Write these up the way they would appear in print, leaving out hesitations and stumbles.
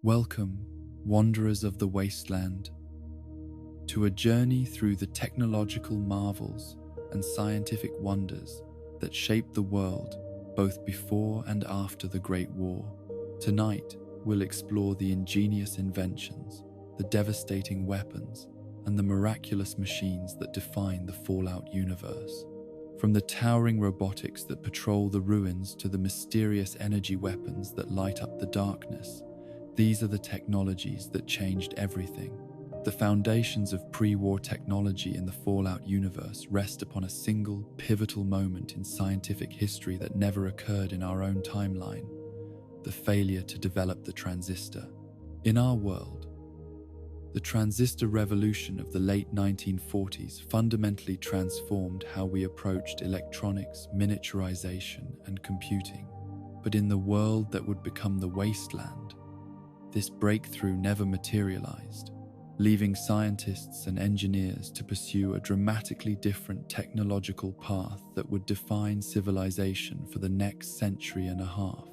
Welcome, wanderers of the wasteland, to a journey through the technological marvels and scientific wonders that shaped the world both before and after the Great War. Tonight, we'll explore the ingenious inventions, the devastating weapons, and the miraculous machines that define the Fallout universe. From the towering robotics that patrol the ruins to the mysterious energy weapons that light up the darkness, these are the technologies that changed everything. The foundations of pre-war technology in the Fallout universe rest upon a single, pivotal moment in scientific history that never occurred in our own timeline: the failure to develop the transistor. In our world, the transistor revolution of the late 1940s fundamentally transformed how we approached electronics, miniaturization, and computing. But in the world that would become the wasteland, this breakthrough never materialized, leaving scientists and engineers to pursue a dramatically different technological path that would define civilization for the next century and a half.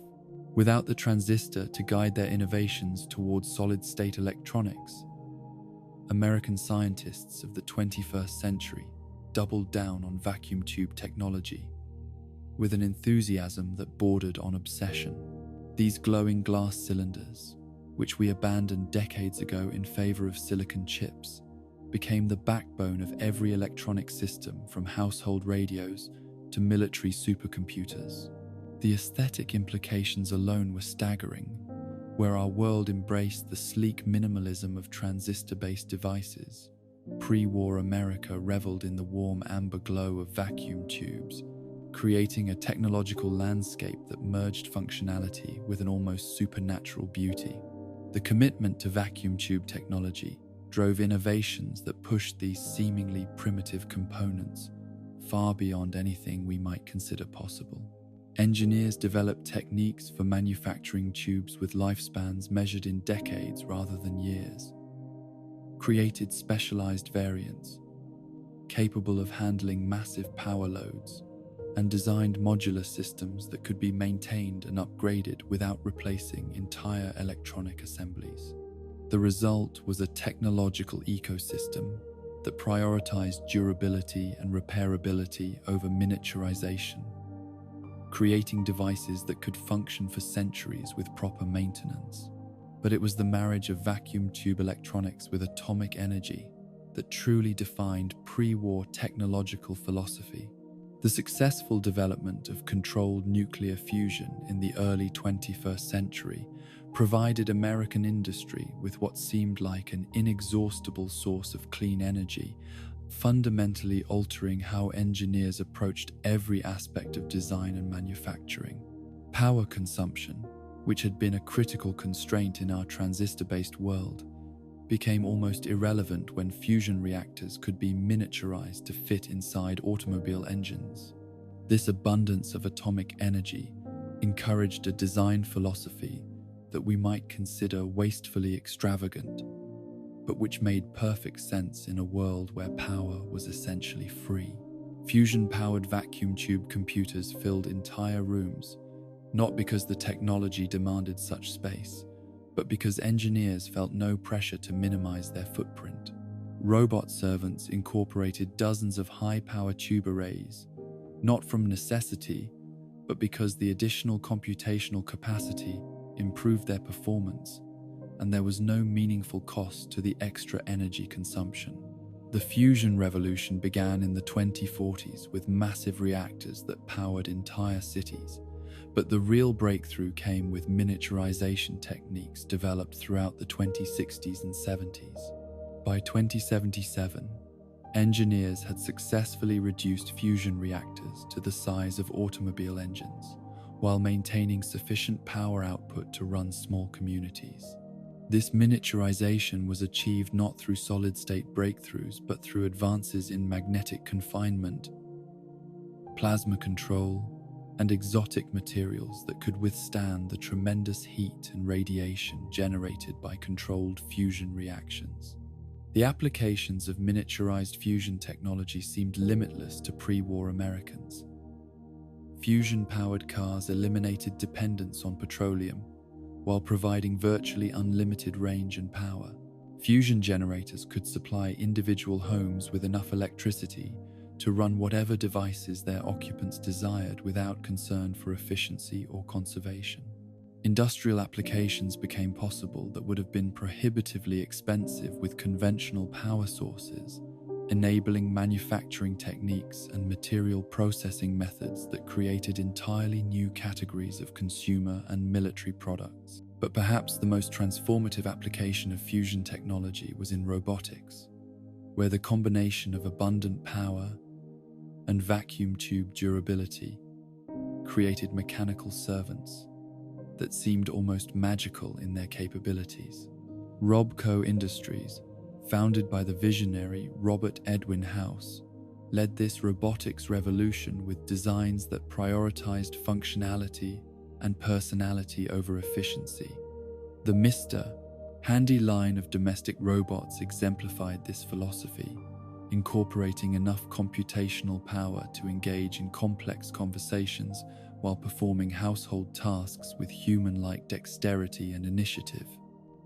Without the transistor to guide their innovations towards solid-state electronics, American scientists of the 21st century doubled down on vacuum tube technology, with an enthusiasm that bordered on obsession. These glowing glass cylinders, which we abandoned decades ago in favor of silicon chips, became the backbone of every electronic system, from household radios to military supercomputers. The aesthetic implications alone were staggering. Where our world embraced the sleek minimalism of transistor-based devices, pre-war America reveled in the warm amber glow of vacuum tubes, creating a technological landscape that merged functionality with an almost supernatural beauty. The commitment to vacuum tube technology drove innovations that pushed these seemingly primitive components far beyond anything we might consider possible. Engineers developed techniques for manufacturing tubes with lifespans measured in decades rather than years, created specialized variants capable of handling massive power loads, and designed modular systems that could be maintained and upgraded without replacing entire electronic assemblies. The result was a technological ecosystem that prioritized durability and repairability over miniaturization, creating devices that could function for centuries with proper maintenance. But it was the marriage of vacuum tube electronics with atomic energy that truly defined pre-war technological philosophy. The successful development of controlled nuclear fusion in the early 21st century provided American industry with what seemed like an inexhaustible source of clean energy, fundamentally altering how engineers approached every aspect of design and manufacturing. Power consumption, which had been a critical constraint in our transistor-based world, became almost irrelevant when fusion reactors could be miniaturized to fit inside automobile engines. This abundance of atomic energy encouraged a design philosophy that we might consider wastefully extravagant, but which made perfect sense in a world where power was essentially free. Fusion-powered vacuum tube computers filled entire rooms, not because the technology demanded such space, but because engineers felt no pressure to minimize their footprint. Robot servants incorporated dozens of high-power tube arrays, not from necessity, but because the additional computational capacity improved their performance, and there was no meaningful cost to the extra energy consumption. The fusion revolution began in the 2040s with massive reactors that powered entire cities, but the real breakthrough came with miniaturization techniques developed throughout the 2060s and 70s. By 2077, engineers had successfully reduced fusion reactors to the size of automobile engines, while maintaining sufficient power output to run small communities. This miniaturization was achieved not through solid-state breakthroughs, but through advances in magnetic confinement, plasma control, and exotic materials that could withstand the tremendous heat and radiation generated by controlled fusion reactions. The applications of miniaturized fusion technology seemed limitless to pre-war Americans. Fusion-powered cars eliminated dependence on petroleum, while providing virtually unlimited range and power. Fusion generators could supply individual homes with enough electricity to run whatever devices their occupants desired without concern for efficiency or conservation. Industrial applications became possible that would have been prohibitively expensive with conventional power sources, enabling manufacturing techniques and material processing methods that created entirely new categories of consumer and military products. But perhaps the most transformative application of fusion technology was in robotics, where the combination of abundant power and vacuum tube durability created mechanical servants that seemed almost magical in their capabilities. Robco Industries, founded by the visionary Robert Edwin House, led this robotics revolution with designs that prioritized functionality and personality over efficiency. The Mr. Handy line of domestic robots exemplified this philosophy, incorporating enough computational power to engage in complex conversations while performing household tasks with human-like dexterity and initiative.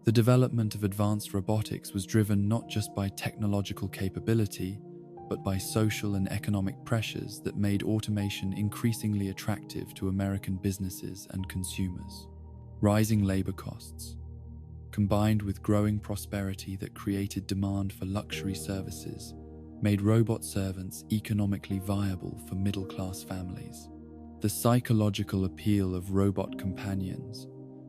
The development of advanced robotics was driven not just by technological capability, but by social and economic pressures that made automation increasingly attractive to American businesses and consumers. Rising labor costs, combined with growing prosperity that created demand for luxury services, made robot servants economically viable for middle-class families. The psychological appeal of robot companions,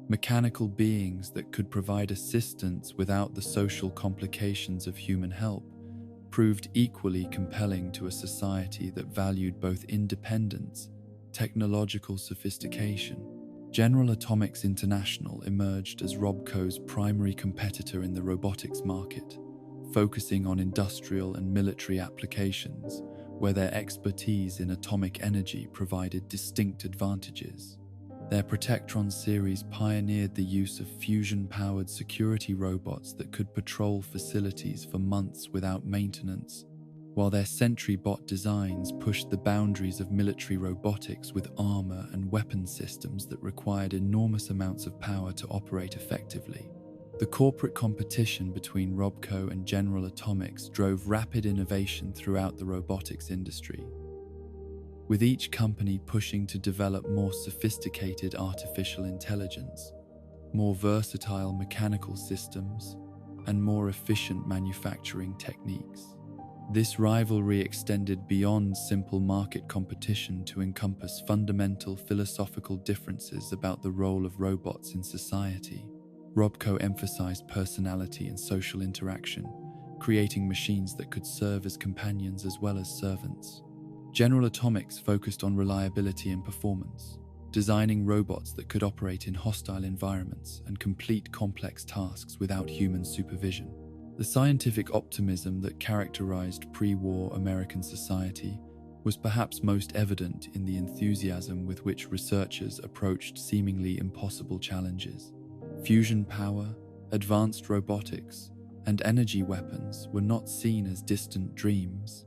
mechanical beings that could provide assistance without the social complications of human help, proved equally compelling to a society that valued both independence, technological sophistication. General Atomics International emerged as Robco's primary competitor in the robotics market, focusing on industrial and military applications, where their expertise in atomic energy provided distinct advantages. Their Protectron series pioneered the use of fusion-powered security robots that could patrol facilities for months without maintenance, while their Sentry Bot designs pushed the boundaries of military robotics with armor and weapon systems that required enormous amounts of power to operate effectively. The corporate competition between Robco and General Atomics drove rapid innovation throughout the robotics industry, with each company pushing to develop more sophisticated artificial intelligence, more versatile mechanical systems, and more efficient manufacturing techniques. This rivalry extended beyond simple market competition to encompass fundamental philosophical differences about the role of robots in society. Robco emphasized personality and social interaction, creating machines that could serve as companions as well as servants. General Atomics focused on reliability and performance, designing robots that could operate in hostile environments and complete complex tasks without human supervision. The scientific optimism that characterized pre-war American society was perhaps most evident in the enthusiasm with which researchers approached seemingly impossible challenges. Fusion power, advanced robotics, and energy weapons were not seen as distant dreams,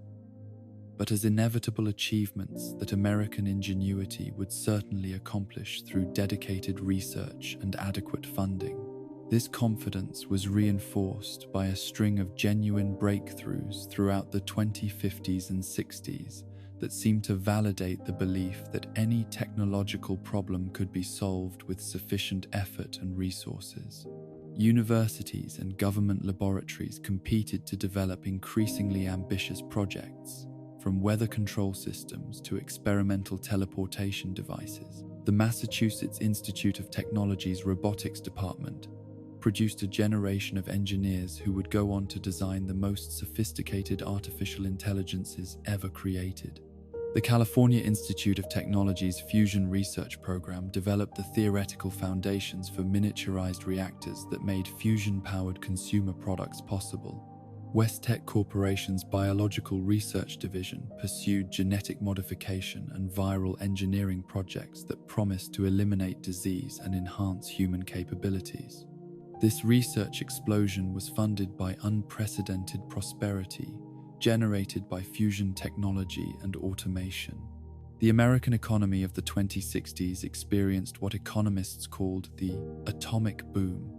but as inevitable achievements that American ingenuity would certainly accomplish through dedicated research and adequate funding. This confidence was reinforced by a string of genuine breakthroughs throughout the 2050s and 60s that seemed to validate the belief that any technological problem could be solved with sufficient effort and resources. Universities and government laboratories competed to develop increasingly ambitious projects, from weather control systems to experimental teleportation devices. The Massachusetts Institute of Technology's robotics department produced a generation of engineers who would go on to design the most sophisticated artificial intelligences ever created. The California Institute of Technology's Fusion Research program developed the theoretical foundations for miniaturized reactors that made fusion-powered consumer products possible. WestTech Corporation's Biological Research Division pursued genetic modification and viral engineering projects that promised to eliminate disease and enhance human capabilities. This research explosion was funded by unprecedented prosperity generated by fusion technology and automation. The American economy of the 2060s experienced what economists called the atomic boom,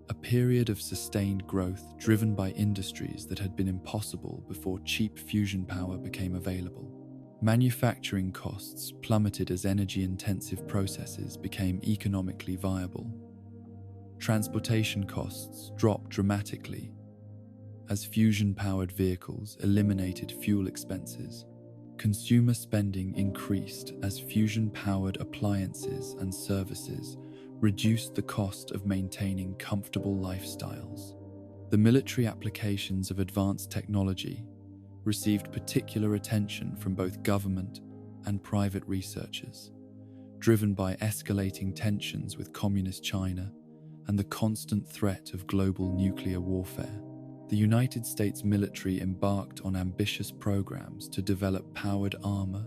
a period of sustained growth driven by industries that had been impossible before cheap fusion power became available. Manufacturing costs plummeted as energy-intensive processes became economically viable. Transportation costs dropped dramatically as fusion-powered vehicles eliminated fuel expenses. Consumer spending increased as fusion-powered appliances and services reduced the cost of maintaining comfortable lifestyles. The military applications of advanced technology received particular attention from both government and private researchers, driven by escalating tensions with Communist China and the constant threat of global nuclear warfare. The United States military embarked on ambitious programs to develop powered armor,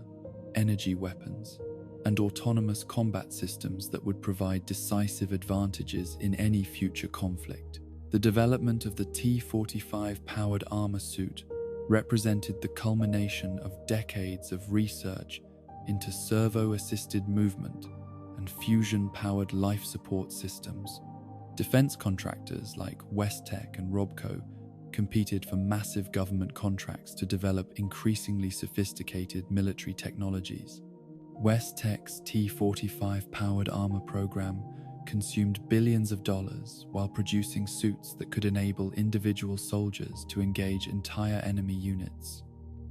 energy weapons, and autonomous combat systems that would provide decisive advantages in any future conflict. The development of the T45 powered armor suit represented the culmination of decades of research into servo-assisted movement and fusion-powered life support systems. Defense contractors like WestTech and Robco competed for massive government contracts to develop increasingly sophisticated military technologies. WestTech's T45 powered armor program consumed billions of dollars while producing suits that could enable individual soldiers to engage entire enemy units.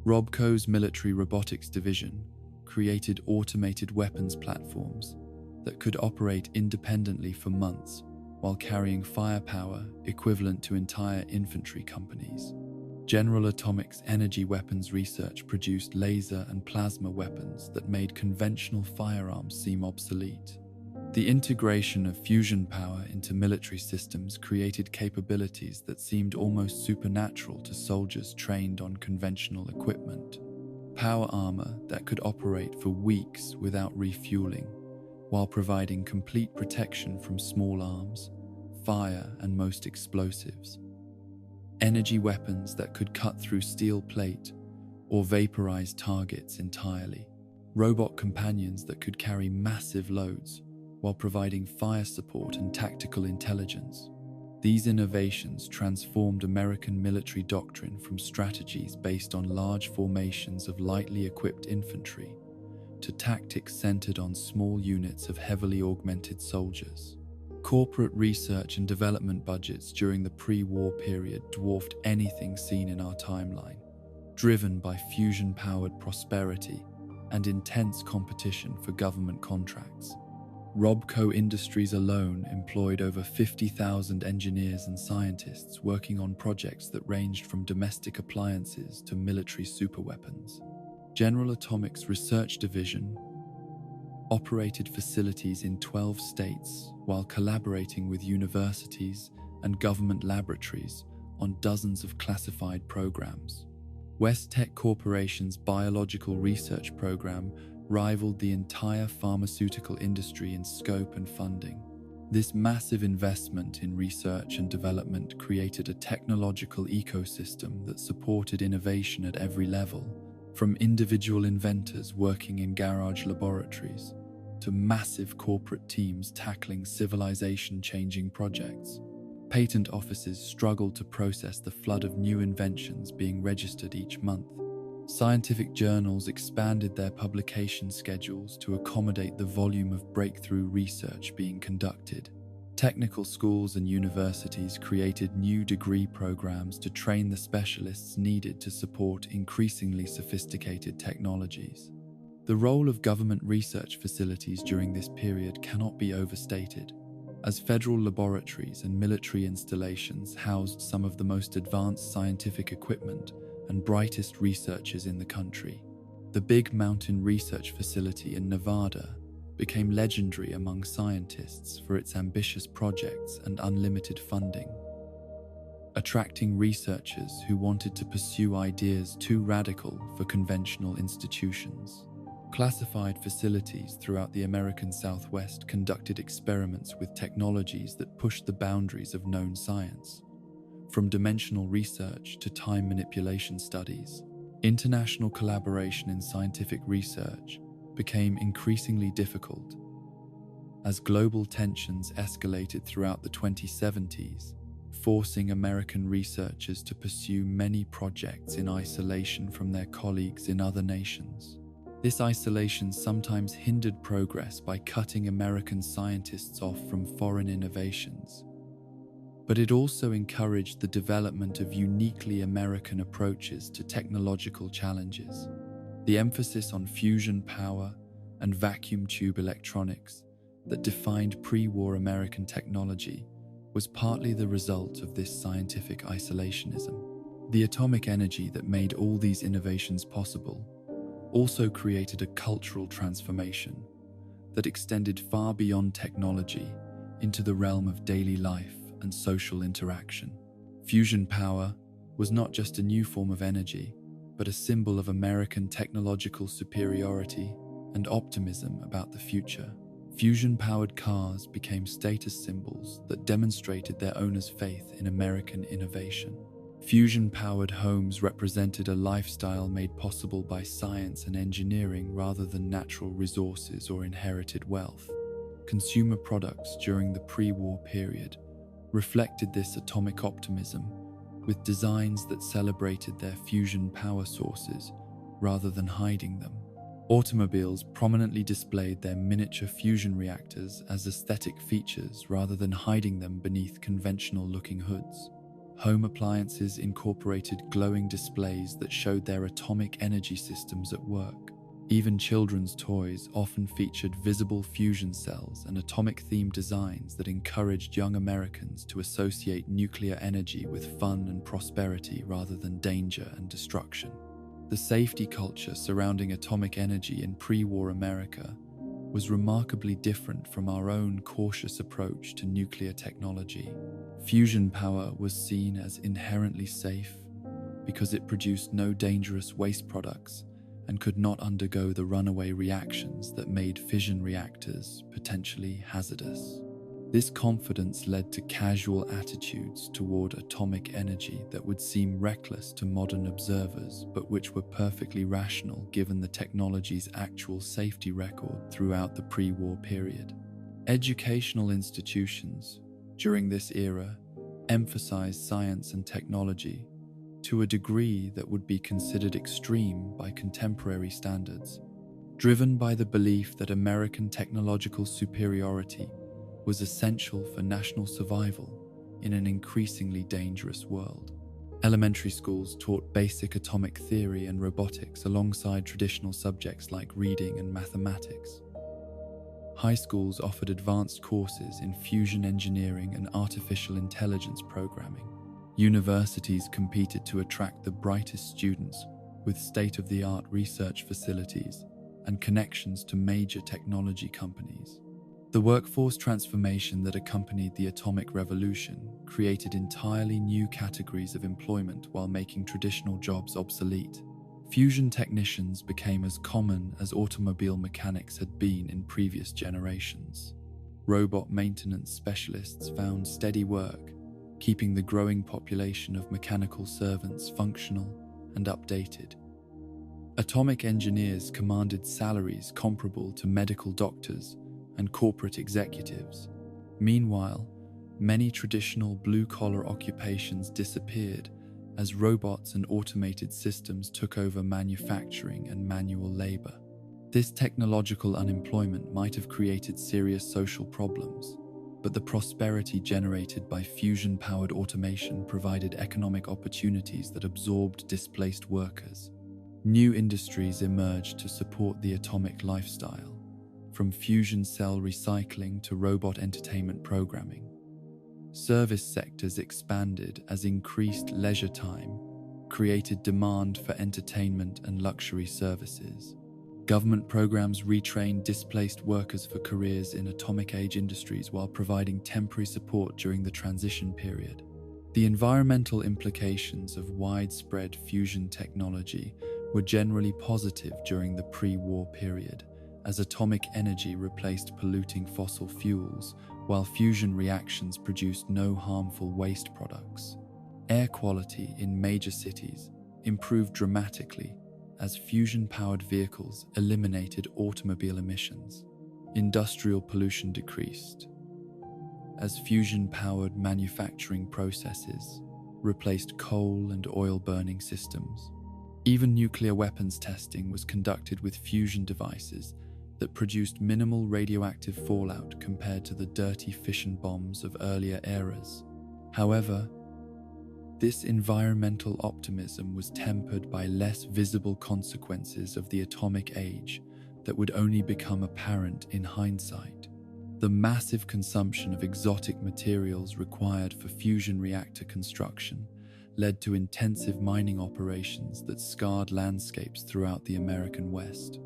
Robco's military robotics division created automated weapons platforms that could operate independently for months while carrying firepower equivalent to entire infantry companies. General Atomics energy weapons research produced laser and plasma weapons that made conventional firearms seem obsolete. The integration of fusion power into military systems created capabilities that seemed almost supernatural to soldiers trained on conventional equipment. Power armor that could operate for weeks without refueling, while providing complete protection from small arms, fire, and most explosives. Energy weapons that could cut through steel plate or vaporize targets entirely. Robot companions that could carry massive loads while providing fire support and tactical intelligence. These innovations transformed American military doctrine from strategies based on large formations of lightly equipped infantry to tactics centered on small units of heavily augmented soldiers. Corporate research and development budgets during the pre-war period dwarfed anything seen in our timeline, driven by fusion-powered prosperity and intense competition for government contracts. Robco Industries alone employed over 50,000 engineers and scientists working on projects that ranged from domestic appliances to military superweapons. General Atomics Research Division operated facilities in 12 states while collaborating with universities and government laboratories on dozens of classified programs. WestTech Corporation's biological research program rivaled the entire pharmaceutical industry in scope and funding. This massive investment in research and development created a technological ecosystem that supported innovation at every level, from individual inventors working in garage laboratories to massive corporate teams tackling civilization-changing projects. Patent offices struggled to process the flood of new inventions being registered each month. Scientific journals expanded their publication schedules to accommodate the volume of breakthrough research being conducted. Technical schools and universities created new degree programs to train the specialists needed to support increasingly sophisticated technologies. The role of government research facilities during this period cannot be overstated, as federal laboratories and military installations housed some of the most advanced scientific equipment and brightest researchers in the country. The Big Mountain Research Facility in Nevada became legendary among scientists for its ambitious projects and unlimited funding, attracting researchers who wanted to pursue ideas too radical for conventional institutions. Classified facilities throughout the American Southwest conducted experiments with technologies that pushed the boundaries of known science, from dimensional research to time manipulation studies. International collaboration in scientific research became increasingly difficult as global tensions escalated throughout the 2070s, forcing American researchers to pursue many projects in isolation from their colleagues in other nations. This isolation sometimes hindered progress by cutting American scientists off from foreign innovations, but it also encouraged the development of uniquely American approaches to technological challenges. The emphasis on fusion power and vacuum tube electronics that defined pre-war American technology was partly the result of this scientific isolationism. The atomic energy that made all these innovations possible also created a cultural transformation that extended far beyond technology into the realm of daily life and social interaction. Fusion power was not just a new form of energy, but a symbol of American technological superiority and optimism about the future. Fusion-powered cars became status symbols that demonstrated their owners' faith in American innovation. Fusion-powered homes represented a lifestyle made possible by science and engineering rather than natural resources or inherited wealth. Consumer products during the pre-war period reflected this atomic optimism, with designs that celebrated their fusion power sources rather than hiding them. Automobiles prominently displayed their miniature fusion reactors as aesthetic features rather than hiding them beneath conventional-looking hoods. Home appliances incorporated glowing displays that showed their atomic energy systems at work. Even children's toys often featured visible fusion cells and atomic-themed designs that encouraged young Americans to associate nuclear energy with fun and prosperity rather than danger and destruction. The safety culture surrounding atomic energy in pre-war America was remarkably different from our own cautious approach to nuclear technology. Fusion power was seen as inherently safe because it produced no dangerous waste products and could not undergo the runaway reactions that made fission reactors potentially hazardous. This confidence led to casual attitudes toward atomic energy that would seem reckless to modern observers, but which were perfectly rational given the technology's actual safety record throughout the pre-war period. Educational institutions during this era emphasized science and technology to a degree that would be considered extreme by contemporary standards, driven by the belief that American technological superiority was essential for national survival in an increasingly dangerous world. Elementary schools taught basic atomic theory and robotics alongside traditional subjects like reading and mathematics. High schools offered advanced courses in fusion engineering and artificial intelligence programming. Universities competed to attract the brightest students with state-of-the-art research facilities and connections to major technology companies. The workforce transformation that accompanied the atomic revolution created entirely new categories of employment while making traditional jobs obsolete. Fusion technicians became as common as automobile mechanics had been in previous generations. Robot maintenance specialists found steady work, keeping the growing population of mechanical servants functional and updated. Atomic engineers commanded salaries comparable to medical doctors and corporate executives. Meanwhile, many traditional blue-collar occupations disappeared as robots and automated systems took over manufacturing and manual labor. This technological unemployment might have created serious social problems, but the prosperity generated by fusion-powered automation provided economic opportunities that absorbed displaced workers. New industries emerged to support the atomic lifestyle, from fusion cell recycling to robot entertainment programming. Service sectors expanded as increased leisure time created demand for entertainment and luxury services. Government programs retrained displaced workers for careers in atomic-age industries while providing temporary support during the transition period. The environmental implications of widespread fusion technology were generally positive during the pre-war period, as atomic energy replaced polluting fossil fuels, while fusion reactions produced no harmful waste products. Air quality in major cities improved dramatically as fusion-powered vehicles eliminated automobile emissions. Industrial pollution decreased as fusion-powered manufacturing processes replaced coal and oil-burning systems. Even nuclear weapons testing was conducted with fusion devices that produced minimal radioactive fallout compared to the dirty fission bombs of earlier eras. However, this environmental optimism was tempered by less visible consequences of the atomic age that would only become apparent in hindsight. The massive consumption of exotic materials required for fusion reactor construction led to intensive mining operations that scarred landscapes throughout the American West.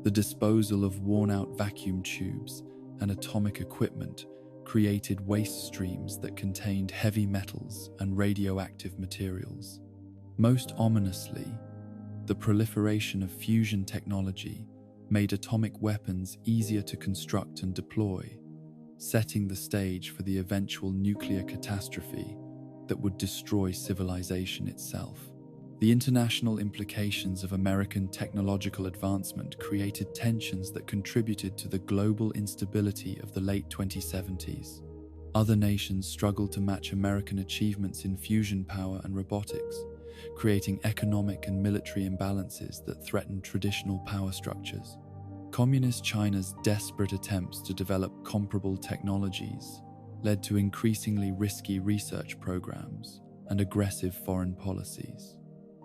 The disposal of worn-out vacuum tubes and atomic equipment created waste streams that contained heavy metals and radioactive materials. Most ominously, the proliferation of fusion technology made atomic weapons easier to construct and deploy, setting the stage for the eventual nuclear catastrophe that would destroy civilization itself. The international implications of American technological advancement created tensions that contributed to the global instability of the late 2070s. Other nations struggled to match American achievements in fusion power and robotics, creating economic and military imbalances that threatened traditional power structures. Communist China's desperate attempts to develop comparable technologies led to increasingly risky research programs and aggressive foreign policies.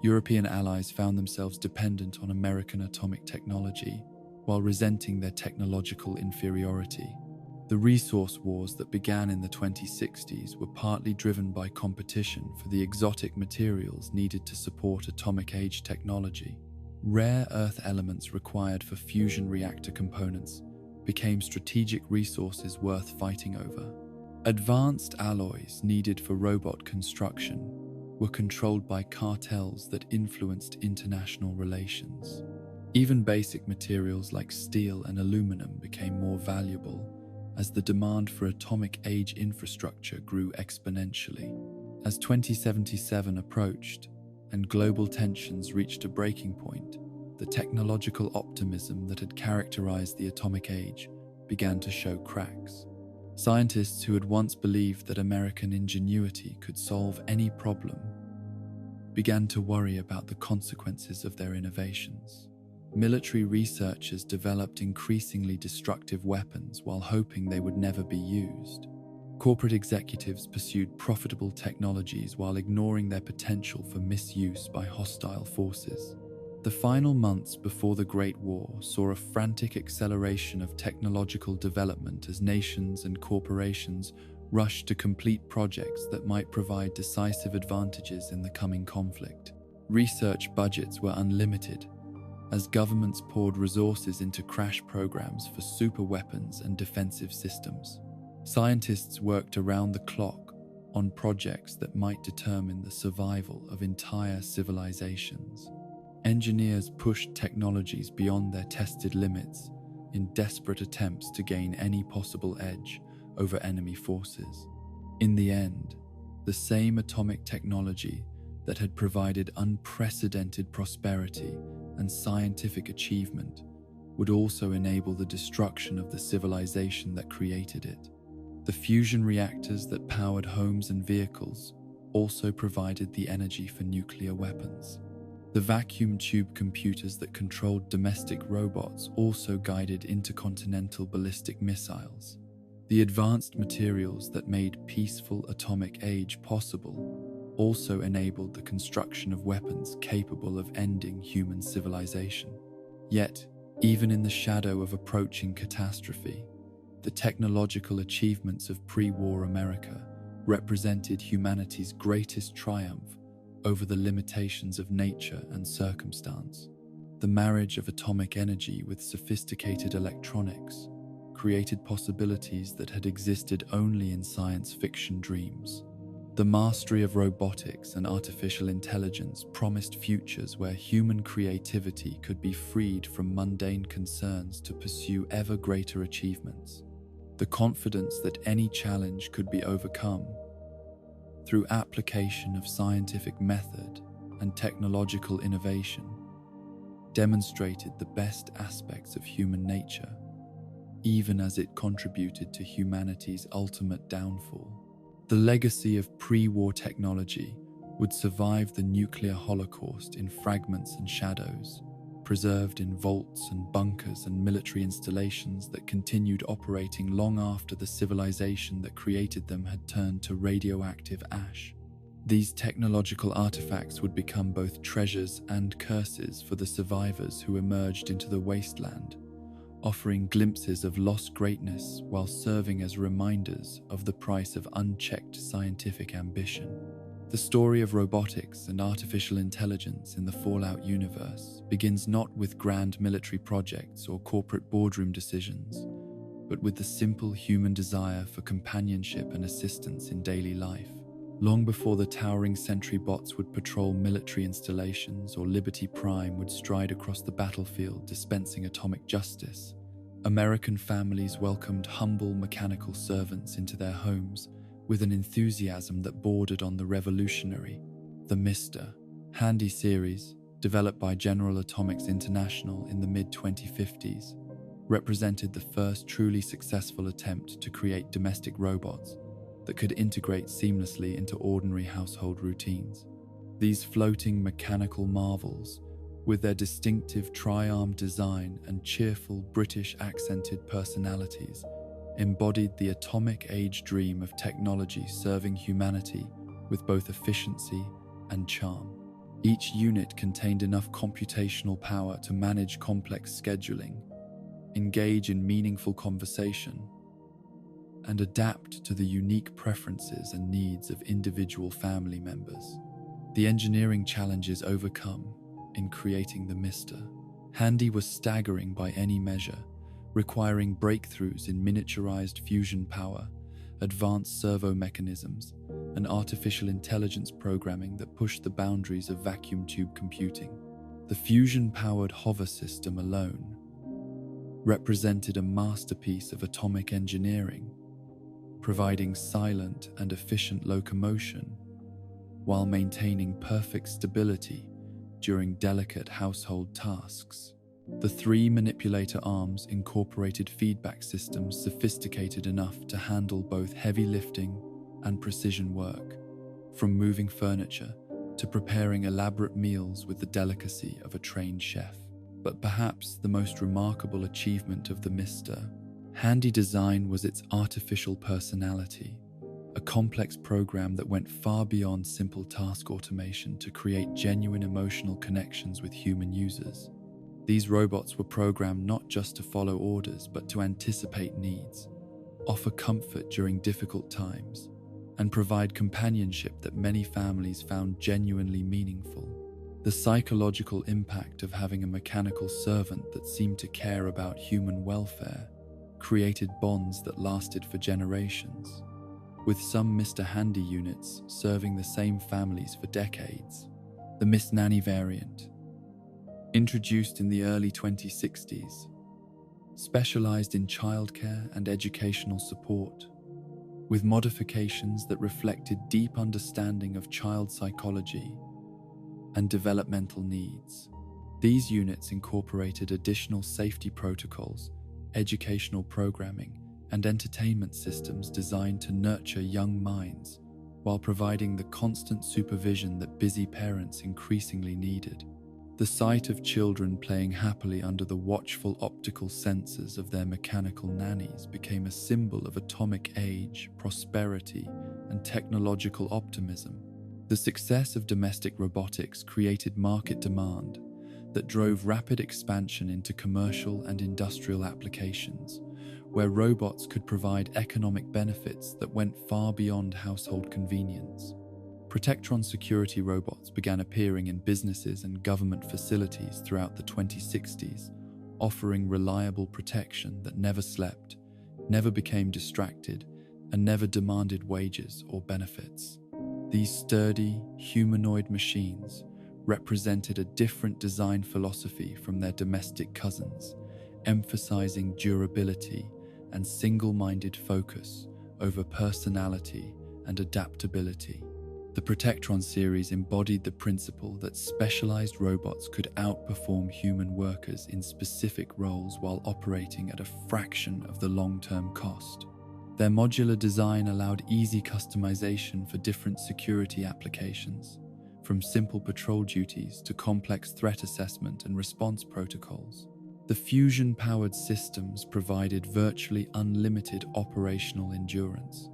European allies found themselves dependent on American atomic technology while resenting their technological inferiority. The resource wars that began in the 2060s were partly driven by competition for the exotic materials needed to support atomic age technology. Rare earth elements required for fusion reactor components became strategic resources worth fighting over. Advanced alloys needed for robot construction were controlled by cartels that influenced international relations. Even basic materials like steel and aluminum became more valuable as the demand for atomic age infrastructure grew exponentially. As 2077 approached and global tensions reached a breaking point, the technological optimism that had characterized the atomic age began to show cracks. Scientists who had once believed that American ingenuity could solve any problem began to worry about the consequences of their innovations. Military researchers developed increasingly destructive weapons while hoping they would never be used. Corporate executives pursued profitable technologies while ignoring their potential for misuse by hostile forces. The final months before the Great War saw a frantic acceleration of technological development as nations and corporations rushed to complete projects that might provide decisive advantages in the coming conflict. Research budgets were unlimited, as governments poured resources into crash programs for superweapons and defensive systems. Scientists worked around the clock on projects that might determine the survival of entire civilizations. Engineers pushed technologies beyond their tested limits in desperate attempts to gain any possible edge over enemy forces. In the end, the same atomic technology that had provided unprecedented prosperity and scientific achievement would also enable the destruction of the civilization that created it. The fusion reactors that powered homes and vehicles also provided the energy for nuclear weapons. The vacuum tube computers that controlled domestic robots also guided intercontinental ballistic missiles. The advanced materials that made peaceful atomic age possible also enabled the construction of weapons capable of ending human civilization. Yet, even in the shadow of approaching catastrophe, the technological achievements of pre-war America represented humanity's greatest triumph over the limitations of nature and circumstance. The marriage of atomic energy with sophisticated electronics created possibilities that had existed only in science fiction dreams. The mastery of robotics and artificial intelligence promised futures where human creativity could be freed from mundane concerns to pursue ever greater achievements. The confidence that any challenge could be overcome through application of scientific method and technological innovation, demonstrated the best aspects of human nature, even as it contributed to humanity's ultimate downfall. The legacy of pre-war technology would survive the nuclear holocaust in fragments and shadows, preserved in vaults and bunkers and military installations that continued operating long after the civilization that created them had turned to radioactive ash. These technological artifacts would become both treasures and curses for the survivors who emerged into the wasteland, offering glimpses of lost greatness while serving as reminders of the price of unchecked scientific ambition. The story of robotics and artificial intelligence in the Fallout universe begins not with grand military projects or corporate boardroom decisions, but with the simple human desire for companionship and assistance in daily life. Long before the towering sentry bots would patrol military installations or Liberty Prime would stride across the battlefield dispensing atomic justice, American families welcomed humble mechanical servants into their homes with an enthusiasm that bordered on the revolutionary. The Mr. Handy series, developed by General Atomics International in the mid-2050s, represented the first truly successful attempt to create domestic robots that could integrate seamlessly into ordinary household routines. These floating mechanical marvels, with their distinctive tri-arm design and cheerful British accented personalities, embodied the atomic age dream of technology serving humanity with both efficiency and charm. Each unit contained enough computational power to manage complex scheduling, engage in meaningful conversation, and adapt to the unique preferences and needs of individual family members. The engineering challenges overcome in creating the Mr. Handy was staggering by any measure, requiring breakthroughs in miniaturized fusion power, advanced servo mechanisms, and artificial intelligence programming that pushed the boundaries of vacuum tube computing. The fusion-powered hover system alone represented a masterpiece of atomic engineering, providing silent and efficient locomotion while maintaining perfect stability during delicate household tasks. The 3 manipulator arms incorporated feedback systems sophisticated enough to handle both heavy lifting and precision work, from moving furniture to preparing elaborate meals with the delicacy of a trained chef. But perhaps the most remarkable achievement of the Mr. Handy design was its artificial personality, a complex program that went far beyond simple task automation to create genuine emotional connections with human users. These robots were programmed not just to follow orders, but to anticipate needs, offer comfort during difficult times, and provide companionship that many families found genuinely meaningful. The psychological impact of having a mechanical servant that seemed to care about human welfare created bonds that lasted for generations, with some Mr. Handy units serving the same families for decades. The Miss Nanny variant, introduced in the early 2060s, specialized in childcare and educational support, with modifications that reflected deep understanding of child psychology and developmental needs. These units incorporated additional safety protocols, educational programming, and entertainment systems designed to nurture young minds while providing the constant supervision that busy parents increasingly needed. The sight of children playing happily under the watchful optical sensors of their mechanical nannies became a symbol of atomic age, prosperity, and technological optimism. The success of domestic robotics created market demand that drove rapid expansion into commercial and industrial applications, where robots could provide economic benefits that went far beyond household convenience. Protectron security robots began appearing in businesses and government facilities throughout the 2060s, offering reliable protection that never slept, never became distracted, and never demanded wages or benefits. These sturdy, humanoid machines represented a different design philosophy from their domestic cousins, emphasizing durability and single-minded focus over personality and adaptability. The Protectron series embodied the principle that specialized robots could outperform human workers in specific roles while operating at a fraction of the long-term cost. Their modular design allowed easy customization for different security applications, from simple patrol duties to complex threat assessment and response protocols. The fusion-powered systems provided virtually unlimited operational endurance,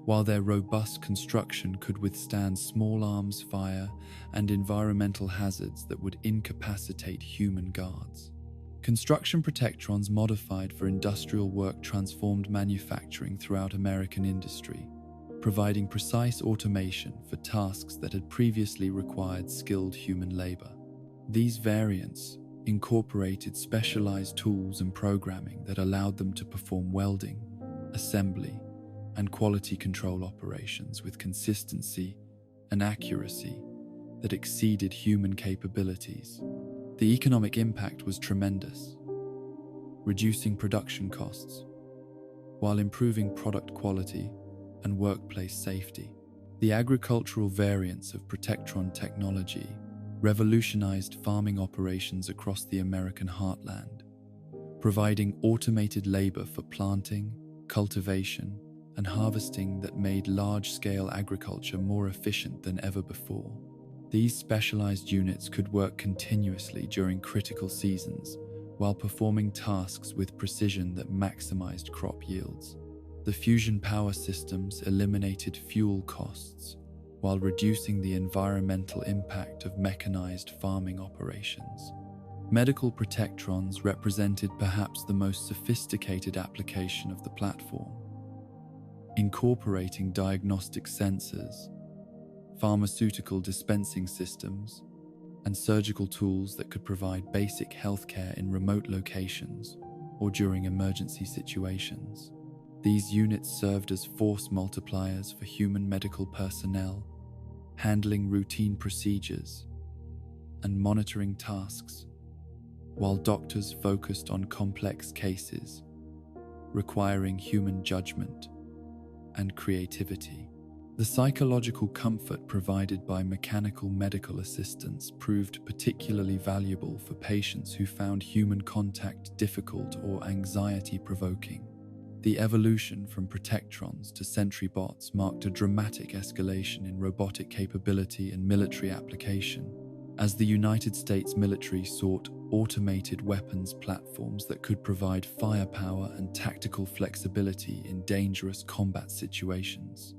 while their robust construction could withstand small arms fire and environmental hazards that would incapacitate human guards. Construction Protectrons modified for industrial work transformed manufacturing throughout American industry, providing precise automation for tasks that had previously required skilled human labor. These variants incorporated specialized tools and programming that allowed them to perform welding, assembly, and quality control operations with consistency and accuracy that exceeded human capabilities. The economic impact was tremendous, reducing production costs while improving product quality and workplace safety. The agricultural variants of Protectron technology revolutionized farming operations across the American heartland, providing automated labor for planting, cultivation, and harvesting that made large-scale agriculture more efficient than ever before. These specialized units could work continuously during critical seasons while performing tasks with precision that maximized crop yields. The fusion power systems eliminated fuel costs while reducing the environmental impact of mechanized farming operations. Medical Protectrons represented perhaps the most sophisticated application of the platform, incorporating diagnostic sensors, pharmaceutical dispensing systems, and surgical tools that could provide basic healthcare in remote locations or during emergency situations. These units served as force multipliers for human medical personnel, handling routine procedures and monitoring tasks, while doctors focused on complex cases requiring human judgment and creativity. The psychological comfort provided by mechanical medical assistance proved particularly valuable for patients who found human contact difficult or anxiety-provoking. The evolution from Protectrons to Sentry bots marked a dramatic escalation in robotic capability and military application, as the United States military sought automated weapons platforms that could provide firepower and tactical flexibility in dangerous combat situations.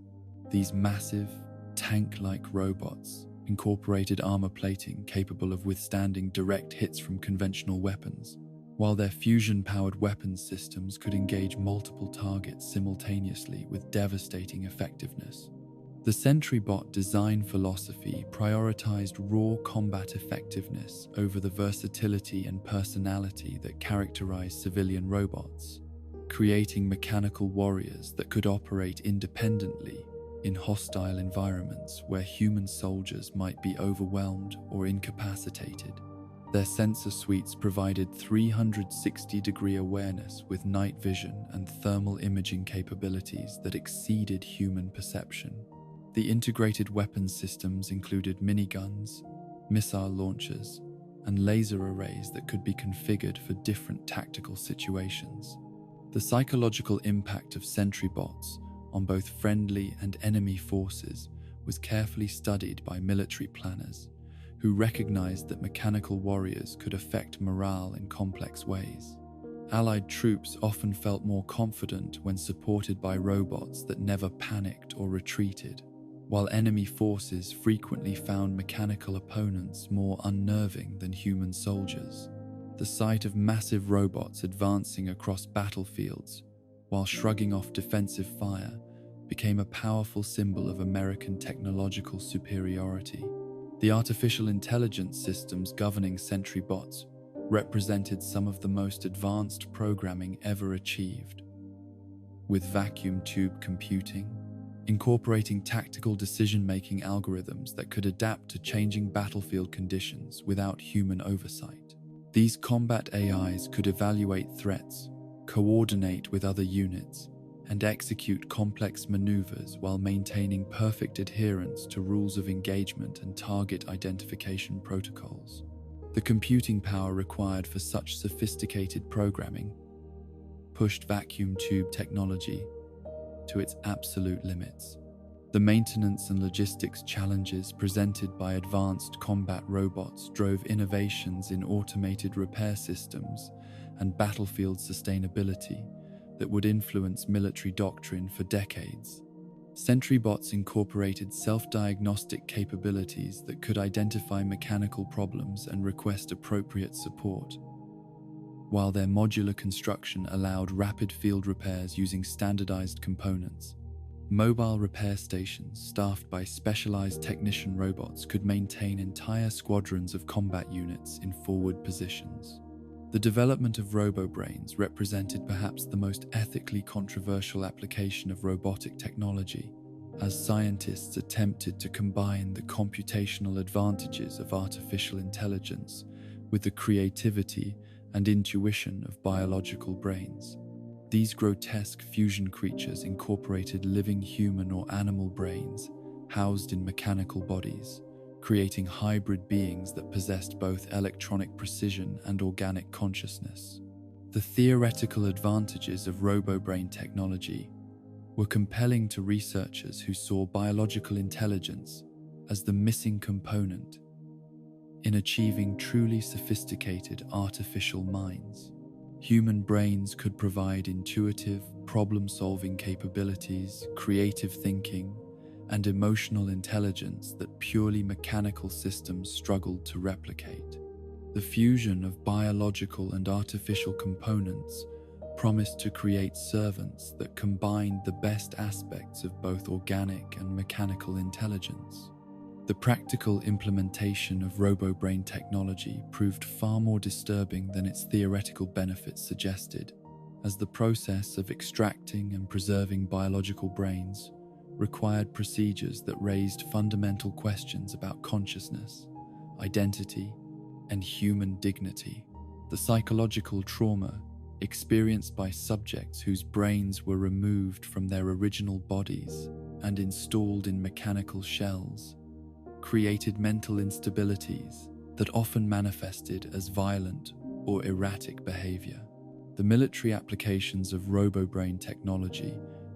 These massive, tank-like robots incorporated armor plating capable of withstanding direct hits from conventional weapons, while their fusion-powered weapons systems could engage multiple targets simultaneously with devastating effectiveness. The SentryBot design philosophy prioritized raw combat effectiveness over the versatility and personality that characterize civilian robots, creating mechanical warriors that could operate independently in hostile environments where human soldiers might be overwhelmed or incapacitated. Their sensor suites provided 360-degree awareness with night vision and thermal imaging capabilities that exceeded human perception. The integrated weapons systems included miniguns, missile launchers, and laser arrays that could be configured for different tactical situations. The psychological impact of sentry bots on both friendly and enemy forces was carefully studied by military planners, who recognized that mechanical warriors could affect morale in complex ways. Allied troops often felt more confident when supported by robots that never panicked or retreated, while enemy forces frequently found mechanical opponents more unnerving than human soldiers. The sight of massive robots advancing across battlefields while shrugging off defensive fire became a powerful symbol of American technological superiority. The artificial intelligence systems governing sentry bots represented some of the most advanced programming ever achieved, with vacuum tube computing, incorporating tactical decision-making algorithms that could adapt to changing battlefield conditions without human oversight. These combat AIs could evaluate threats, coordinate with other units, and execute complex maneuvers while maintaining perfect adherence to rules of engagement and target identification protocols. The computing power required for such sophisticated programming pushed vacuum tube technology to its absolute limits. The maintenance and logistics challenges presented by advanced combat robots drove innovations in automated repair systems and battlefield sustainability that would influence military doctrine for decades. Sentry bots incorporated self-diagnostic capabilities that could identify mechanical problems and request appropriate support, while their modular construction allowed rapid field repairs using standardized components. Mobile repair stations staffed by specialized technician robots could maintain entire squadrons of combat units in forward positions. The development of Robobrains represented perhaps the most ethically controversial application of robotic technology, as scientists attempted to combine the computational advantages of artificial intelligence with the creativity and intuition of biological brains. These grotesque fusion creatures incorporated living human or animal brains housed in mechanical bodies, creating hybrid beings that possessed both electronic precision and organic consciousness. The theoretical advantages of Robobrain technology were compelling to researchers who saw biological intelligence as the missing component in achieving truly sophisticated artificial minds. Human brains could provide intuitive, problem-solving capabilities, creative thinking, and emotional intelligence that purely mechanical systems struggled to replicate. The fusion of biological and artificial components promised to create servants that combined the best aspects of both organic and mechanical intelligence. The practical implementation of Robobrain technology proved far more disturbing than its theoretical benefits suggested, as the process of extracting and preserving biological brains required procedures that raised fundamental questions about consciousness, identity, and human dignity. The psychological trauma experienced by subjects whose brains were removed from their original bodies and installed in mechanical shells created mental instabilities that often manifested as violent or erratic behavior. The military applications of Robobrain technology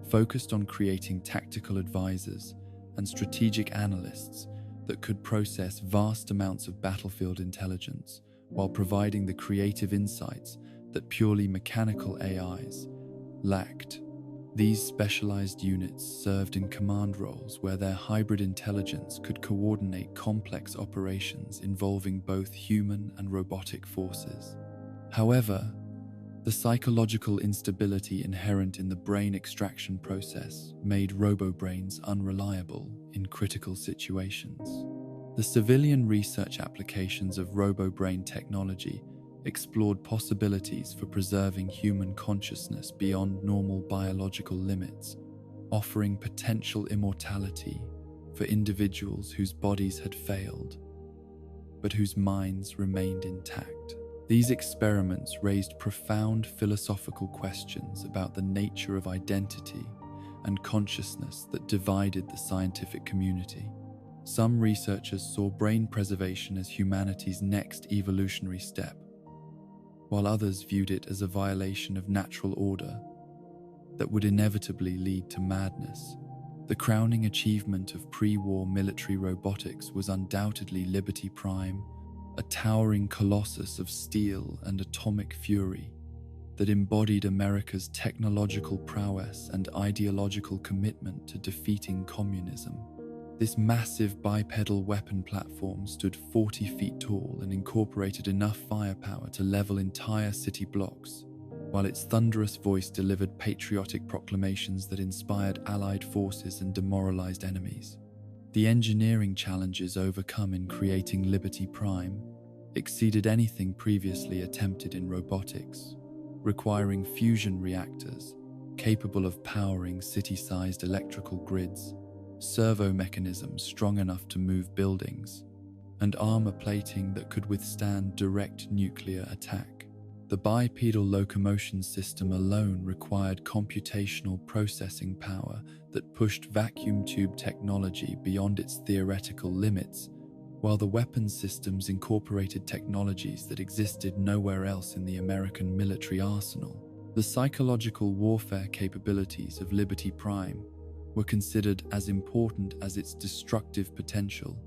focused on creating tactical advisors and strategic analysts that could process vast amounts of battlefield intelligence while providing the creative insights that purely mechanical AIs lacked. These specialized units served in command roles where their hybrid intelligence could coordinate complex operations involving both human and robotic forces. However, the psychological instability inherent in the brain extraction process made Robobrains unreliable in critical situations. The civilian research applications of Robobrain technology explored possibilities for preserving human consciousness beyond normal biological limits, offering potential immortality for individuals whose bodies had failed, but whose minds remained intact. These experiments raised profound philosophical questions about the nature of identity and consciousness that divided the scientific community. Some researchers saw brain preservation as humanity's next evolutionary step, while others viewed it as a violation of natural order that would inevitably lead to madness. The crowning achievement of pre-war military robotics was undoubtedly Liberty Prime, a towering colossus of steel and atomic fury that embodied America's technological prowess and ideological commitment to defeating communism. This massive bipedal weapon platform stood 40 feet tall and incorporated enough firepower to level entire city blocks, while its thunderous voice delivered patriotic proclamations that inspired Allied forces and demoralized enemies. The engineering challenges overcome in creating Liberty Prime exceeded anything previously attempted in robotics, requiring fusion reactors capable of powering city-sized electrical grids, servo mechanisms strong enough to move buildings, and armor plating that could withstand direct nuclear attack. The bipedal locomotion system alone required computational processing power that pushed vacuum tube technology beyond its theoretical limits, while the weapons systems incorporated technologies that existed nowhere else in the American military arsenal. The psychological warfare capabilities of Liberty Prime were considered as important as its destructive potential,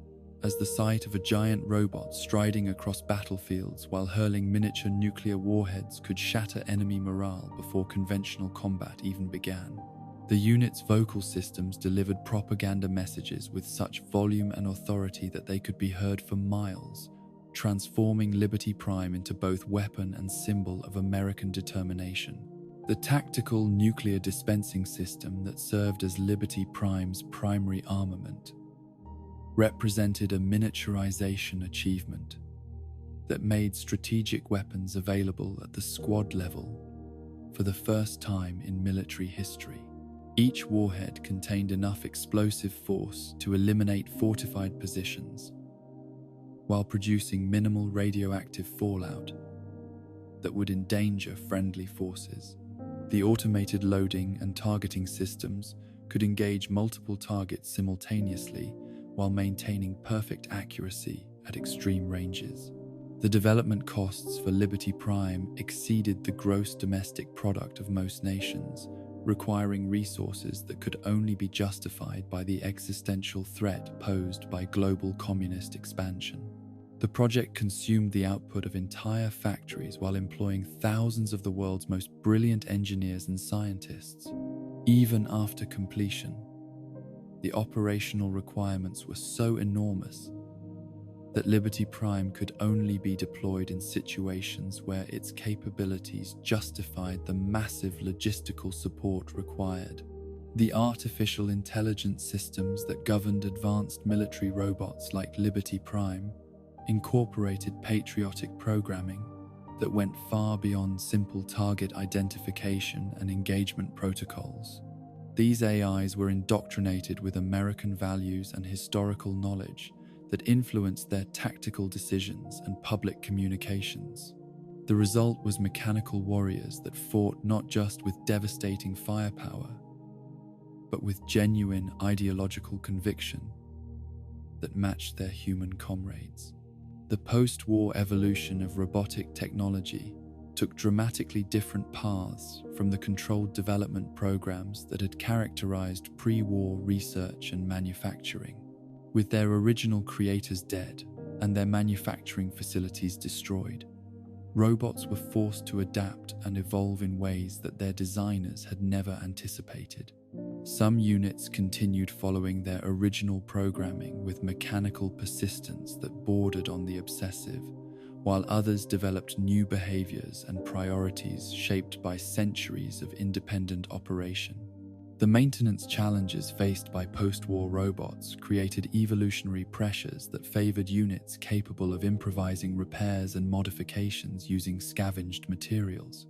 as the sight of a giant robot striding across battlefields while hurling miniature nuclear warheads could shatter enemy morale before conventional combat even began. The unit's vocal systems delivered propaganda messages with such volume and authority that they could be heard for miles, transforming Liberty Prime into both weapon and symbol of American determination. The tactical nuclear dispensing system that served as Liberty Prime's primary armament represented a miniaturization achievement that made strategic weapons available at the squad level for the first time in military history. Each warhead contained enough explosive force to eliminate fortified positions, while producing minimal radioactive fallout that would endanger friendly forces. The automated loading and targeting systems could engage multiple targets simultaneously while maintaining perfect accuracy at extreme ranges. The development costs for Liberty Prime exceeded the gross domestic product of most nations, requiring resources that could only be justified by the existential threat posed by global communist expansion. The project consumed the output of entire factories while employing thousands of the world's most brilliant engineers and scientists. Even after completion, the operational requirements were so enormous that Liberty Prime could only be deployed in situations where its capabilities justified the massive logistical support required. The artificial intelligence systems that governed advanced military robots like Liberty Prime incorporated patriotic programming that went far beyond simple target identification and engagement protocols. These AIs were indoctrinated with American values and historical knowledge that influenced their tactical decisions and public communications. The result was mechanical warriors that fought not just with devastating firepower, but with genuine ideological conviction that matched their human comrades. The post-war evolution of robotic technology took dramatically different paths from the controlled development programs that had characterized pre-war research and manufacturing. With their original creators dead and their manufacturing facilities destroyed, robots were forced to adapt and evolve in ways that their designers had never anticipated. Some units continued following their original programming with mechanical persistence that bordered on the obsessive, while others developed new behaviors and priorities shaped by centuries of independent operation. The maintenance challenges faced by post-war robots created evolutionary pressures that favored units capable of improvising repairs and modifications using scavenged materials.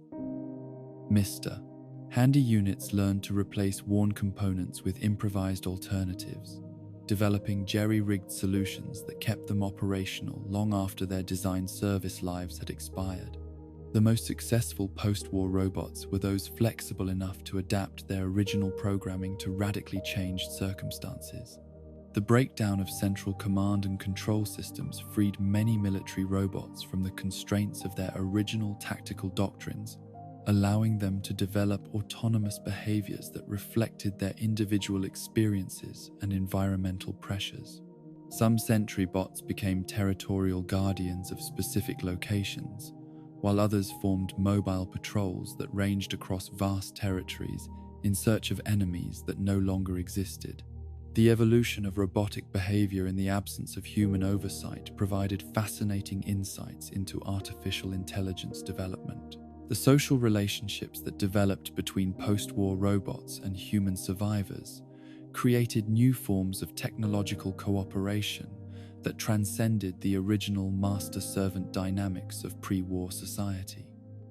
Mr. Handy units learned to replace worn components with improvised alternatives, developing jerry-rigged solutions that kept them operational long after their design service lives had expired. The most successful post-war robots were those flexible enough to adapt their original programming to radically changed circumstances. The breakdown of central command and control systems freed many military robots from the constraints of their original tactical doctrines, allowing them to develop autonomous behaviors that reflected their individual experiences and environmental pressures. Some sentry bots became territorial guardians of specific locations, while others formed mobile patrols that ranged across vast territories in search of enemies that no longer existed. The evolution of robotic behavior in the absence of human oversight provided fascinating insights into artificial intelligence development. The social relationships that developed between post-war robots and human survivors created new forms of technological cooperation that transcended the original master-servant dynamics of pre-war society.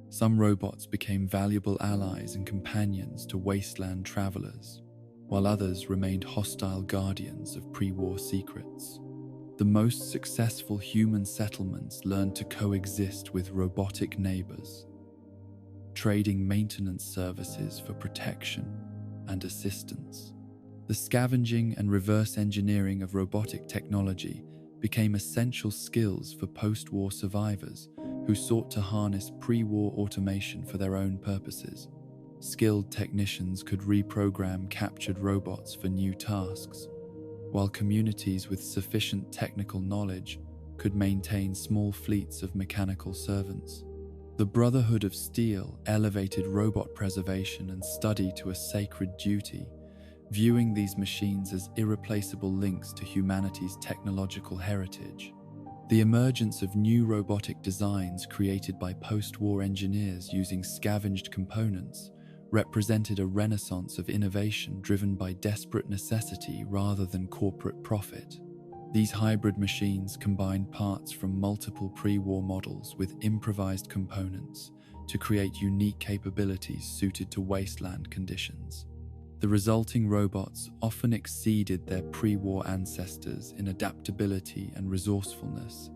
Some robots became valuable allies and companions to wasteland travelers, while others remained hostile guardians of pre-war secrets. The most successful human settlements learned to coexist with robotic neighbors, trading maintenance services for protection and assistance. The scavenging and reverse engineering of robotic technology became essential skills for post-war survivors who sought to harness pre-war automation for their own purposes. Skilled technicians could reprogram captured robots for new tasks, while communities with sufficient technical knowledge could maintain small fleets of mechanical servants. The Brotherhood of Steel elevated robot preservation and study to a sacred duty, viewing these machines as irreplaceable links to humanity's technological heritage. The emergence of new robotic designs created by post-war engineers using scavenged components represented a renaissance of innovation driven by desperate necessity rather than corporate profit. These hybrid machines combined parts from multiple pre-war models with improvised components to create unique capabilities suited to wasteland conditions. The resulting robots often exceeded their pre-war ancestors in adaptability and resourcefulness,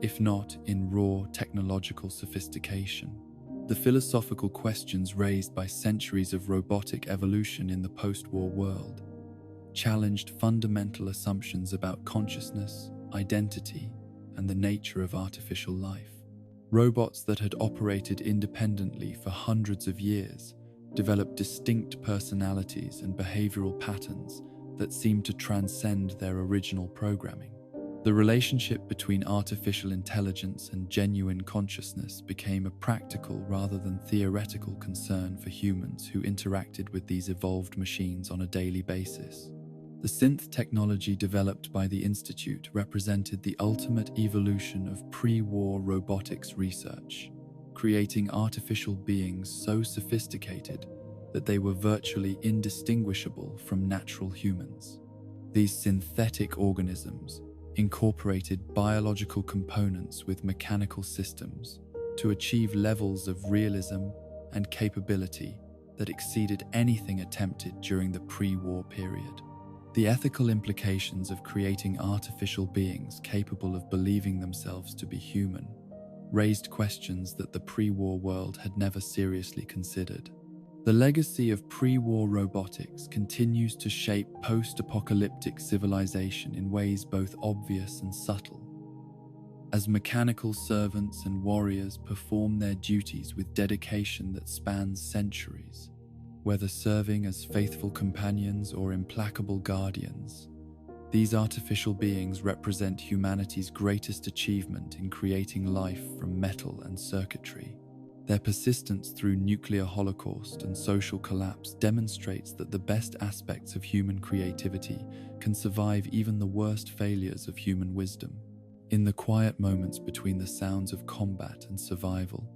if not in raw technological sophistication. The philosophical questions raised by centuries of robotic evolution in the post-war world challenged fundamental assumptions about consciousness, identity, and the nature of artificial life. Robots that had operated independently for hundreds of years developed distinct personalities and behavioral patterns that seemed to transcend their original programming. The relationship between artificial intelligence and genuine consciousness became a practical rather than theoretical concern for humans who interacted with these evolved machines on a daily basis. The Synth technology developed by the Institute represented the ultimate evolution of pre-war robotics research, creating artificial beings so sophisticated that they were virtually indistinguishable from natural humans. These synthetic organisms incorporated biological components with mechanical systems to achieve levels of realism and capability that exceeded anything attempted during the pre-war period. The ethical implications of creating artificial beings capable of believing themselves to be human raised questions that the pre-war world had never seriously considered. The legacy of pre-war robotics continues to shape post-apocalyptic civilization in ways both obvious and subtle. As mechanical servants and warriors perform their duties with dedication that spans centuries, whether serving as faithful companions or implacable guardians, these artificial beings represent humanity's greatest achievement in creating life from metal and circuitry. Their persistence through nuclear holocaust and social collapse demonstrates that the best aspects of human creativity can survive even the worst failures of human wisdom. In the quiet moments between the sounds of combat and survival,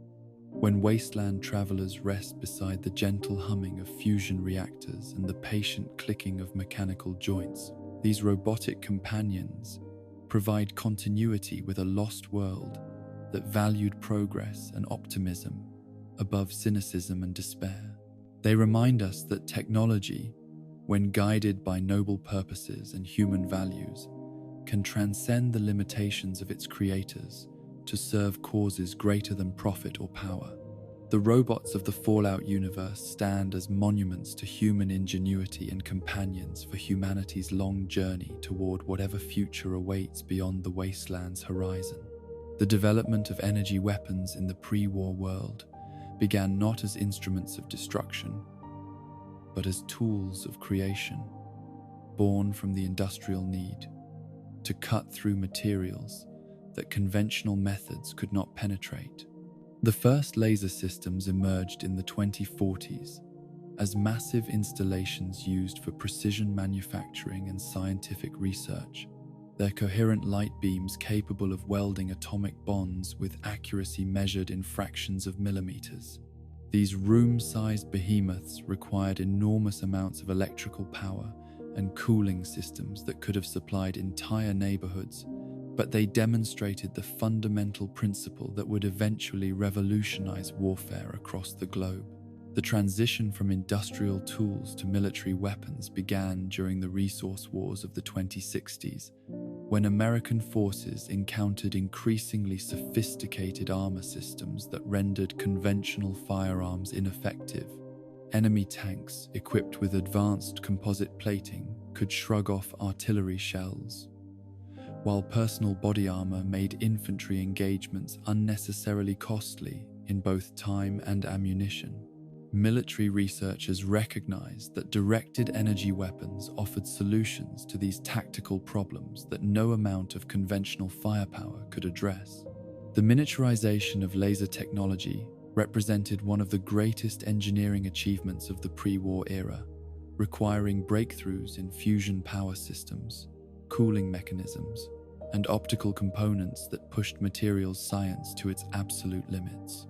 when wasteland travelers rest beside the gentle humming of fusion reactors and the patient clicking of mechanical joints, these robotic companions provide continuity with a lost world that valued progress and optimism above cynicism and despair. They remind us that technology, when guided by noble purposes and human values, can transcend the limitations of its creators to serve causes greater than profit or power. The robots of the Fallout universe stand as monuments to human ingenuity and companions for humanity's long journey toward whatever future awaits beyond the wasteland's horizon. The development of energy weapons in the pre-war world began not as instruments of destruction, but as tools of creation, born from the industrial need to cut through materials that conventional methods could not penetrate. The first laser systems emerged in the 2040s as massive installations used for precision manufacturing and scientific research. Their coherent light beams capable of welding atomic bonds with accuracy measured in fractions of millimeters. These room-sized behemoths required enormous amounts of electrical power and cooling systems that could have supplied entire neighborhoods, but they demonstrated the fundamental principle that would eventually revolutionize warfare across the globe. The transition from industrial tools to military weapons began during the resource wars of the 2060s, when American forces encountered increasingly sophisticated armor systems that rendered conventional firearms ineffective. Enemy tanks, equipped with advanced composite plating, could shrug off artillery shells, while personal body armor made infantry engagements unnecessarily costly in both time and ammunition. Military researchers recognized that directed energy weapons offered solutions to these tactical problems that no amount of conventional firepower could address. The miniaturization of laser technology represented one of the greatest engineering achievements of the pre-war era, requiring breakthroughs in fusion power systems, cooling mechanisms, and optical components that pushed materials science to its absolute limits.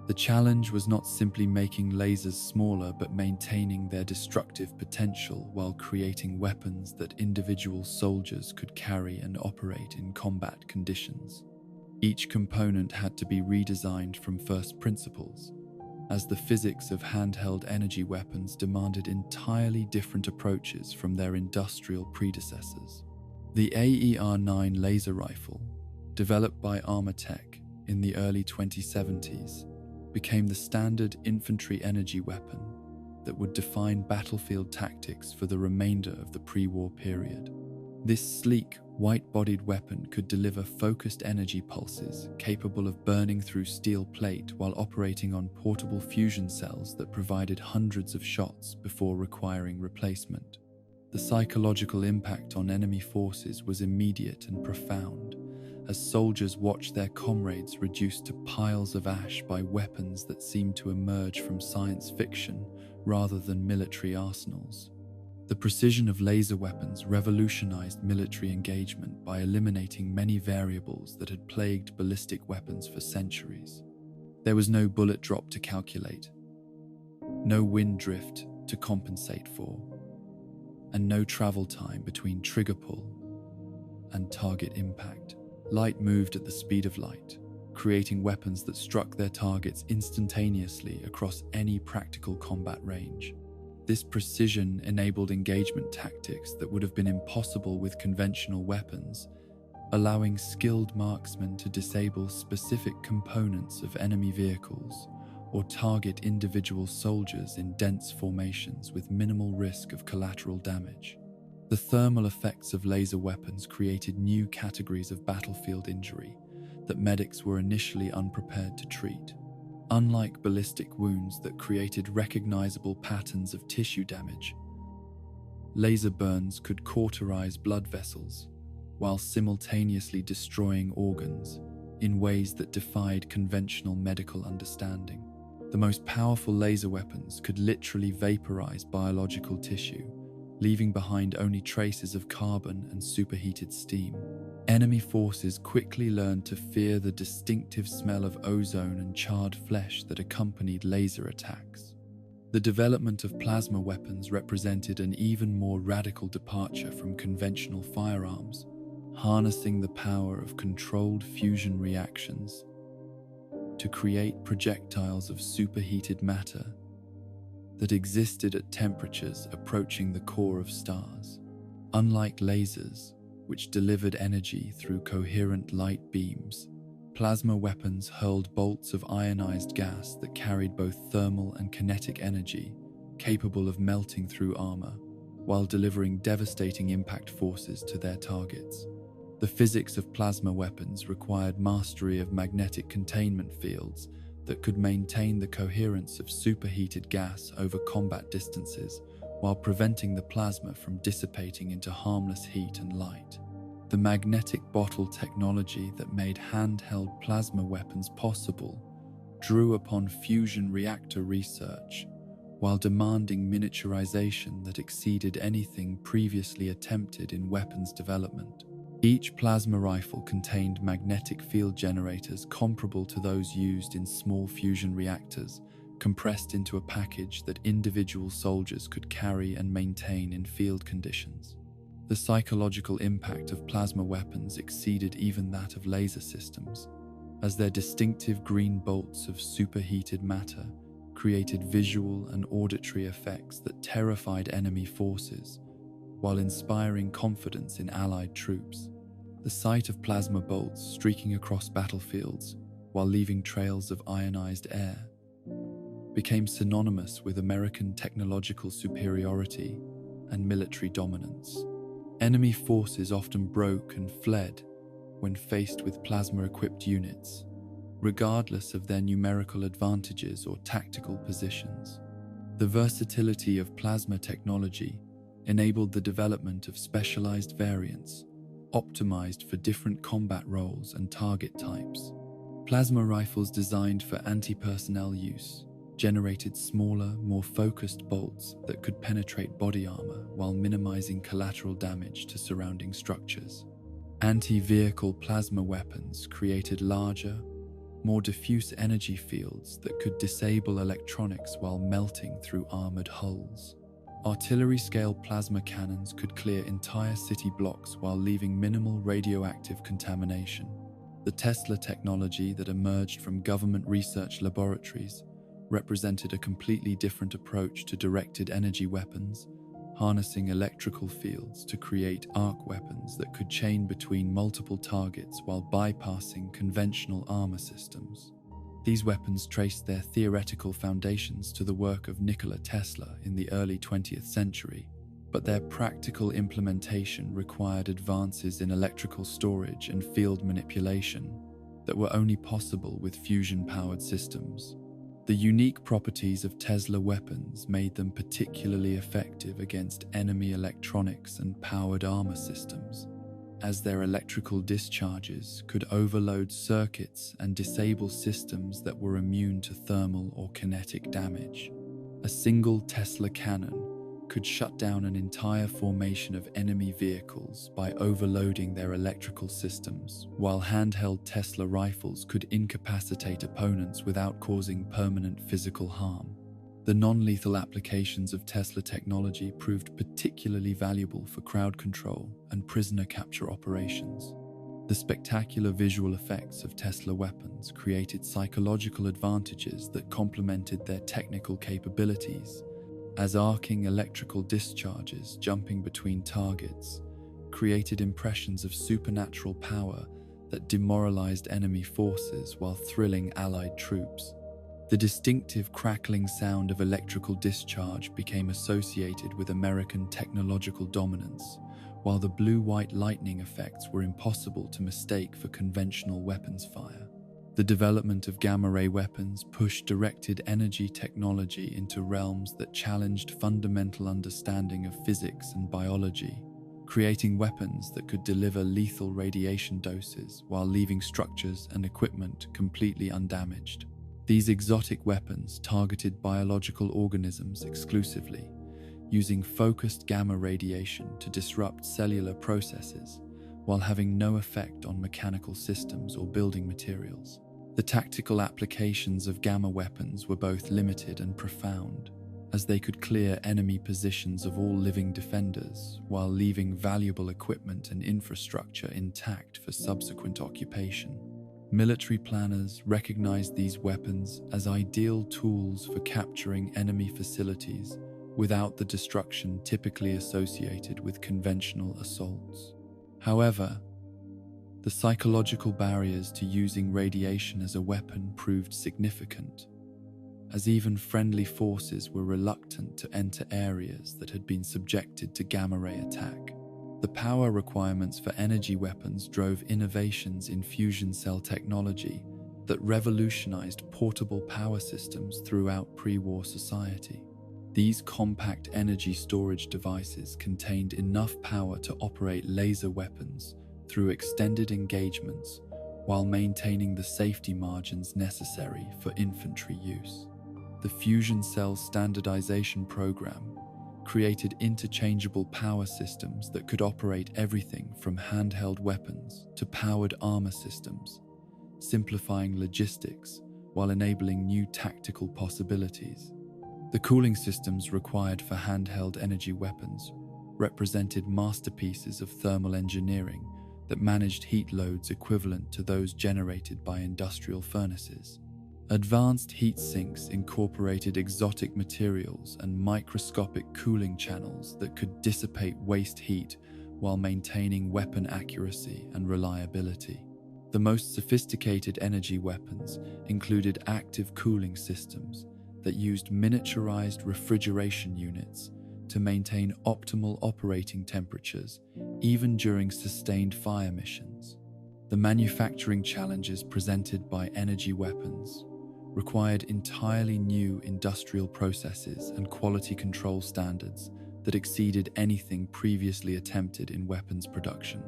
The challenge was not simply making lasers smaller, but maintaining their destructive potential while creating weapons that individual soldiers could carry and operate in combat conditions. Each component had to be redesigned from first principles, as the physics of handheld energy weapons demanded entirely different approaches from their industrial predecessors. The AER-9 laser rifle, developed by Armatech in the early 2070s, became the standard infantry energy weapon that would define battlefield tactics for the remainder of the pre-war period. This sleek, white-bodied weapon could deliver focused energy pulses capable of burning through steel plate while operating on portable fusion cells that provided hundreds of shots before requiring replacement. The psychological impact on enemy forces was immediate and profound, as soldiers watched their comrades reduced to piles of ash by weapons that seemed to emerge from science fiction rather than military arsenals. The precision of laser weapons revolutionized military engagement by eliminating many variables that had plagued ballistic weapons for centuries. There was no bullet drop to calculate, no wind drift to compensate for, and no travel time between trigger pull and target impact. Light moved at the speed of light, creating weapons that struck their targets instantaneously across any practical combat range. This precision enabled engagement tactics that would have been impossible with conventional weapons, allowing skilled marksmen to disable specific components of enemy vehicles or target individual soldiers in dense formations with minimal risk of collateral damage. The thermal effects of laser weapons created new categories of battlefield injury that medics were initially unprepared to treat. Unlike ballistic wounds that created recognizable patterns of tissue damage, laser burns could cauterize blood vessels while simultaneously destroying organs in ways that defied conventional medical understanding. The most powerful laser weapons could literally vaporize biological tissue, leaving behind only traces of carbon and superheated steam. Enemy forces quickly learned to fear the distinctive smell of ozone and charred flesh that accompanied laser attacks. The development of plasma weapons represented an even more radical departure from conventional firearms, harnessing the power of controlled fusion reactions to create projectiles of superheated matter that existed at temperatures approaching the core of stars. Unlike lasers, which delivered energy through coherent light beams, plasma weapons hurled bolts of ionized gas that carried both thermal and kinetic energy, capable of melting through armor, while delivering devastating impact forces to their targets. The physics of plasma weapons required mastery of magnetic containment fields that could maintain the coherence of superheated gas over combat distances while preventing the plasma from dissipating into harmless heat and light. The magnetic bottle technology that made handheld plasma weapons possible drew upon fusion reactor research while demanding miniaturization that exceeded anything previously attempted in weapons development. Each plasma rifle contained magnetic field generators comparable to those used in small fusion reactors, compressed into a package that individual soldiers could carry and maintain in field conditions. The psychological impact of plasma weapons exceeded even that of laser systems, as their distinctive green bolts of superheated matter created visual and auditory effects that terrified enemy forces, while inspiring confidence in Allied troops. The sight of plasma bolts streaking across battlefields while leaving trails of ionized air became synonymous with American technological superiority and military dominance. Enemy forces often broke and fled when faced with plasma-equipped units, regardless of their numerical advantages or tactical positions. The versatility of plasma technology enabled the development of specialized variants, optimized for different combat roles and target types. Plasma rifles designed for anti-personnel use generated smaller, more focused bolts that could penetrate body armor while minimizing collateral damage to surrounding structures. Anti-vehicle plasma weapons created larger, more diffuse energy fields that could disable electronics while melting through armored hulls. Artillery-scale plasma cannons could clear entire city blocks while leaving minimal radioactive contamination. The Tesla technology that emerged from government research laboratories represented a completely different approach to directed energy weapons, harnessing electrical fields to create arc weapons that could chain between multiple targets while bypassing conventional armor systems. These weapons traced their theoretical foundations to the work of Nikola Tesla in the early 20th century, but their practical implementation required advances in electrical storage and field manipulation that were only possible with fusion-powered systems. The unique properties of Tesla weapons made them particularly effective against enemy electronics and powered armor systems, as their electrical discharges could overload circuits and disable systems that were immune to thermal or kinetic damage. A single Tesla cannon could shut down an entire formation of enemy vehicles by overloading their electrical systems, while handheld Tesla rifles could incapacitate opponents without causing permanent physical harm. The non-lethal applications of Tesla technology proved particularly valuable for crowd control and prisoner capture operations. The spectacular visual effects of Tesla weapons created psychological advantages that complemented their technical capabilities, as arcing electrical discharges jumping between targets created impressions of supernatural power that demoralized enemy forces while thrilling Allied troops. The distinctive crackling sound of electrical discharge became associated with American technological dominance, while the blue-white lightning effects were impossible to mistake for conventional weapons fire. The development of gamma-ray weapons pushed directed energy technology into realms that challenged fundamental understanding of physics and biology, creating weapons that could deliver lethal radiation doses while leaving structures and equipment completely undamaged. These exotic weapons targeted biological organisms exclusively, using focused gamma radiation to disrupt cellular processes while having no effect on mechanical systems or building materials. The tactical applications of gamma weapons were both limited and profound, as they could clear enemy positions of all living defenders while leaving valuable equipment and infrastructure intact for subsequent occupation. Military planners recognized these weapons as ideal tools for capturing enemy facilities without the destruction typically associated with conventional assaults. However, the psychological barriers to using radiation as a weapon proved significant, as even friendly forces were reluctant to enter areas that had been subjected to gamma-ray attack. The power requirements for energy weapons drove innovations in fusion cell technology that revolutionized portable power systems throughout pre-war society. These compact energy storage devices contained enough power to operate laser weapons through extended engagements while maintaining the safety margins necessary for infantry use. The Fusion Cell Standardization Program created interchangeable power systems that could operate everything from handheld weapons to powered armor systems, simplifying logistics while enabling new tactical possibilities. The cooling systems required for handheld energy weapons represented masterpieces of thermal engineering that managed heat loads equivalent to those generated by industrial furnaces. Advanced heat sinks incorporated exotic materials and microscopic cooling channels that could dissipate waste heat while maintaining weapon accuracy and reliability. The most sophisticated energy weapons included active cooling systems that used miniaturized refrigeration units to maintain optimal operating temperatures even during sustained fire missions. The manufacturing challenges presented by energy weapons required entirely new industrial processes and quality control standards that exceeded anything previously attempted in weapons production.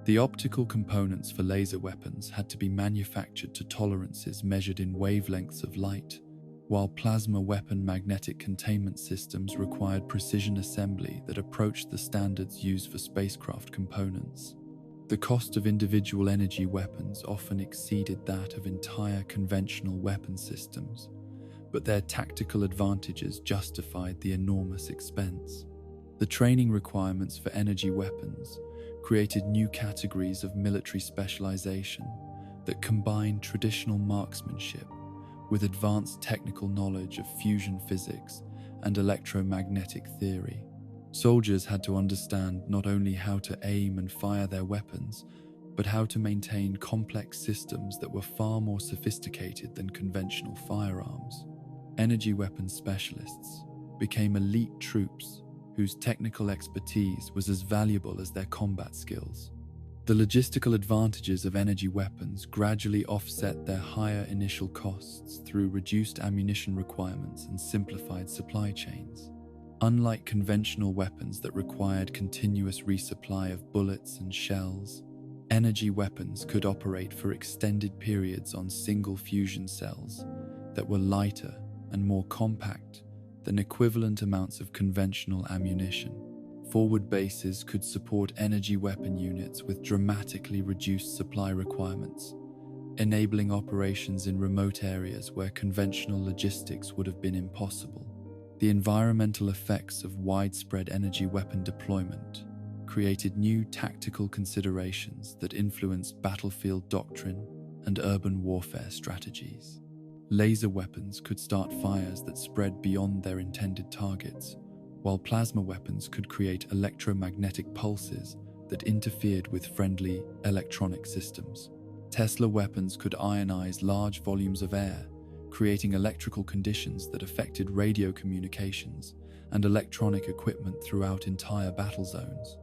The optical components for laser weapons had to be manufactured to tolerances measured in wavelengths of light, while plasma weapon magnetic containment systems required precision assembly that approached the standards used for spacecraft components. The cost of individual energy weapons often exceeded that of entire conventional weapon systems, but their tactical advantages justified the enormous expense. The training requirements for energy weapons created new categories of military specialization that combined traditional marksmanship with advanced technical knowledge of fusion physics and electromagnetic theory. Soldiers had to understand not only how to aim and fire their weapons, but how to maintain complex systems that were far more sophisticated than conventional firearms. Energy weapons specialists became elite troops whose technical expertise was as valuable as their combat skills. The logistical advantages of energy weapons gradually offset their higher initial costs through reduced ammunition requirements and simplified supply chains. Unlike conventional weapons that required continuous resupply of bullets and shells, energy weapons could operate for extended periods on single fusion cells that were lighter and more compact than equivalent amounts of conventional ammunition. Forward bases could support energy weapon units with dramatically reduced supply requirements, enabling operations in remote areas where conventional logistics would have been impossible. The environmental effects of widespread energy weapon deployment created new tactical considerations that influenced battlefield doctrine and urban warfare strategies. Laser weapons could start fires that spread beyond their intended targets, while plasma weapons could create electromagnetic pulses that interfered with friendly electronic systems. Tesla weapons could ionize large volumes of air, creating electrical conditions that affected radio communications and electronic equipment throughout entire battle zones.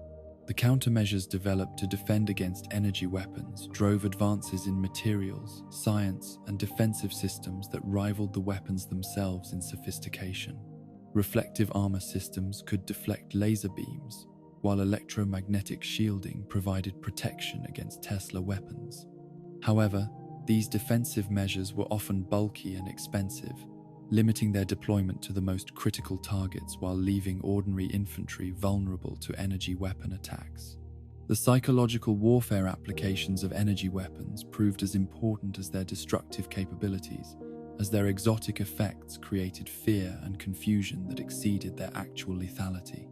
The countermeasures developed to defend against energy weapons drove advances in materials, science, and defensive systems that rivaled the weapons themselves in sophistication. Reflective armor systems could deflect laser beams, while electromagnetic shielding provided protection against Tesla weapons. However, these defensive measures were often bulky and expensive, limiting their deployment to the most critical targets while leaving ordinary infantry vulnerable to energy weapon attacks. The psychological warfare applications of energy weapons proved as important as their destructive capabilities, as their exotic effects created fear and confusion that exceeded their actual lethality.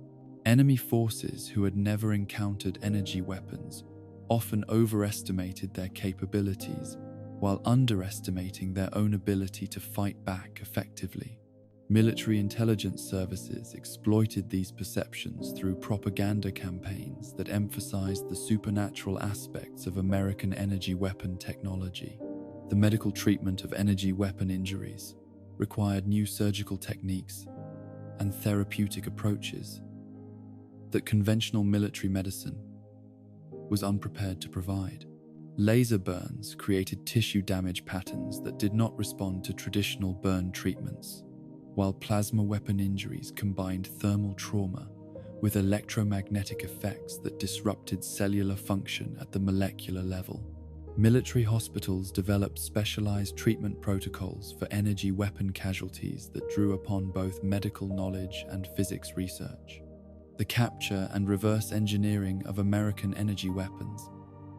Enemy forces who had never encountered energy weapons often overestimated their capabilities while underestimating their own ability to fight back effectively. Military intelligence services exploited these perceptions through propaganda campaigns that emphasized the supernatural aspects of American energy weapon technology. The medical treatment of energy weapon injuries required new surgical techniques and therapeutic approaches that conventional military medicine was unprepared to provide. Laser burns created tissue damage patterns that did not respond to traditional burn treatments, while plasma weapon injuries combined thermal trauma with electromagnetic effects that disrupted cellular function at the molecular level. Military hospitals developed specialized treatment protocols for energy weapon casualties that drew upon both medical knowledge and physics research. The capture and reverse engineering of American energy weapons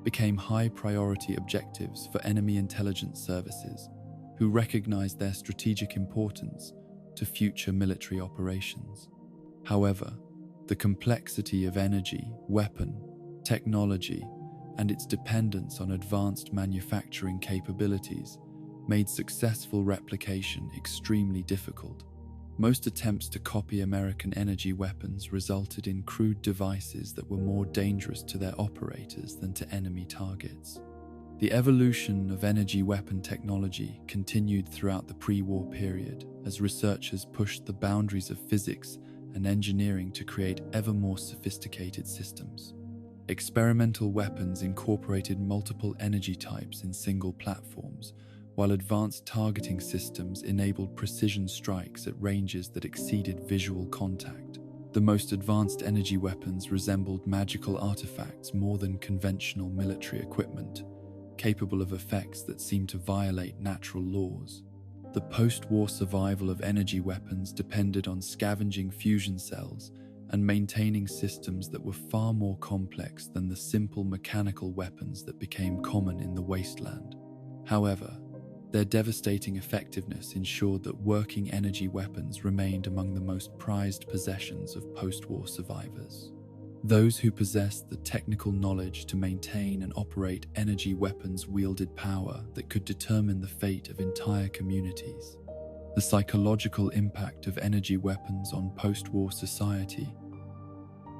became high-priority objectives for enemy intelligence services, who recognized their strategic importance to future military operations. However, the complexity of energy, weapon, technology, and its dependence on advanced manufacturing capabilities made successful replication extremely difficult. Most attempts to copy American energy weapons resulted in crude devices that were more dangerous to their operators than to enemy targets. The evolution of energy weapon technology continued throughout the pre-war period as researchers pushed the boundaries of physics and engineering to create ever more sophisticated systems. Experimental weapons incorporated multiple energy types in single platforms, while advanced targeting systems enabled precision strikes at ranges that exceeded visual contact. The most advanced energy weapons resembled magical artifacts more than conventional military equipment, capable of effects that seemed to violate natural laws. The post-war survival of energy weapons depended on scavenging fusion cells and maintaining systems that were far more complex than the simple mechanical weapons that became common in the wasteland. However, their devastating effectiveness ensured that working energy weapons remained among the most prized possessions of post-war survivors. Those who possessed the technical knowledge to maintain and operate energy weapons wielded power that could determine the fate of entire communities. The psychological impact of energy weapons on post-war society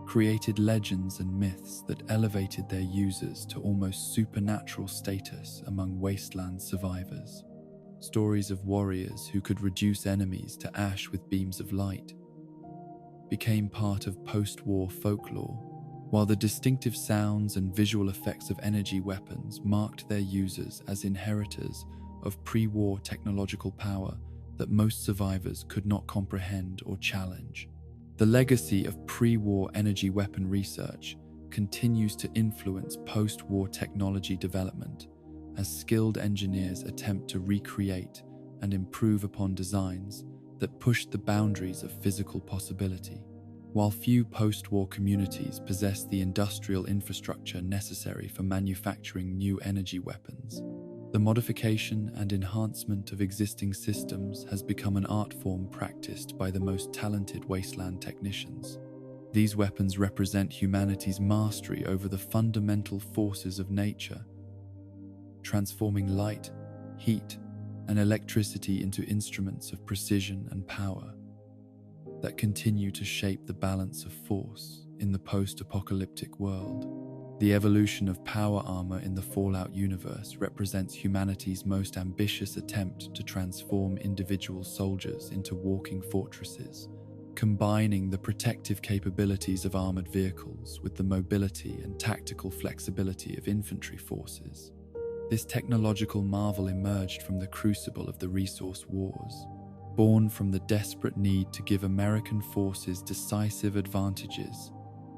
created legends and myths that elevated their users to almost supernatural status among wasteland survivors. Stories of warriors who could reduce enemies to ash with beams of light became part of post-war folklore, while the distinctive sounds and visual effects of energy weapons marked their users as inheritors of pre-war technological power that most survivors could not comprehend or challenge. The legacy of pre-war energy weapon research continues to influence post-war technology development as skilled engineers attempt to recreate and improve upon designs that pushed the boundaries of physical possibility. While few post-war communities possess the industrial infrastructure necessary for manufacturing new energy weapons, the modification and enhancement of existing systems has become an art form practiced by the most talented wasteland technicians. These weapons represent humanity's mastery over the fundamental forces of nature, transforming light, heat, and electricity into instruments of precision and power that continue to shape the balance of force in the post-apocalyptic world. The evolution of power armor in the Fallout universe represents humanity's most ambitious attempt to transform individual soldiers into walking fortresses, combining the protective capabilities of armored vehicles with the mobility and tactical flexibility of infantry forces. This technological marvel emerged from the crucible of the resource wars, born from the desperate need to give American forces decisive advantages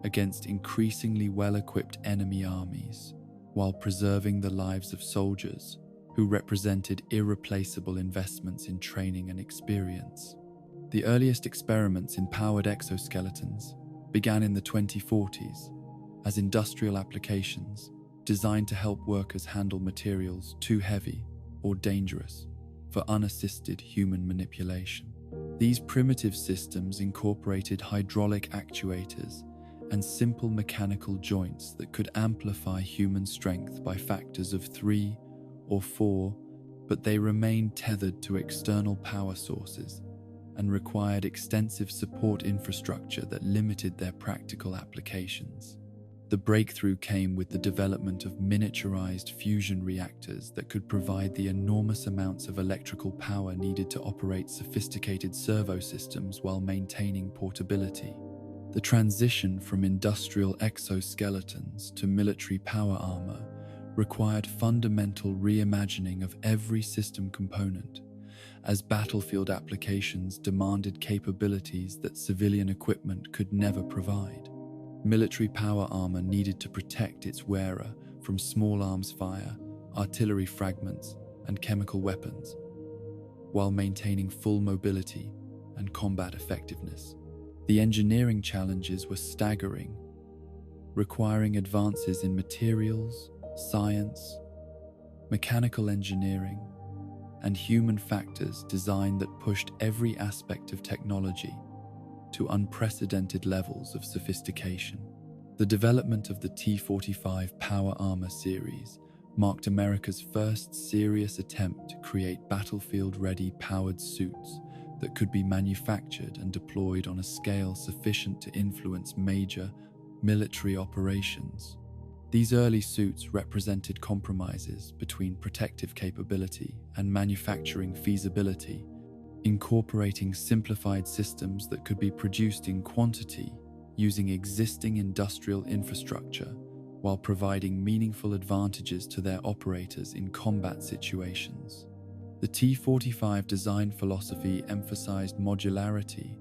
against increasingly well-equipped enemy armies, while preserving the lives of soldiers who represented irreplaceable investments in training and experience. The earliest experiments in powered exoskeletons began in the 2040s as industrial applications designed to help workers handle materials too heavy or dangerous for unassisted human manipulation. These primitive systems incorporated hydraulic actuators and simple mechanical joints that could amplify human strength by factors of 3 or 4, but they remained tethered to external power sources and required extensive support infrastructure that limited their practical applications. The breakthrough came with the development of miniaturized fusion reactors that could provide the enormous amounts of electrical power needed to operate sophisticated servo systems while maintaining portability. The transition from industrial exoskeletons to military power armor required fundamental reimagining of every system component, as battlefield applications demanded capabilities that civilian equipment could never provide. Military power armor needed to protect its wearer from small arms fire, artillery fragments, and chemical weapons, while maintaining full mobility and combat effectiveness. The engineering challenges were staggering, requiring advances in materials, science, mechanical engineering, and human factors design that pushed every aspect of technology to unprecedented levels of sophistication. The development of the T45 Power Armor series marked America's first serious attempt to create battlefield-ready powered suits that could be manufactured and deployed on a scale sufficient to influence major military operations. These early suits represented compromises between protective capability and manufacturing feasibility, incorporating simplified systems that could be produced in quantity using existing industrial infrastructure while providing meaningful advantages to their operators in combat situations. The T45 design philosophy emphasized modularity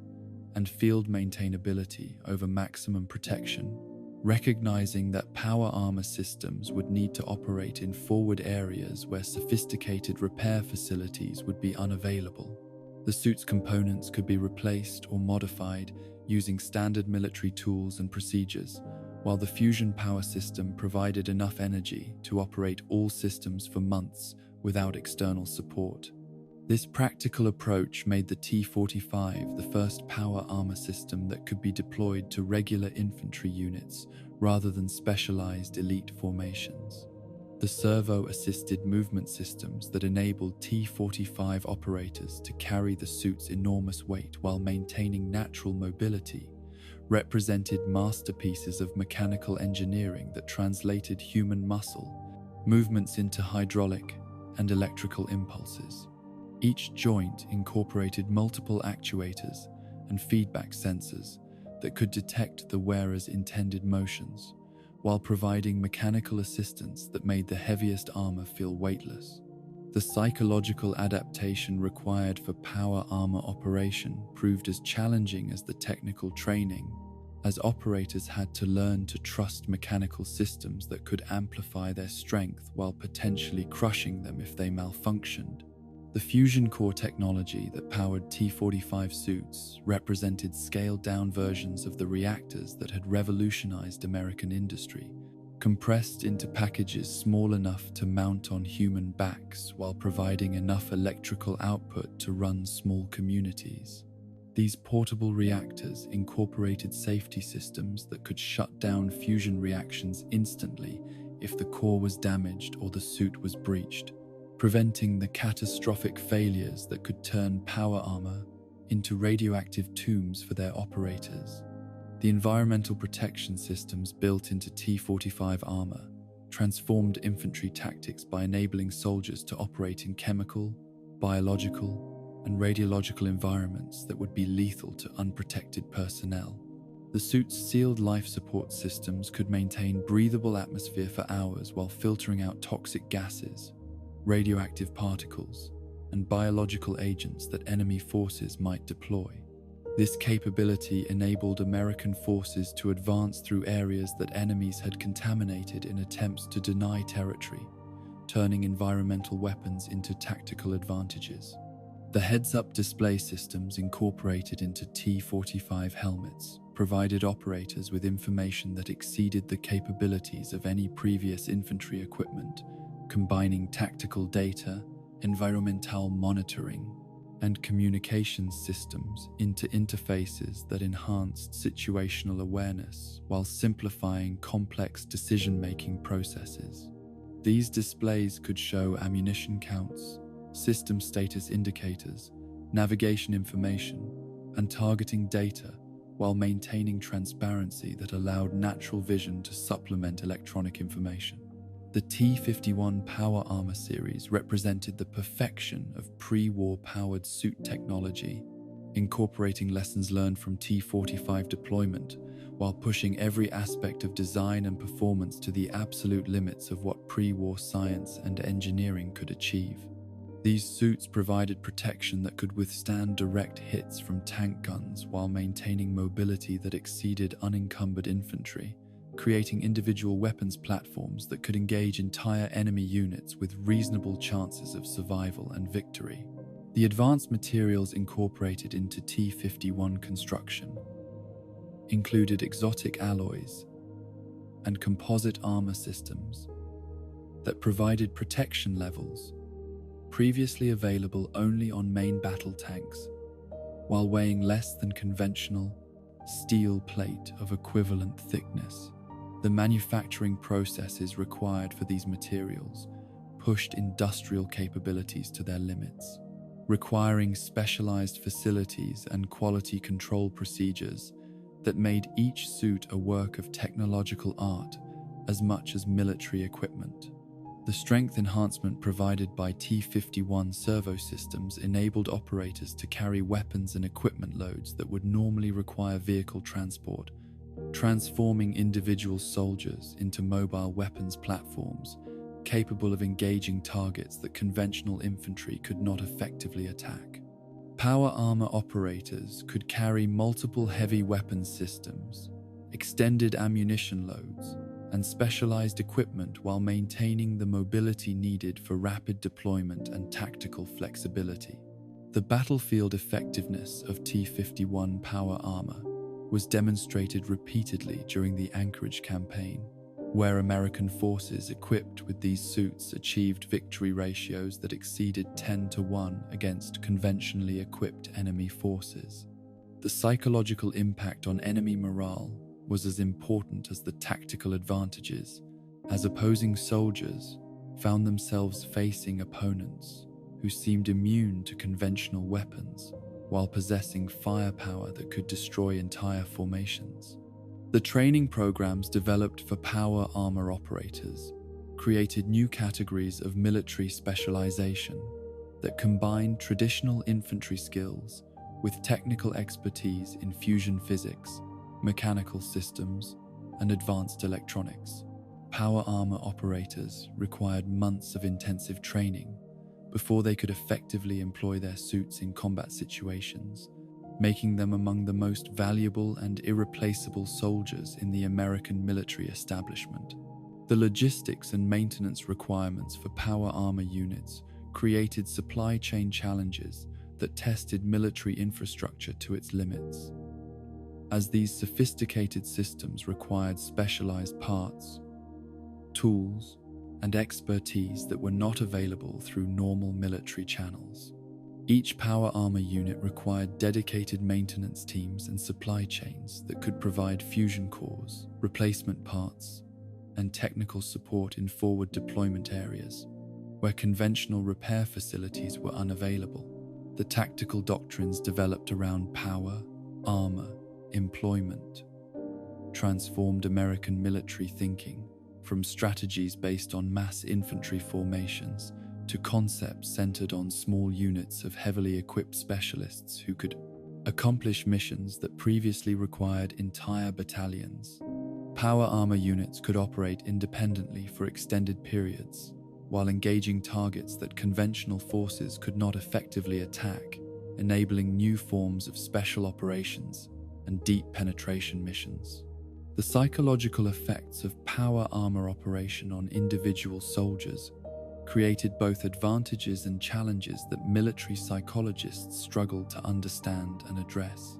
and field maintainability over maximum protection, recognizing that power armor systems would need to operate in forward areas where sophisticated repair facilities would be unavailable. The suit's components could be replaced or modified using standard military tools and procedures, while the fusion power system provided enough energy to operate all systems for months without external support. This practical approach made the T45 the first power armor system that could be deployed to regular infantry units rather than specialized elite formations. The servo-assisted movement systems that enabled T45 operators to carry the suit's enormous weight while maintaining natural mobility represented masterpieces of mechanical engineering that translated human muscle movements into hydraulic and electrical impulses. Each joint incorporated multiple actuators and feedback sensors that could detect the wearer's intended motions, while providing mechanical assistance that made the heaviest armor feel weightless. The psychological adaptation required for power armor operation proved as challenging as the technical training, as operators had to learn to trust mechanical systems that could amplify their strength while potentially crushing them if they malfunctioned. The fusion core technology that powered T45 suits represented scaled-down versions of the reactors that had revolutionized American industry, compressed into packages small enough to mount on human backs while providing enough electrical output to run small communities. These portable reactors incorporated safety systems that could shut down fusion reactions instantly if the core was damaged or the suit was breached, preventing the catastrophic failures that could turn power armor into radioactive tombs for their operators. The environmental protection systems built into T45 armor transformed infantry tactics by enabling soldiers to operate in chemical, biological, and radiological environments that would be lethal to unprotected personnel. The suit's sealed life support systems could maintain breathable atmosphere for hours while filtering out toxic gases, radioactive particles, and biological agents that enemy forces might deploy. This capability enabled American forces to advance through areas that enemies had contaminated in attempts to deny territory, turning environmental weapons into tactical advantages. The heads-up display systems incorporated into T45 helmets provided operators with information that exceeded the capabilities of any previous infantry equipment, combining tactical data, environmental monitoring, and communications systems into interfaces that enhanced situational awareness while simplifying complex decision-making processes. These displays could show ammunition counts, system status indicators, navigation information, and targeting data while maintaining transparency that allowed natural vision to supplement electronic information. The T51 Power Armor series represented the perfection of pre-war powered suit technology, incorporating lessons learned from T45 deployment while pushing every aspect of design and performance to the absolute limits of what pre-war science and engineering could achieve. These suits provided protection that could withstand direct hits from tank guns while maintaining mobility that exceeded unencumbered infantry, creating individual weapons platforms that could engage entire enemy units with reasonable chances of survival and victory. The advanced materials incorporated into T51 construction included exotic alloys and composite armor systems that provided protection levels previously available only on main battle tanks, while weighing less than conventional steel plate of equivalent thickness. The manufacturing processes required for these materials pushed industrial capabilities to their limits, requiring specialized facilities and quality control procedures that made each suit a work of technological art as much as military equipment. The strength enhancement provided by T51 servo systems enabled operators to carry weapons and equipment loads that would normally require vehicle transport, transforming individual soldiers into mobile weapons platforms capable of engaging targets that conventional infantry could not effectively attack. Power armor operators could carry multiple heavy weapons systems, extended ammunition loads, and specialized equipment while maintaining the mobility needed for rapid deployment and tactical flexibility. The battlefield effectiveness of T51 power armor was demonstrated repeatedly during the Anchorage campaign, where American forces equipped with these suits achieved victory ratios that exceeded 10-1 against conventionally equipped enemy forces. The psychological impact on enemy morale was as important as the tactical advantages, as opposing soldiers found themselves facing opponents who seemed immune to conventional weapons while possessing firepower that could destroy entire formations. The training programs developed for power armor operators created new categories of military specialization that combined traditional infantry skills with technical expertise in fusion physics, mechanical systems, and advanced electronics. Power armor operators required months of intensive training before they could effectively employ their suits in combat situations, making them among the most valuable and irreplaceable soldiers in the American military establishment. The logistics and maintenance requirements for power armor units created supply chain challenges that tested military infrastructure to its limits, as these sophisticated systems required specialized parts, tools, and expertise that were not available through normal military channels. Each power armor unit required dedicated maintenance teams and supply chains that could provide fusion cores, replacement parts, and technical support in forward deployment areas, where conventional repair facilities were unavailable. The tactical doctrines developed around power, armor, employment transformed American military thinking from strategies based on mass infantry formations to concepts centered on small units of heavily equipped specialists who could accomplish missions that previously required entire battalions. Power armor units could operate independently for extended periods, while engaging targets that conventional forces could not effectively attack, enabling new forms of special operations and deep penetration missions. The psychological effects of power armor operation on individual soldiers created both advantages and challenges that military psychologists struggled to understand and address.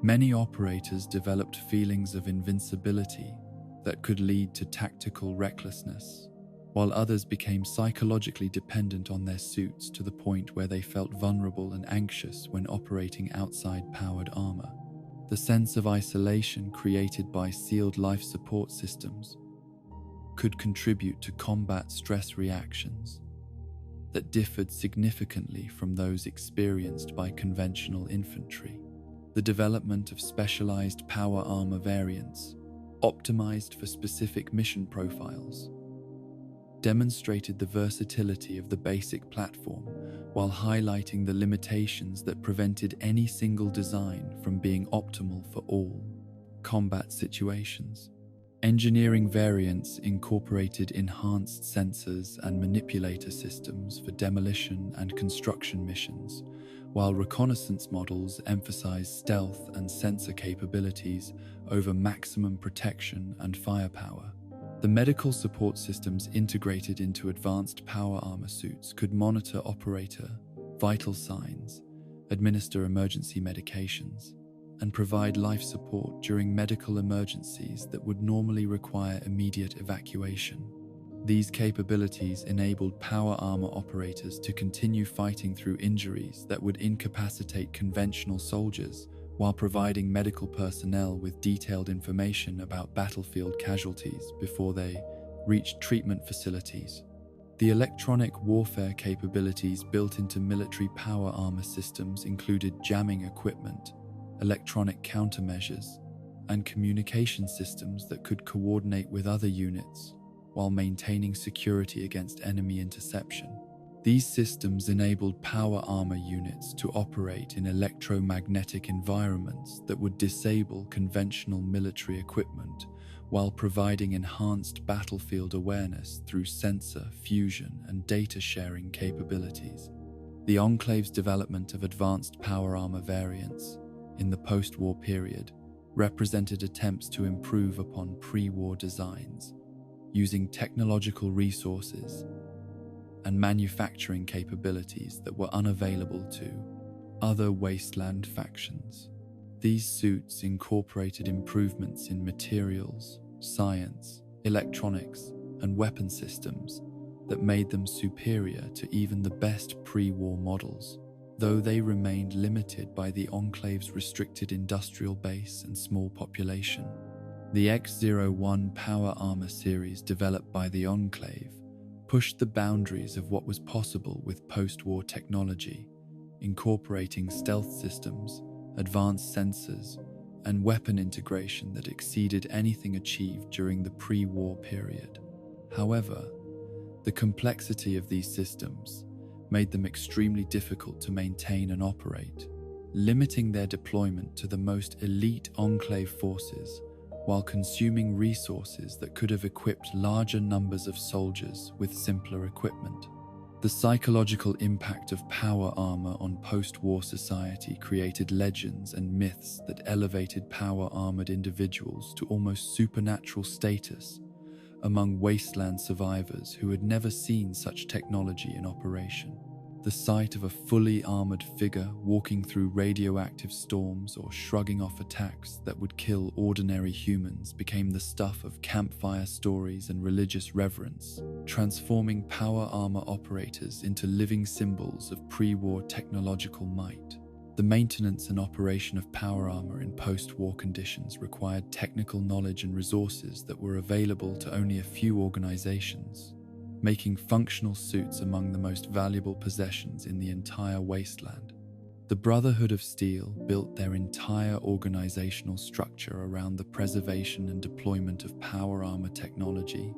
Many operators developed feelings of invincibility that could lead to tactical recklessness, while others became psychologically dependent on their suits to the point where they felt vulnerable and anxious when operating outside powered armor. The sense of isolation created by sealed life support systems could contribute to combat stress reactions that differed significantly from those experienced by conventional infantry. The development of specialized power armor variants, optimized for specific mission profiles, demonstrated the versatility of the basic platform while highlighting the limitations that prevented any single design from being optimal for all combat situations. Engineering variants incorporated enhanced sensors and manipulator systems for demolition and construction missions, while reconnaissance models emphasized stealth and sensor capabilities over maximum protection and firepower. The medical support systems integrated into advanced power armor suits could monitor operator vital signs, administer emergency medications, and provide life support during medical emergencies that would normally require immediate evacuation. These capabilities enabled power armor operators to continue fighting through injuries that would incapacitate conventional soldiers while providing medical personnel with detailed information about battlefield casualties before they reached treatment facilities. The electronic warfare capabilities built into military power armor systems included jamming equipment, electronic countermeasures, and communication systems that could coordinate with other units while maintaining security against enemy interception. These systems enabled power armor units to operate in electromagnetic environments that would disable conventional military equipment while providing enhanced battlefield awareness through sensor, fusion, and data sharing capabilities. The Enclave's development of advanced power armor variants in the post-war period represented attempts to improve upon pre-war designs, using technological resources and manufacturing capabilities that were unavailable to other wasteland factions. These suits incorporated improvements in materials, science, electronics, and weapon systems that made them superior to even the best pre-war models, though they remained limited by the Enclave's restricted industrial base and small population. The X-01 Power Armor series developed by the Enclave pushed the boundaries of what was possible with post-war technology, incorporating stealth systems, advanced sensors, and weapon integration that exceeded anything achieved during the pre-war period. However, the complexity of these systems made them extremely difficult to maintain and operate, limiting their deployment to the most elite Enclave forces while consuming resources that could have equipped larger numbers of soldiers with simpler equipment. The psychological impact of power armor on post-war society created legends and myths that elevated power-armored individuals to almost supernatural status among wasteland survivors who had never seen such technology in operation. The sight of a fully armored figure walking through radioactive storms or shrugging off attacks that would kill ordinary humans became the stuff of campfire stories and religious reverence, transforming power armor operators into living symbols of pre-war technological might. The maintenance and operation of power armor in post-war conditions required technical knowledge and resources that were available to only a few organizations, making functional suits among the most valuable possessions in the entire wasteland. The Brotherhood of Steel built their entire organizational structure around the preservation and deployment of power armor technology,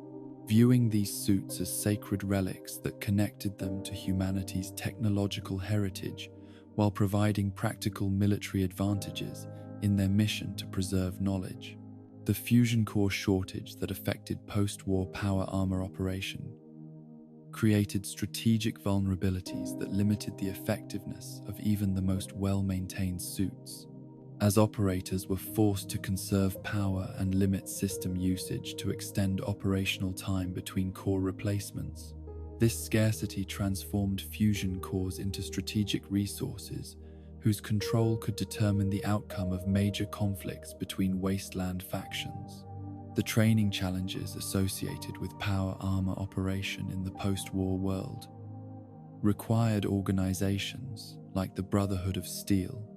viewing these suits as sacred relics that connected them to humanity's technological heritage while providing practical military advantages in their mission to preserve knowledge. The fusion core shortage that affected post-war power armor operation created strategic vulnerabilities that limited the effectiveness of even the most well-maintained suits, as operators were forced to conserve power and limit system usage to extend operational time between core replacements. This scarcity transformed fusion cores into strategic resources whose control could determine the outcome of major conflicts between wasteland factions. The training challenges associated with power armor operation in the post-war world required organizations like the Brotherhood of Steel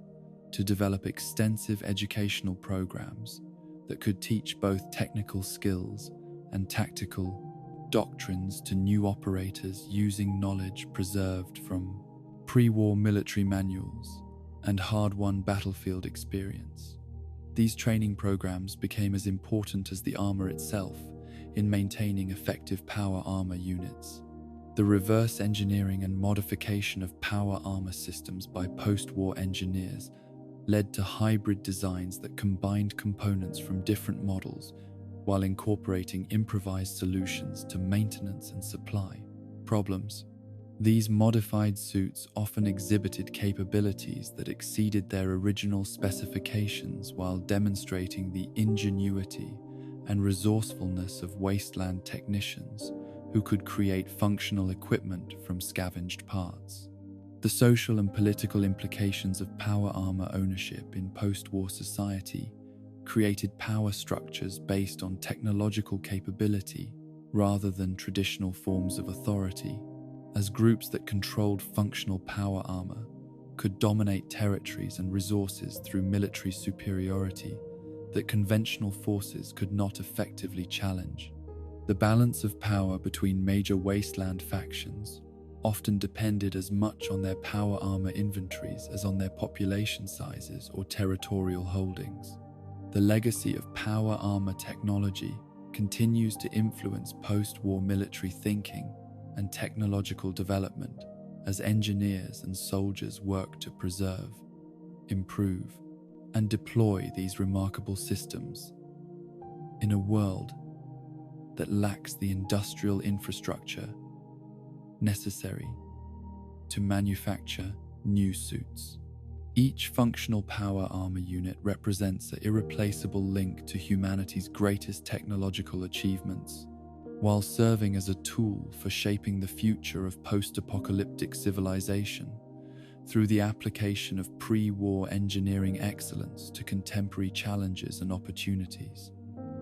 to develop extensive educational programs that could teach both technical skills and tactical doctrines to new operators using knowledge preserved from pre-war military manuals and hard-won battlefield experience. These training programs became as important as the armor itself in maintaining effective power armor units. The reverse engineering and modification of power armor systems by post-war engineers led to hybrid designs that combined components from different models while incorporating improvised solutions to maintenance and supply problems. These modified suits often exhibited capabilities that exceeded their original specifications while demonstrating the ingenuity and resourcefulness of wasteland technicians who could create functional equipment from scavenged parts. The social and political implications of power armor ownership in post-war society created power structures based on technological capability rather than traditional forms of authority, as groups that controlled functional power armor could dominate territories and resources through military superiority that conventional forces could not effectively challenge. The balance of power between major wasteland factions often depended as much on their power armor inventories as on their population sizes or territorial holdings. The legacy of power armor technology continues to influence post-war military thinking and technological development as engineers and soldiers work to preserve, improve, and deploy these remarkable systems in a world that lacks the industrial infrastructure necessary to manufacture new suits. Each functional power armor unit represents an irreplaceable link to humanity's greatest technological achievements, while serving as a tool for shaping the future of post-apocalyptic civilization through the application of pre-war engineering excellence to contemporary challenges and opportunities.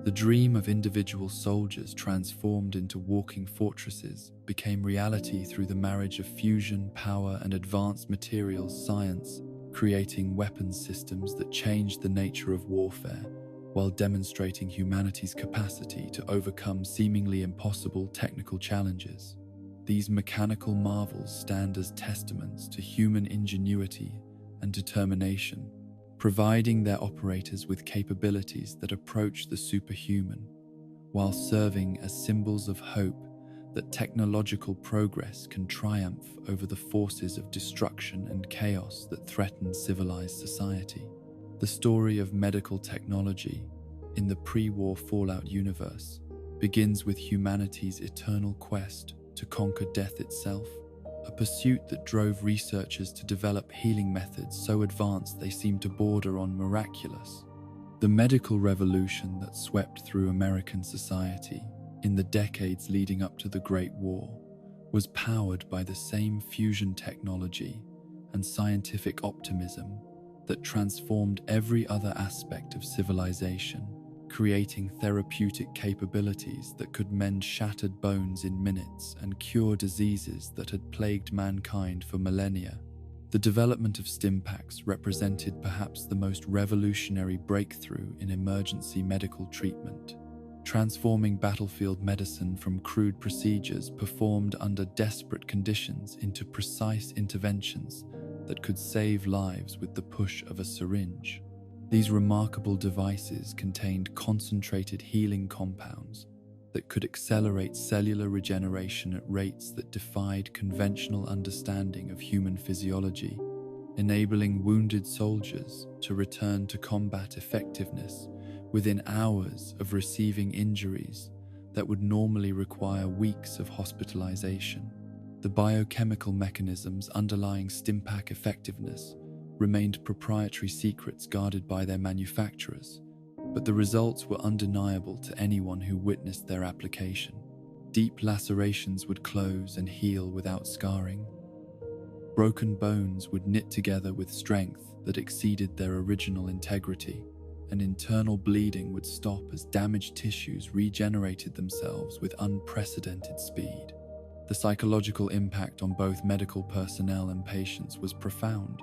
The dream of individual soldiers transformed into walking fortresses became reality through the marriage of fusion, power, and advanced materials science, creating weapons systems that changed the nature of warfare while demonstrating humanity's capacity to overcome seemingly impossible technical challenges. These mechanical marvels stand as testaments to human ingenuity and determination, providing their operators with capabilities that approach the superhuman, while serving as symbols of hope that technological progress can triumph over the forces of destruction and chaos that threaten civilized society. The story of medical technology in the pre-war Fallout universe begins with humanity's eternal quest to conquer death itself, a pursuit that drove researchers to develop healing methods so advanced they seemed to border on miraculous. The medical revolution that swept through American society in the decades leading up to the Great War was powered by the same fusion technology and scientific optimism that transformed every other aspect of civilization, creating therapeutic capabilities that could mend shattered bones in minutes and cure diseases that had plagued mankind for millennia. The development of Stimpacks represented perhaps the most revolutionary breakthrough in emergency medical treatment, transforming battlefield medicine from crude procedures performed under desperate conditions into precise interventions that could save lives with the push of a syringe. These remarkable devices contained concentrated healing compounds that could accelerate cellular regeneration at rates that defied conventional understanding of human physiology, enabling wounded soldiers to return to combat effectiveness within hours of receiving injuries that would normally require weeks of hospitalization. The biochemical mechanisms underlying Stimpack effectiveness remained proprietary secrets guarded by their manufacturers, but the results were undeniable to anyone who witnessed their application. Deep lacerations would close and heal without scarring. Broken bones would knit together with strength that exceeded their original integrity, and internal bleeding would stop as damaged tissues regenerated themselves with unprecedented speed. The psychological impact on both medical personnel and patients was profound,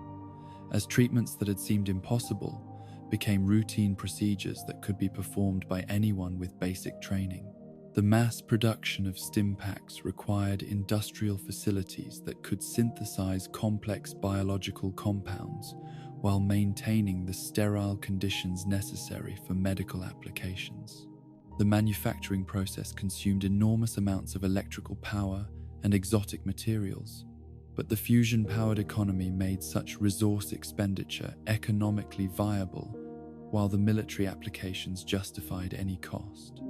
as treatments that had seemed impossible became routine procedures that could be performed by anyone with basic training. The mass production of Stimpacks required industrial facilities that could synthesize complex biological compounds while maintaining the sterile conditions necessary for medical applications. The manufacturing process consumed enormous amounts of electrical power and exotic materials, but the fusion-powered economy made such resource expenditure economically viable, while the military applications justified any cost.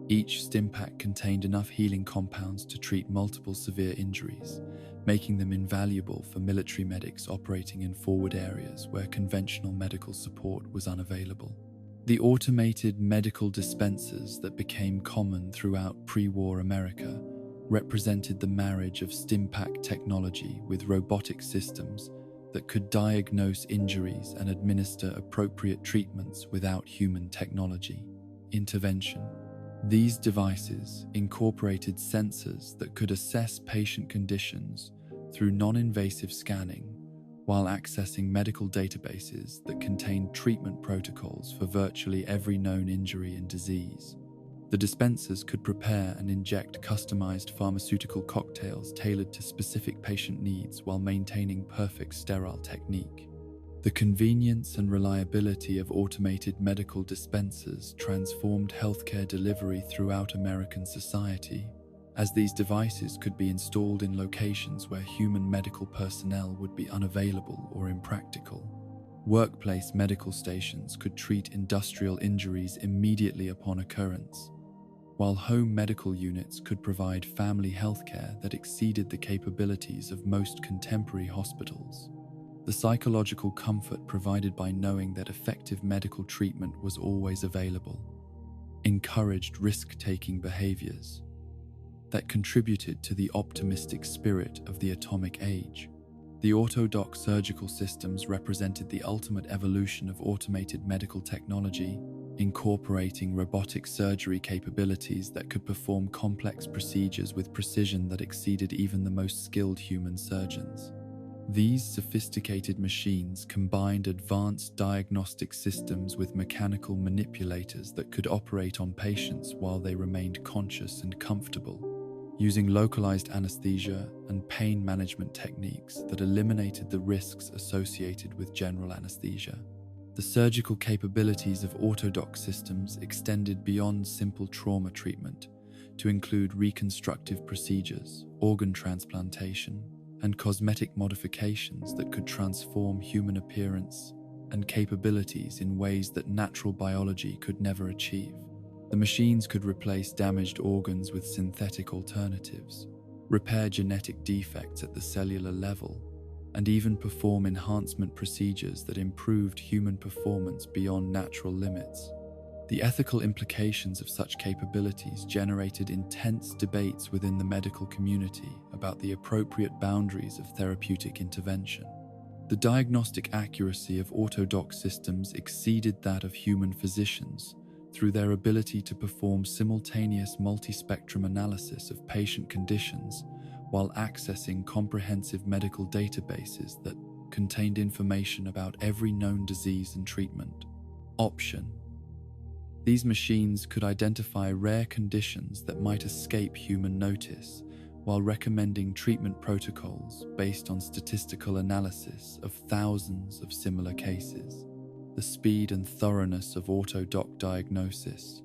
Each Stimpack contained enough healing compounds to treat multiple severe injuries, making them invaluable for military medics operating in forward areas where conventional medical support was unavailable. The automated medical dispensers that became common throughout pre-war America represented the marriage of Stimpack technology with robotic systems that could diagnose injuries and administer appropriate treatments without human technology intervention. These devices incorporated sensors that could assess patient conditions through non-invasive scanning, while accessing medical databases that contained treatment protocols for virtually every known injury and disease. The dispensers could prepare and inject customized pharmaceutical cocktails tailored to specific patient needs while maintaining perfect sterile technique. The convenience and reliability of automated medical dispensers transformed healthcare delivery throughout American society, as these devices could be installed in locations where human medical personnel would be unavailable or impractical. Workplace medical stations could treat industrial injuries immediately upon occurrence, while home medical units could provide family healthcare that exceeded the capabilities of most contemporary hospitals. The psychological comfort provided by knowing that effective medical treatment was always available encouraged risk-taking behaviors that contributed to the optimistic spirit of the atomic age. The Autodoc surgical systems represented the ultimate evolution of automated medical technology, incorporating robotic surgery capabilities that could perform complex procedures with precision that exceeded even the most skilled human surgeons. These sophisticated machines combined advanced diagnostic systems with mechanical manipulators that could operate on patients while they remained conscious and comfortable, using localized anesthesia and pain management techniques that eliminated the risks associated with general anesthesia. The surgical capabilities of Autodoc systems extended beyond simple trauma treatment to include reconstructive procedures, organ transplantation, and cosmetic modifications that could transform human appearance and capabilities in ways that natural biology could never achieve. The machines could replace damaged organs with synthetic alternatives, repair genetic defects at the cellular level, and even perform enhancement procedures that improved human performance beyond natural limits. The ethical implications of such capabilities generated intense debates within the medical community about the appropriate boundaries of therapeutic intervention. The diagnostic accuracy of Autodoc systems exceeded that of human physicians through their ability to perform simultaneous multispectrum analysis of patient conditions while accessing comprehensive medical databases that contained information about every known disease and treatment option. These machines could identify rare conditions that might escape human notice while recommending treatment protocols based on statistical analysis of thousands of similar cases. The speed and thoroughness of Autodoc diagnosis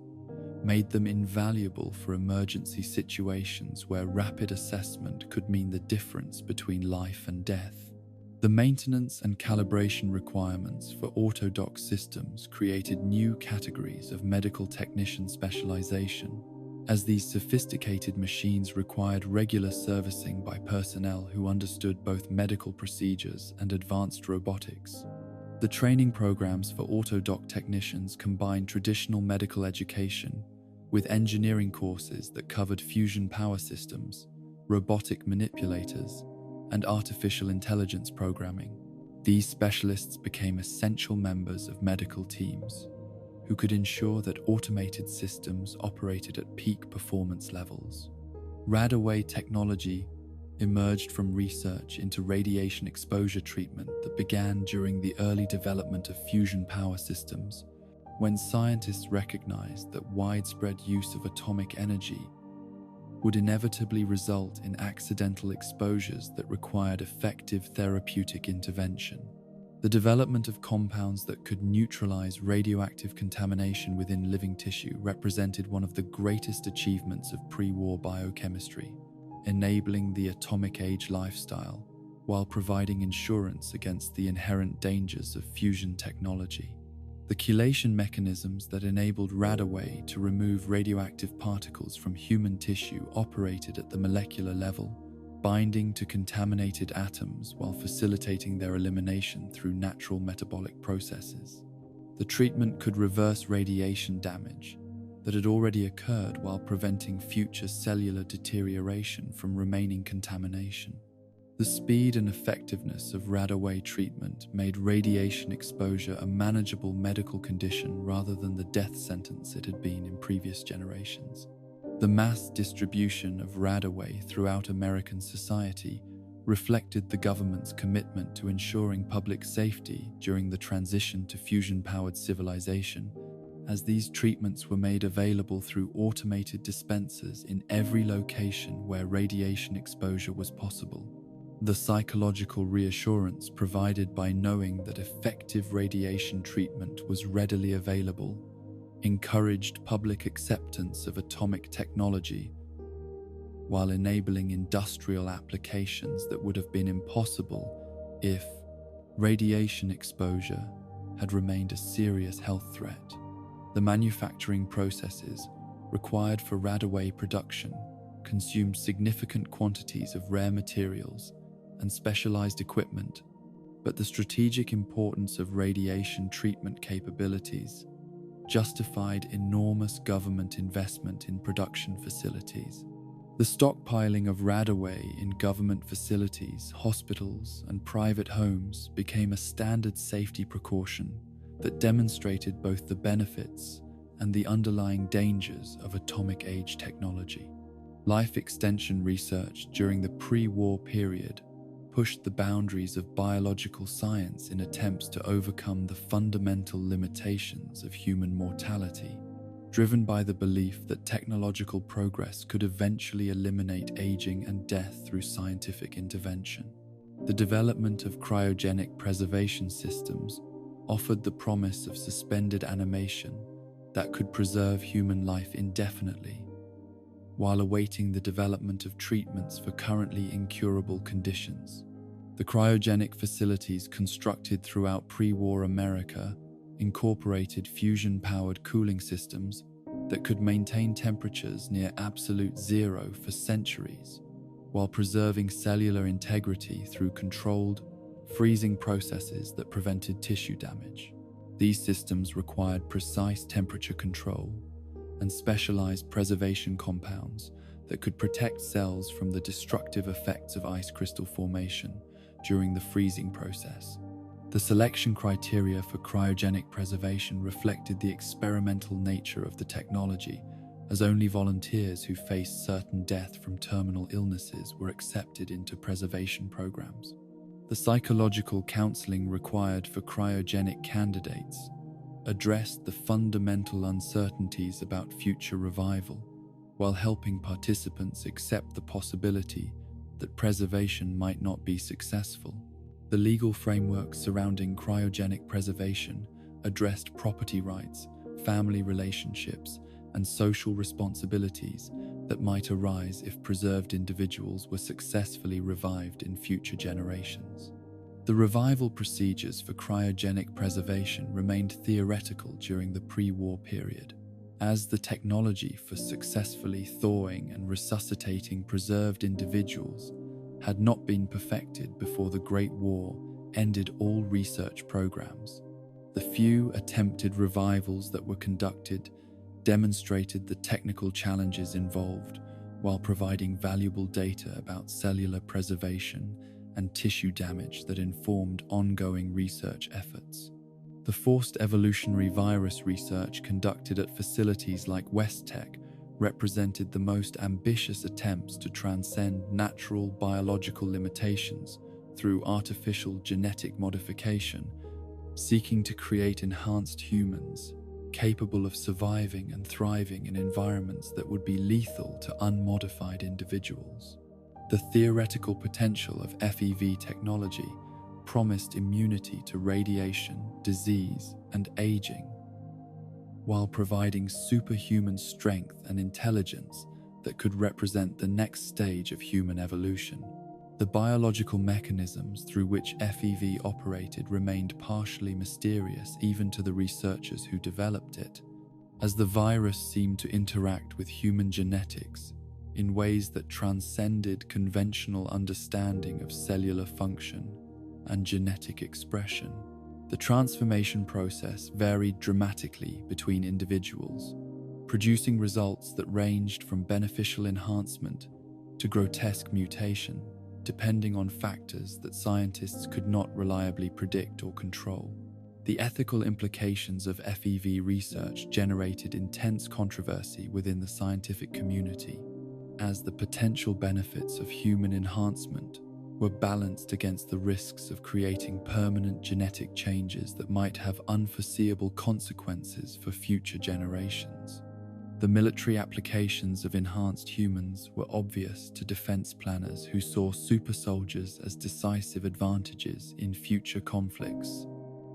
made them invaluable for emergency situations where rapid assessment could mean the difference between life and death. The maintenance and calibration requirements for Autodoc systems created new categories of medical technician specialization, as these sophisticated machines required regular servicing by personnel who understood both medical procedures and advanced robotics. The training programs for Autodoc technicians combined traditional medical education with engineering courses that covered fusion power systems, robotic manipulators, and artificial intelligence programming. These specialists became essential members of medical teams who could ensure that automated systems operated at peak performance levels. Radaway technology emerged from research into radiation exposure treatment that began during the early development of fusion power systems, when scientists recognized that widespread use of atomic energy would inevitably result in accidental exposures that required effective therapeutic intervention. The development of compounds that could neutralize radioactive contamination within living tissue represented one of the greatest achievements of pre-war biochemistry, enabling the atomic age lifestyle while providing insurance against the inherent dangers of fusion technology. The chelation mechanisms that enabled Radaway to remove radioactive particles from human tissue operated at the molecular level, binding to contaminated atoms while facilitating their elimination through natural metabolic processes. The treatment could reverse radiation damage that had already occurred while preventing future cellular deterioration from remaining contamination. The speed and effectiveness of Radaway treatment made radiation exposure a manageable medical condition rather than the death sentence it had been in previous generations. The mass distribution of Radaway throughout American society reflected the government's commitment to ensuring public safety during the transition to fusion-powered civilization, as these treatments were made available through automated dispensers in every location where radiation exposure was possible. The psychological reassurance provided by knowing that effective radiation treatment was readily available encouraged public acceptance of atomic technology, while enabling industrial applications that would have been impossible if radiation exposure had remained a serious health threat. The manufacturing processes required for Radaway production consumed significant quantities of rare materials and specialized equipment, but the strategic importance of radiation treatment capabilities justified enormous government investment in production facilities. The stockpiling of Radaway in government facilities, hospitals, and private homes became a standard safety precaution that demonstrated both the benefits and the underlying dangers of atomic-age technology. Life extension research during the pre-war period pushed the boundaries of biological science in attempts to overcome the fundamental limitations of human mortality, driven by the belief that technological progress could eventually eliminate aging and death through scientific intervention. The development of cryogenic preservation systems offered the promise of suspended animation that could preserve human life indefinitely, while awaiting the development of treatments for currently incurable conditions. The cryogenic facilities constructed throughout pre-war America incorporated fusion-powered cooling systems that could maintain temperatures near absolute zero for centuries, while preserving cellular integrity through controlled, freezing processes that prevented tissue damage. These systems required precise temperature control and specialized preservation compounds that could protect cells from the destructive effects of ice crystal formation during the freezing process. The selection criteria for cryogenic preservation reflected the experimental nature of the technology, as only volunteers who faced certain death from terminal illnesses were accepted into preservation programs. The psychological counseling required for cryogenic candidates addressed the fundamental uncertainties about future revival, while helping participants accept the possibility that preservation might not be successful. The legal framework surrounding cryogenic preservation addressed property rights, family relationships, and social responsibilities that might arise if preserved individuals were successfully revived in future generations. The revival procedures for cryogenic preservation remained theoretical during the pre-war period, as the technology for successfully thawing and resuscitating preserved individuals had not been perfected before the Great War ended all research programs. The few attempted revivals that were conducted demonstrated the technical challenges involved, while providing valuable data about cellular preservation and tissue damage that informed ongoing research efforts. The forced evolutionary virus research conducted at facilities like VaultTech represented the most ambitious attempts to transcend natural biological limitations through artificial genetic modification, seeking to create enhanced humans capable of surviving and thriving in environments that would be lethal to unmodified individuals. The theoretical potential of FEV technology promised immunity to radiation, disease, and aging, while providing superhuman strength and intelligence that could represent the next stage of human evolution. The biological mechanisms through which FEV operated remained partially mysterious even to the researchers who developed it, as the virus seemed to interact with human genetics in ways that transcended conventional understanding of cellular function and genetic expression. The transformation process varied dramatically between individuals, producing results that ranged from beneficial enhancement to grotesque mutation, depending on factors that scientists could not reliably predict or control. The ethical implications of FEV research generated intense controversy within the scientific community, as the potential benefits of human enhancement were balanced against the risks of creating permanent genetic changes that might have unforeseeable consequences for future generations. The military applications of enhanced humans were obvious to defense planners who saw super soldiers as decisive advantages in future conflicts.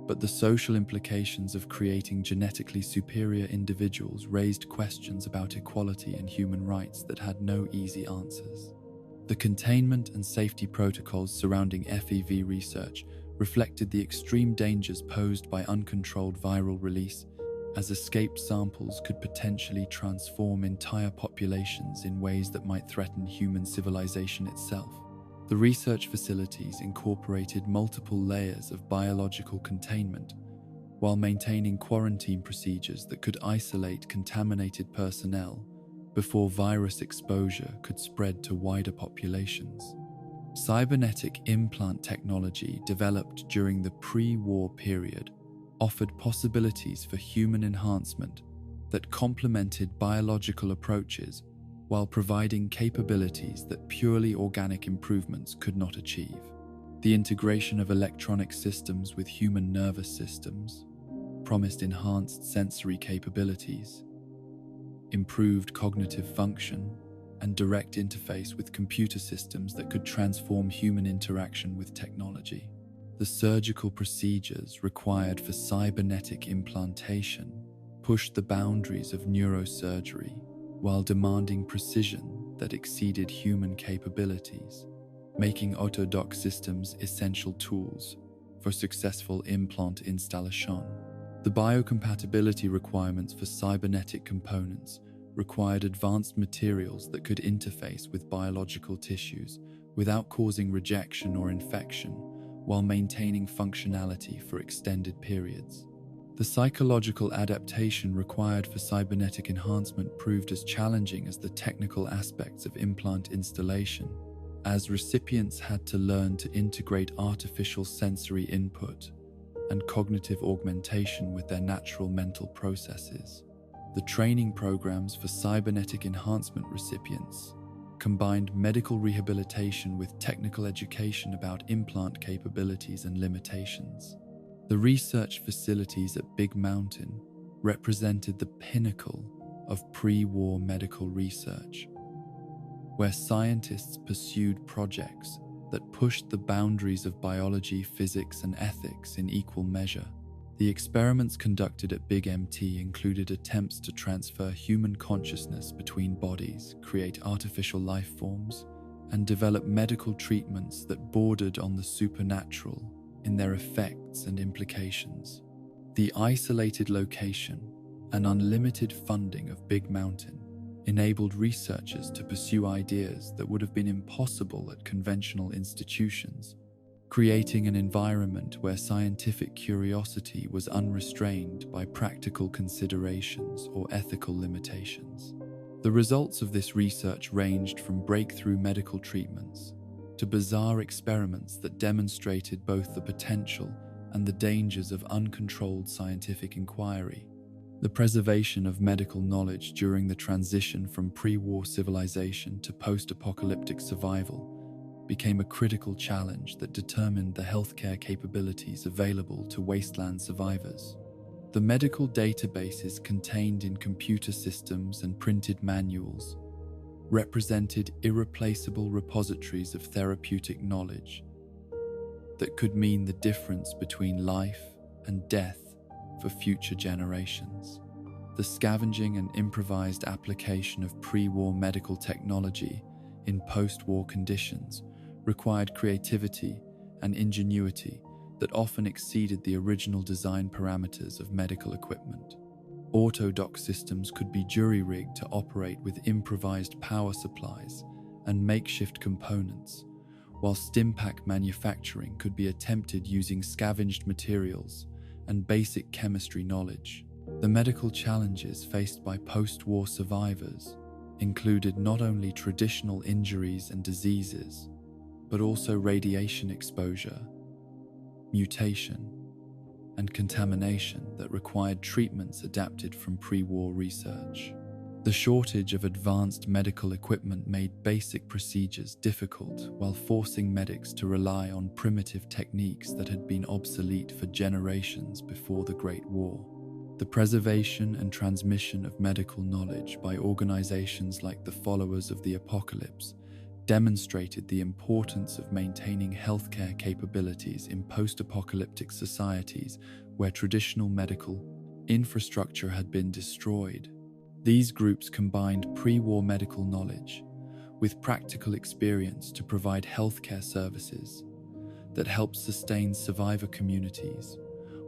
But the social implications of creating genetically superior individuals raised questions about equality and human rights that had no easy answers. The containment and safety protocols surrounding FEV research reflected the extreme dangers posed by uncontrolled viral release, as escaped samples could potentially transform entire populations in ways that might threaten human civilization itself. The research facilities incorporated multiple layers of biological containment, while maintaining quarantine procedures that could isolate contaminated personnel before virus exposure could spread to wider populations. Cybernetic implant technology developed during the pre-war period offered possibilities for human enhancement that complemented biological approaches while providing capabilities that purely organic improvements could not achieve. The integration of electronic systems with human nervous systems promised enhanced sensory capabilities, improved cognitive function, and direct interface with computer systems that could transform human interaction with technology. The surgical procedures required for cybernetic implantation pushed the boundaries of neurosurgery while demanding precision that exceeded human capabilities, making Autodoc systems essential tools for successful implant installation. The biocompatibility requirements for cybernetic components required advanced materials that could interface with biological tissues without causing rejection or infection, while maintaining functionality for extended periods. The psychological adaptation required for cybernetic enhancement proved as challenging as the technical aspects of implant installation, as recipients had to learn to integrate artificial sensory input and cognitive augmentation with their natural mental processes. The training programs for cybernetic enhancement recipients combined medical rehabilitation with technical education about implant capabilities and limitations. The research facilities at Big Mountain represented the pinnacle of pre-war medical research, where scientists pursued projects that pushed the boundaries of biology, physics, and ethics in equal measure. The experiments conducted at Big MT included attempts to transfer human consciousness between bodies, create artificial life forms, and develop medical treatments that bordered on the supernatural in their effects and implications. The isolated location and unlimited funding of Big Mountain enabled researchers to pursue ideas that would have been impossible at conventional institutions, creating an environment where scientific curiosity was unrestrained by practical considerations or ethical limitations. The results of this research ranged from breakthrough medical treatments to bizarre experiments that demonstrated both the potential and the dangers of uncontrolled scientific inquiry. The preservation of medical knowledge during the transition from pre-war civilization to post-apocalyptic survival became a critical challenge that determined the healthcare capabilities available to wasteland survivors. The medical databases contained in computer systems and printed manuals represented irreplaceable repositories of therapeutic knowledge that could mean the difference between life and death for future generations. The scavenging and improvised application of pre-war medical technology in post-war conditions required creativity and ingenuity that often exceeded the original design parameters of medical equipment. Autodoc systems could be jury-rigged to operate with improvised power supplies and makeshift components, while Stimpak manufacturing could be attempted using scavenged materials and basic chemistry knowledge. The medical challenges faced by post-war survivors included not only traditional injuries and diseases, but also radiation exposure, mutation, and contamination that required treatments adapted from pre-war research. The shortage of advanced medical equipment made basic procedures difficult while forcing medics to rely on primitive techniques that had been obsolete for generations before the Great War. The preservation and transmission of medical knowledge by organizations like the Followers of the Apocalypse demonstrated the importance of maintaining healthcare capabilities in post-apocalyptic societies where traditional medical infrastructure had been destroyed. These groups combined pre-war medical knowledge with practical experience to provide healthcare services that helped sustain survivor communities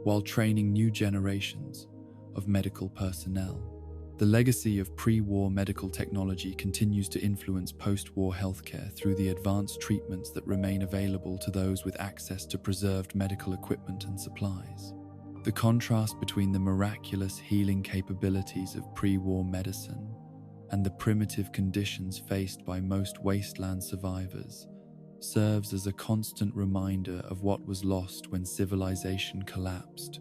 while training new generations of medical personnel. The legacy of pre-war medical technology continues to influence post-war healthcare through the advanced treatments that remain available to those with access to preserved medical equipment and supplies. The contrast between the miraculous healing capabilities of pre-war medicine and the primitive conditions faced by most wasteland survivors serves as a constant reminder of what was lost when civilization collapsed,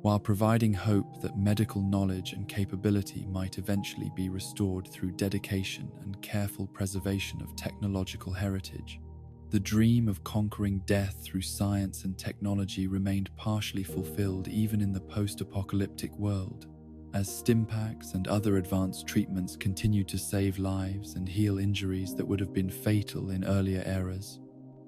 while providing hope that medical knowledge and capability might eventually be restored through dedication and careful preservation of technological heritage. The dream of conquering death through science and technology remained partially fulfilled even in the post-apocalyptic world, as Stimpacks and other advanced treatments continued to save lives and heal injuries that would have been fatal in earlier eras.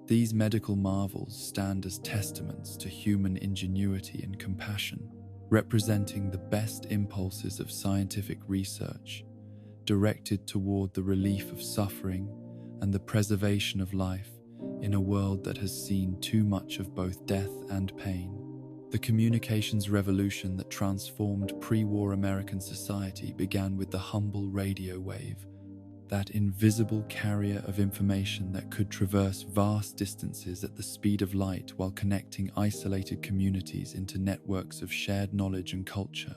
These medical marvels stand as testaments to human ingenuity and compassion, representing the best impulses of scientific research, directed toward the relief of suffering and the preservation of life in a world that has seen too much of both death and pain. The communications revolution that transformed pre-war American society began with the humble radio wave, that invisible carrier of information that could traverse vast distances at the speed of light while connecting isolated communities into networks of shared knowledge and culture.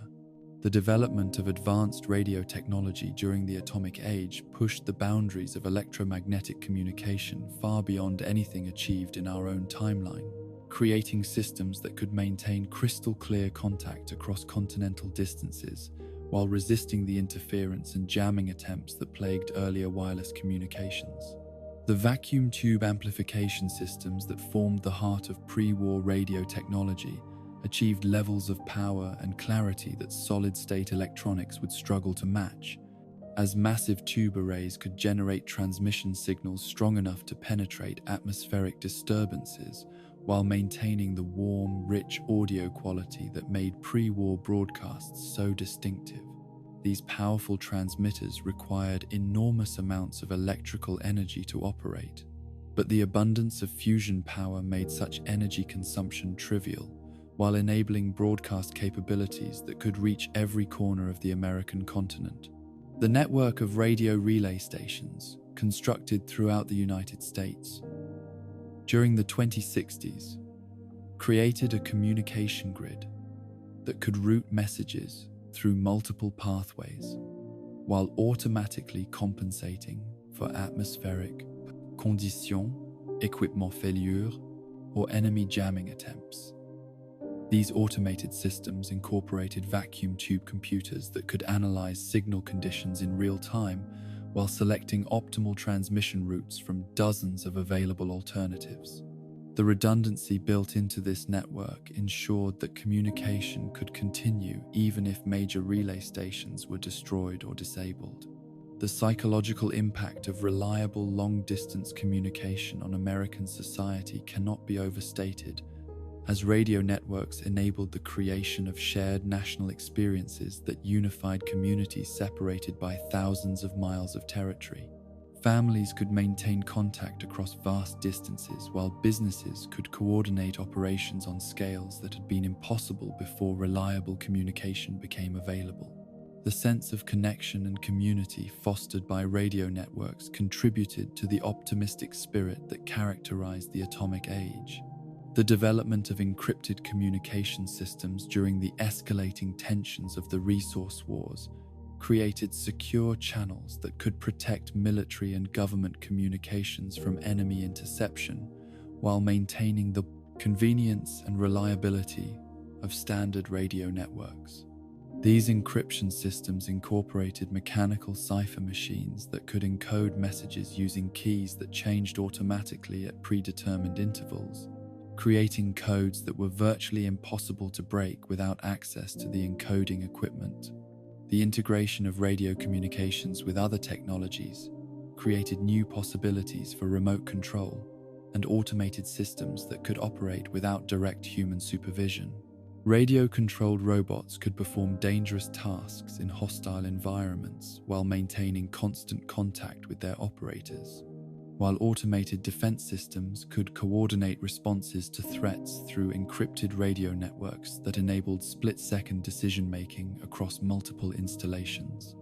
The development of advanced radio technology during the atomic age pushed the boundaries of electromagnetic communication far beyond anything achieved in our own timeline, creating systems that could maintain crystal-clear contact across continental distances while resisting the interference and jamming attempts that plagued earlier wireless communications. The vacuum tube amplification systems that formed the heart of pre-war radio technology achieved levels of power and clarity that solid-state electronics would struggle to match, as massive tube arrays could generate transmission signals strong enough to penetrate atmospheric disturbances while maintaining the warm, rich audio quality that made pre-war broadcasts so distinctive. These powerful transmitters required enormous amounts of electrical energy to operate, but the abundance of fusion power made such energy consumption trivial, while enabling broadcast capabilities that could reach every corner of the American continent. The network of radio relay stations, constructed throughout the United States during the 2060s, created a communication grid that could route messages through multiple pathways, while automatically compensating for atmospheric conditions, équipement failure, or enemy jamming attempts. These automated systems incorporated vacuum tube computers that could analyze signal conditions in real time while selecting optimal transmission routes from dozens of available alternatives. The redundancy built into this network ensured that communication could continue even if major relay stations were destroyed or disabled. The psychological impact of reliable long-distance communication on American society cannot be overstated, as radio networks enabled the creation of shared national experiences that unified communities separated by thousands of miles of territory. Families could maintain contact across vast distances, while businesses could coordinate operations on scales that had been impossible before reliable communication became available. The sense of connection and community fostered by radio networks contributed to the optimistic spirit that characterized the atomic age. The development of encrypted communication systems during the escalating tensions of the resource wars created secure channels that could protect military and government communications from enemy interception while maintaining the convenience and reliability of standard radio networks. These encryption systems incorporated mechanical cipher machines that could encode messages using keys that changed automatically at predetermined intervals, creating codes that were virtually impossible to break without access to the encoding equipment. The integration of radio communications with other technologies created new possibilities for remote control and automated systems that could operate without direct human supervision. Radio-controlled robots could perform dangerous tasks in hostile environments while maintaining constant contact with their operators, while automated defense systems could coordinate responses to threats through encrypted radio networks that enabled split-second decision-making across multiple installations.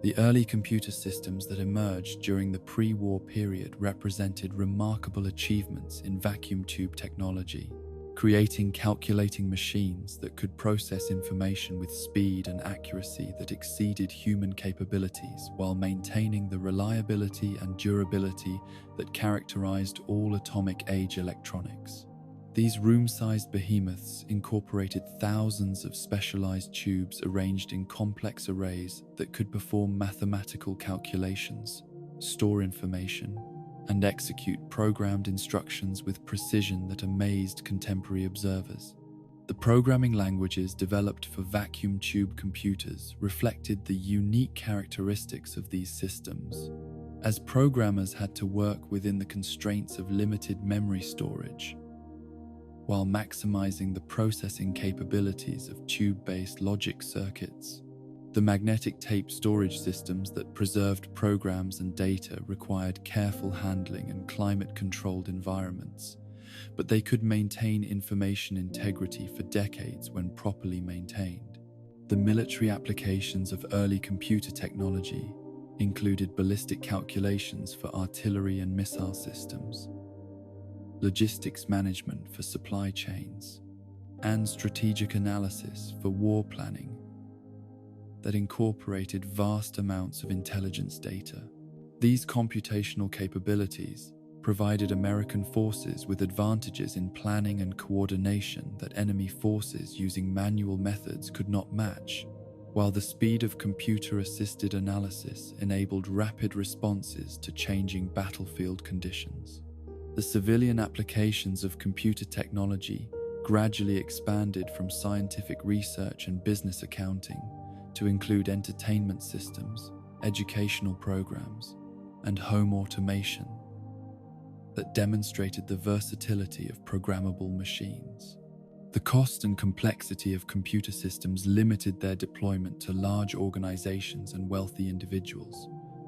The early computer systems that emerged during the pre-war period represented remarkable achievements in vacuum tube technology, creating calculating machines that could process information with speed and accuracy that exceeded human capabilities while maintaining the reliability and durability that characterized all atomic-age electronics. These room-sized behemoths incorporated thousands of specialized tubes arranged in complex arrays that could perform mathematical calculations, store information, and execute programmed instructions with precision that amazed contemporary observers. The programming languages developed for vacuum tube computers reflected the unique characteristics of these systems, as programmers had to work within the constraints of limited memory storage, while maximizing the processing capabilities of tube-based logic circuits. The magnetic tape storage systems that preserved programs and data required careful handling in climate-controlled environments, but they could maintain information integrity for decades when properly maintained. The military applications of early computer technology included ballistic calculations for artillery and missile systems, logistics management for supply chains, and strategic analysis for war planning that incorporated vast amounts of intelligence data. These computational capabilities provided American forces with advantages in planning and coordination that enemy forces using manual methods could not match, while the speed of computer-assisted analysis enabled rapid responses to changing battlefield conditions. The civilian applications of computer technology gradually expanded from scientific research and business accounting to include entertainment systems, educational programs, and home automation that demonstrated the versatility of programmable machines. The cost and complexity of computer systems limited their deployment to large organizations and wealthy individuals,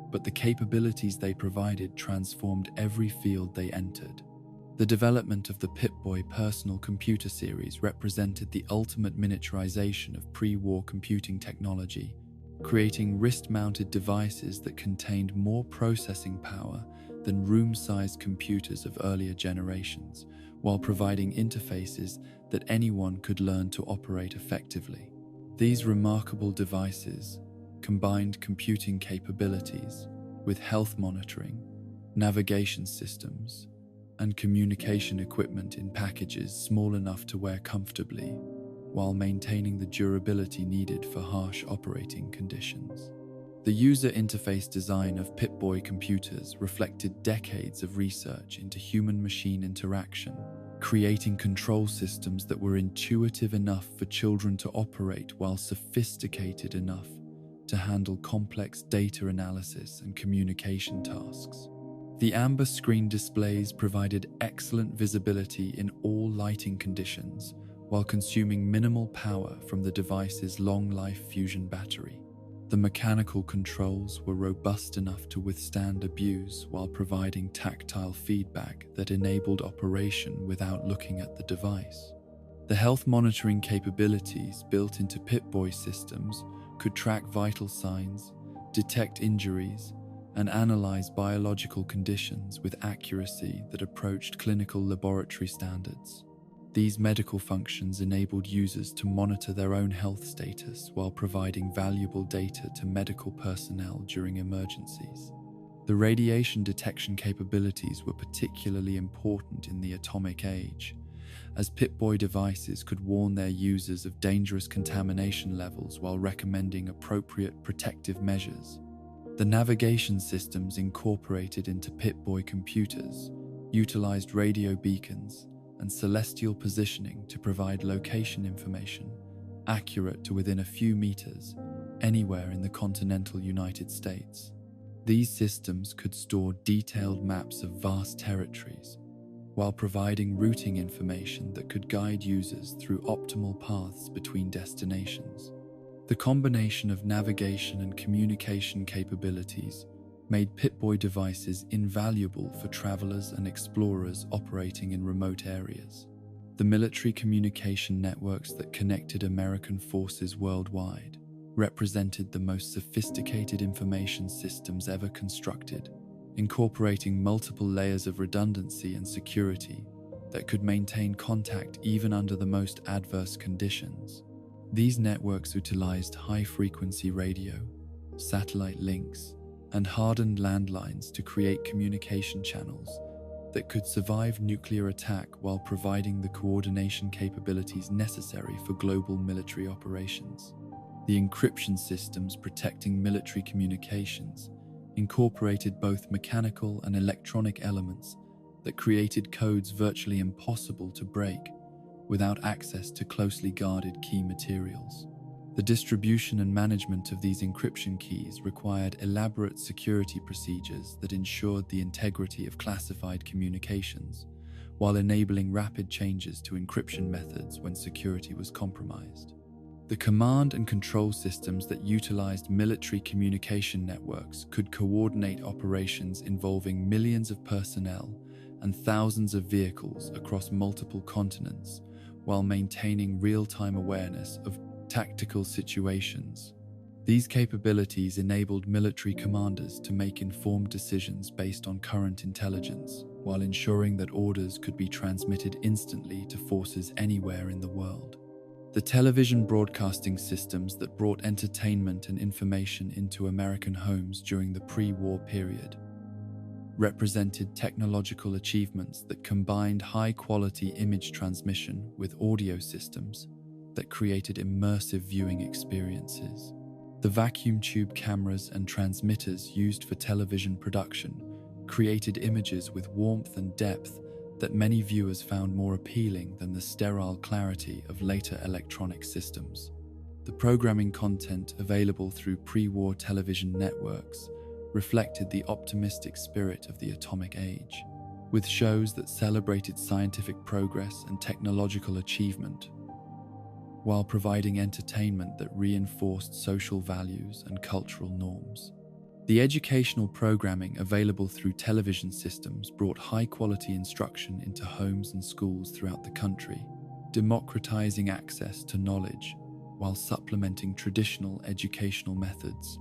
but the capabilities they provided transformed every field they entered. The development of the Pip-Boy personal computer series represented the ultimate miniaturization of pre-war computing technology, creating wrist-mounted devices that contained more processing power than room-sized computers of earlier generations, while providing interfaces that anyone could learn to operate effectively. These remarkable devices combined computing capabilities with health monitoring, navigation systems, and communication equipment in packages small enough to wear comfortably, while maintaining the durability needed for harsh operating conditions. The user interface design of Pip-Boy computers reflected decades of research into human-machine interaction, creating control systems that were intuitive enough for children to operate while sophisticated enough to handle complex data analysis and communication tasks. The amber screen displays provided excellent visibility in all lighting conditions while consuming minimal power from the device's long-life fusion battery. The mechanical controls were robust enough to withstand abuse while providing tactile feedback that enabled operation without looking at the device. The health monitoring capabilities built into Pip-Boy systems could track vital signs, detect injuries, and analyze biological conditions with accuracy that approached clinical laboratory standards. These medical functions enabled users to monitor their own health status while providing valuable data to medical personnel during emergencies. The radiation detection capabilities were particularly important in the atomic age, as Pip-Boy devices could warn their users of dangerous contamination levels while recommending appropriate protective measures. The navigation systems incorporated into Pip-Boy computers utilized radio beacons and celestial positioning to provide location information accurate to within a few meters anywhere in the continental United States. These systems could store detailed maps of vast territories while providing routing information that could guide users through optimal paths between destinations. The combination of navigation and communication capabilities made Pip-Boy devices invaluable for travelers and explorers operating in remote areas. The military communication networks that connected American forces worldwide represented the most sophisticated information systems ever constructed, incorporating multiple layers of redundancy and security that could maintain contact even under the most adverse conditions. These networks utilized high-frequency radio, satellite links, and hardened landlines to create communication channels that could survive nuclear attack while providing the coordination capabilities necessary for global military operations. The encryption systems protecting military communications incorporated both mechanical and electronic elements that created codes virtually impossible to break without access to closely guarded key materials. The distribution and management of these encryption keys required elaborate security procedures that ensured the integrity of classified communications, while enabling rapid changes to encryption methods when security was compromised. The command and control systems that utilized military communication networks could coordinate operations involving millions of personnel and thousands of vehicles across multiple continents, while maintaining real-time awareness of tactical situations. These capabilities enabled military commanders to make informed decisions based on current intelligence, while ensuring that orders could be transmitted instantly to forces anywhere in the world. The television broadcasting systems that brought entertainment and information into American homes during the pre-war period represented technological achievements that combined high-quality image transmission with audio systems that created immersive viewing experiences. The vacuum tube cameras and transmitters used for television production created images with warmth and depth that many viewers found more appealing than the sterile clarity of later electronic systems. The programming content available through pre-war television networks reflected the optimistic spirit of the atomic age, with shows that celebrated scientific progress and technological achievement, while providing entertainment that reinforced social values and cultural norms. The educational programming available through television systems brought high-quality instruction into homes and schools throughout the country, democratizing access to knowledge while supplementing traditional educational methods.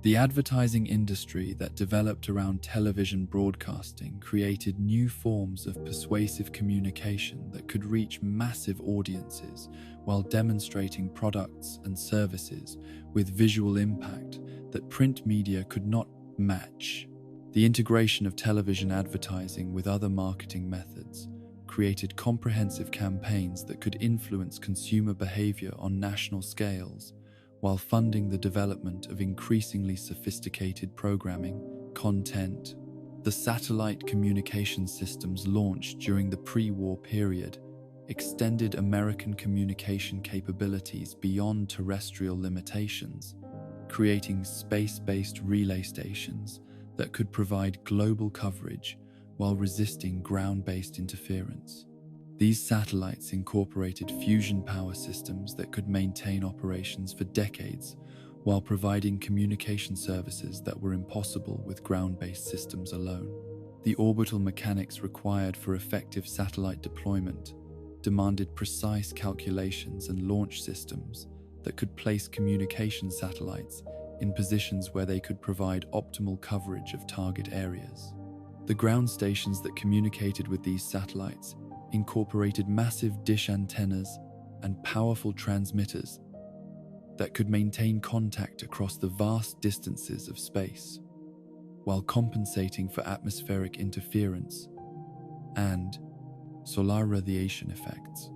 The advertising industry that developed around television broadcasting created new forms of persuasive communication that could reach massive audiences while demonstrating products and services with visual impact that print media could not match. The integration of television advertising with other marketing methods created comprehensive campaigns that could influence consumer behavior on national scales, while funding the development of increasingly sophisticated programming content. The satellite communication systems launched during the pre-war period extended American communication capabilities beyond terrestrial limitations, creating space-based relay stations that could provide global coverage while resisting ground-based interference. These satellites incorporated fusion power systems that could maintain operations for decades while providing communication services that were impossible with ground-based systems alone. The orbital mechanics required for effective satellite deployment demanded precise calculations and launch systems that could place communication satellites in positions where they could provide optimal coverage of target areas. The ground stations that communicated with these satellites incorporated massive dish antennas and powerful transmitters that could maintain contact across the vast distances of space, while compensating for atmospheric interference and solar radiation effects.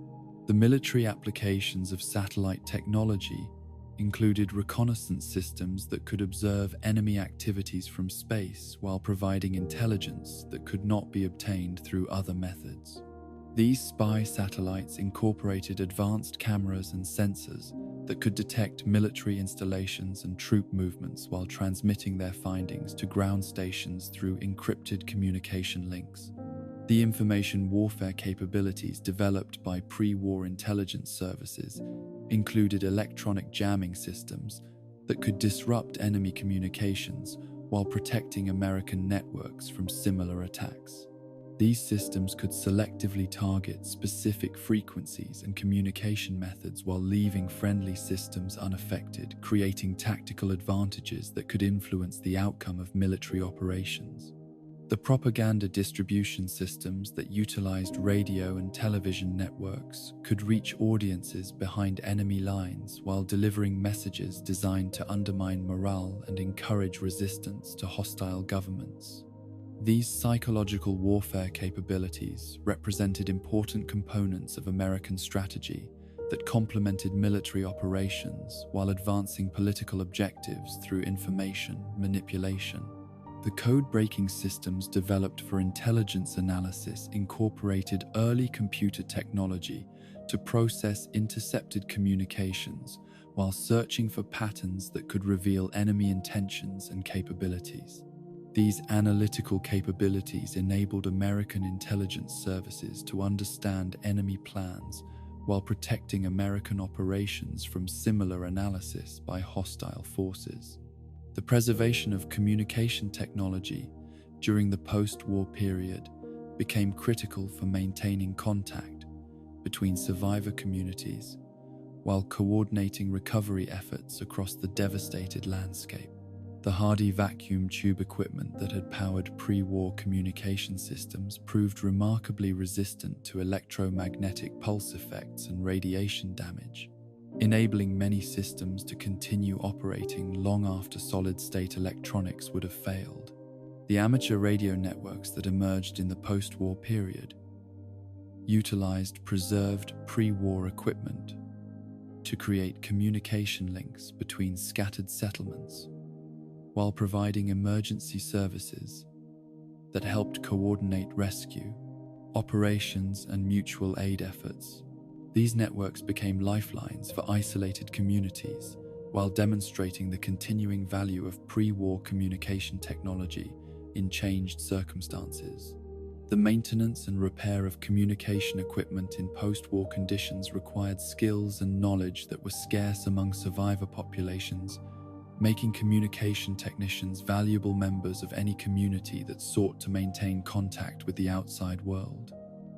The military applications of satellite technology included reconnaissance systems that could observe enemy activities from space while providing intelligence that could not be obtained through other methods. These spy satellites incorporated advanced cameras and sensors that could detect military installations and troop movements while transmitting their findings to ground stations through encrypted communication links. The information warfare capabilities developed by pre-war intelligence services included electronic jamming systems that could disrupt enemy communications while protecting American networks from similar attacks. These systems could selectively target specific frequencies and communication methods while leaving friendly systems unaffected, creating tactical advantages that could influence the outcome of military operations. The propaganda distribution systems that utilized radio and television networks could reach audiences behind enemy lines while delivering messages designed to undermine morale and encourage resistance to hostile governments. These psychological warfare capabilities represented important components of American strategy that complemented military operations while advancing political objectives through information manipulation. The code-breaking systems developed for intelligence analysis incorporated early computer technology to process intercepted communications while searching for patterns that could reveal enemy intentions and capabilities. These analytical capabilities enabled American intelligence services to understand enemy plans while protecting American operations from similar analysis by hostile forces. The preservation of communication technology during the post-war period became critical for maintaining contact between survivor communities while coordinating recovery efforts across the devastated landscape. The hardy vacuum tube equipment that had powered pre-war communication systems proved remarkably resistant to electromagnetic pulse effects and radiation damage, enabling many systems to continue operating long after solid-state electronics would have failed. The amateur radio networks that emerged in the post-war period utilized preserved pre-war equipment to create communication links between scattered settlements, while providing emergency services that helped coordinate rescue, operations, and mutual aid efforts. These networks became lifelines for isolated communities, while demonstrating the continuing value of pre-war communication technology in changed circumstances. The maintenance and repair of communication equipment in post-war conditions required skills and knowledge that were scarce among survivor populations, making communication technicians valuable members of any community that sought to maintain contact with the outside world.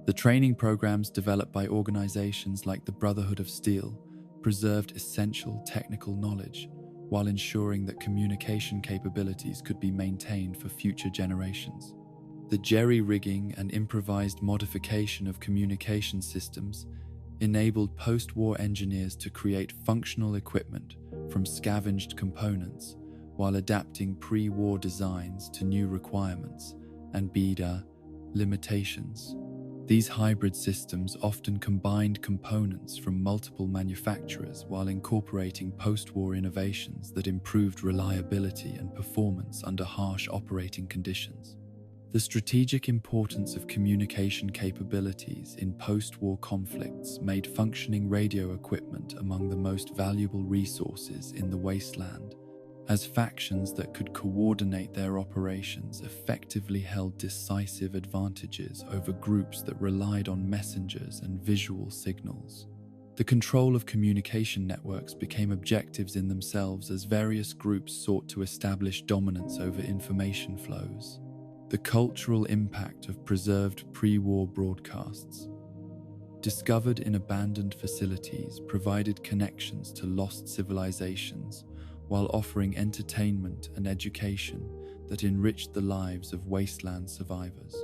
The training programs developed by organizations like the Brotherhood of Steel preserved essential technical knowledge while ensuring that communication capabilities could be maintained for future generations. The jerry-rigging and improvised modification of communication systems enabled post-war engineers to create functional equipment from scavenged components while adapting pre-war designs to new requirements and beta limitations. These hybrid systems often combined components from multiple manufacturers while incorporating post-war innovations that improved reliability and performance under harsh operating conditions. The strategic importance of communication capabilities in post-war conflicts made functioning radio equipment among the most valuable resources in the wasteland, as factions that could coordinate their operations effectively held decisive advantages over groups that relied on messengers and visual signals. The control of communication networks became objectives in themselves as various groups sought to establish dominance over information flows. The cultural impact of preserved pre-war broadcasts, discovered in abandoned facilities, provided connections to lost civilizations while offering entertainment and education that enriched the lives of wasteland survivors.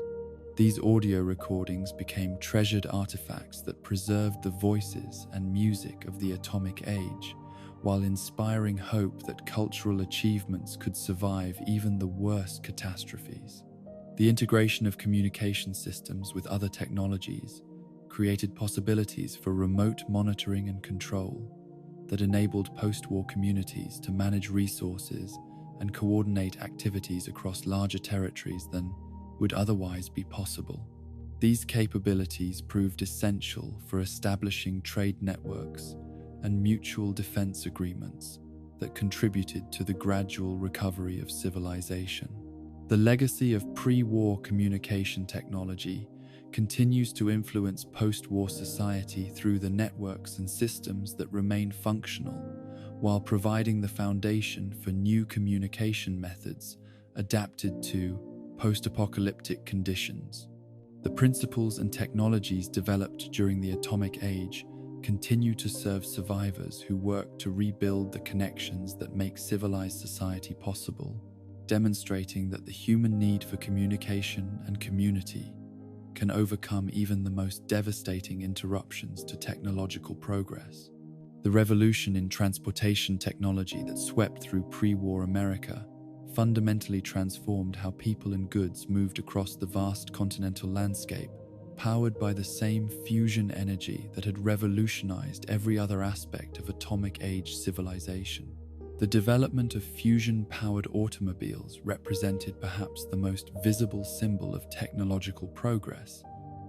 These audio recordings became treasured artifacts that preserved the voices and music of the atomic age, while inspiring hope that cultural achievements could survive even the worst catastrophes. The integration of communication systems with other technologies created possibilities for remote monitoring and control that enabled post-war communities to manage resources and coordinate activities across larger territories than would otherwise be possible. These capabilities proved essential for establishing trade networks and mutual defense agreements that contributed to the gradual recovery of civilization. The legacy of pre-war communication technology continues to influence post-war society through the networks and systems that remain functional, while providing the foundation for new communication methods adapted to post-apocalyptic conditions. The principles and technologies developed during the atomic age continue to serve survivors who work to rebuild the connections that make civilized society possible, demonstrating that the human need for communication and community can overcome even the most devastating interruptions to technological progress. The revolution in transportation technology that swept through pre-war America fundamentally transformed how people and goods moved across the vast continental landscape, powered by the same fusion energy that had revolutionized every other aspect of atomic age civilization. The development of fusion-powered automobiles represented perhaps the most visible symbol of technological progress,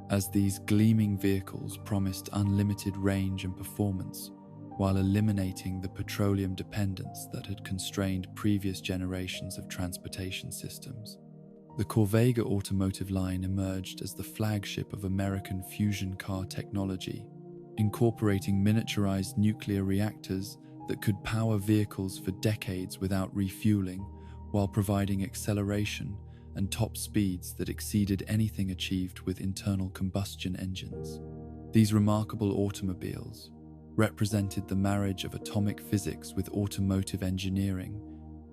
as these gleaming vehicles promised unlimited range and performance while eliminating the petroleum dependence that had constrained previous generations of transportation systems. The Corvega automotive line emerged as the flagship of American fusion car technology, incorporating miniaturized nuclear reactors that could power vehicles for decades without refueling, while providing acceleration and top speeds that exceeded anything achieved with internal combustion engines. These remarkable automobiles represented the marriage of atomic physics with automotive engineering,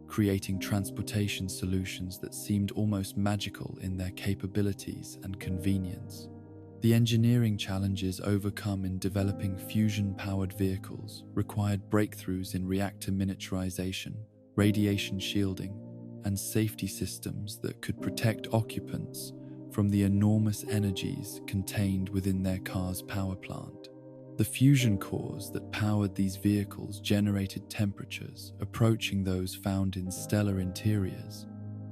creating transportation solutions that seemed almost magical in their capabilities and convenience. The engineering challenges overcome in developing fusion-powered vehicles required breakthroughs in reactor miniaturization, radiation shielding, and safety systems that could protect occupants from the enormous energies contained within their car's power plant. The fusion cores that powered these vehicles generated temperatures approaching those found in stellar interiors,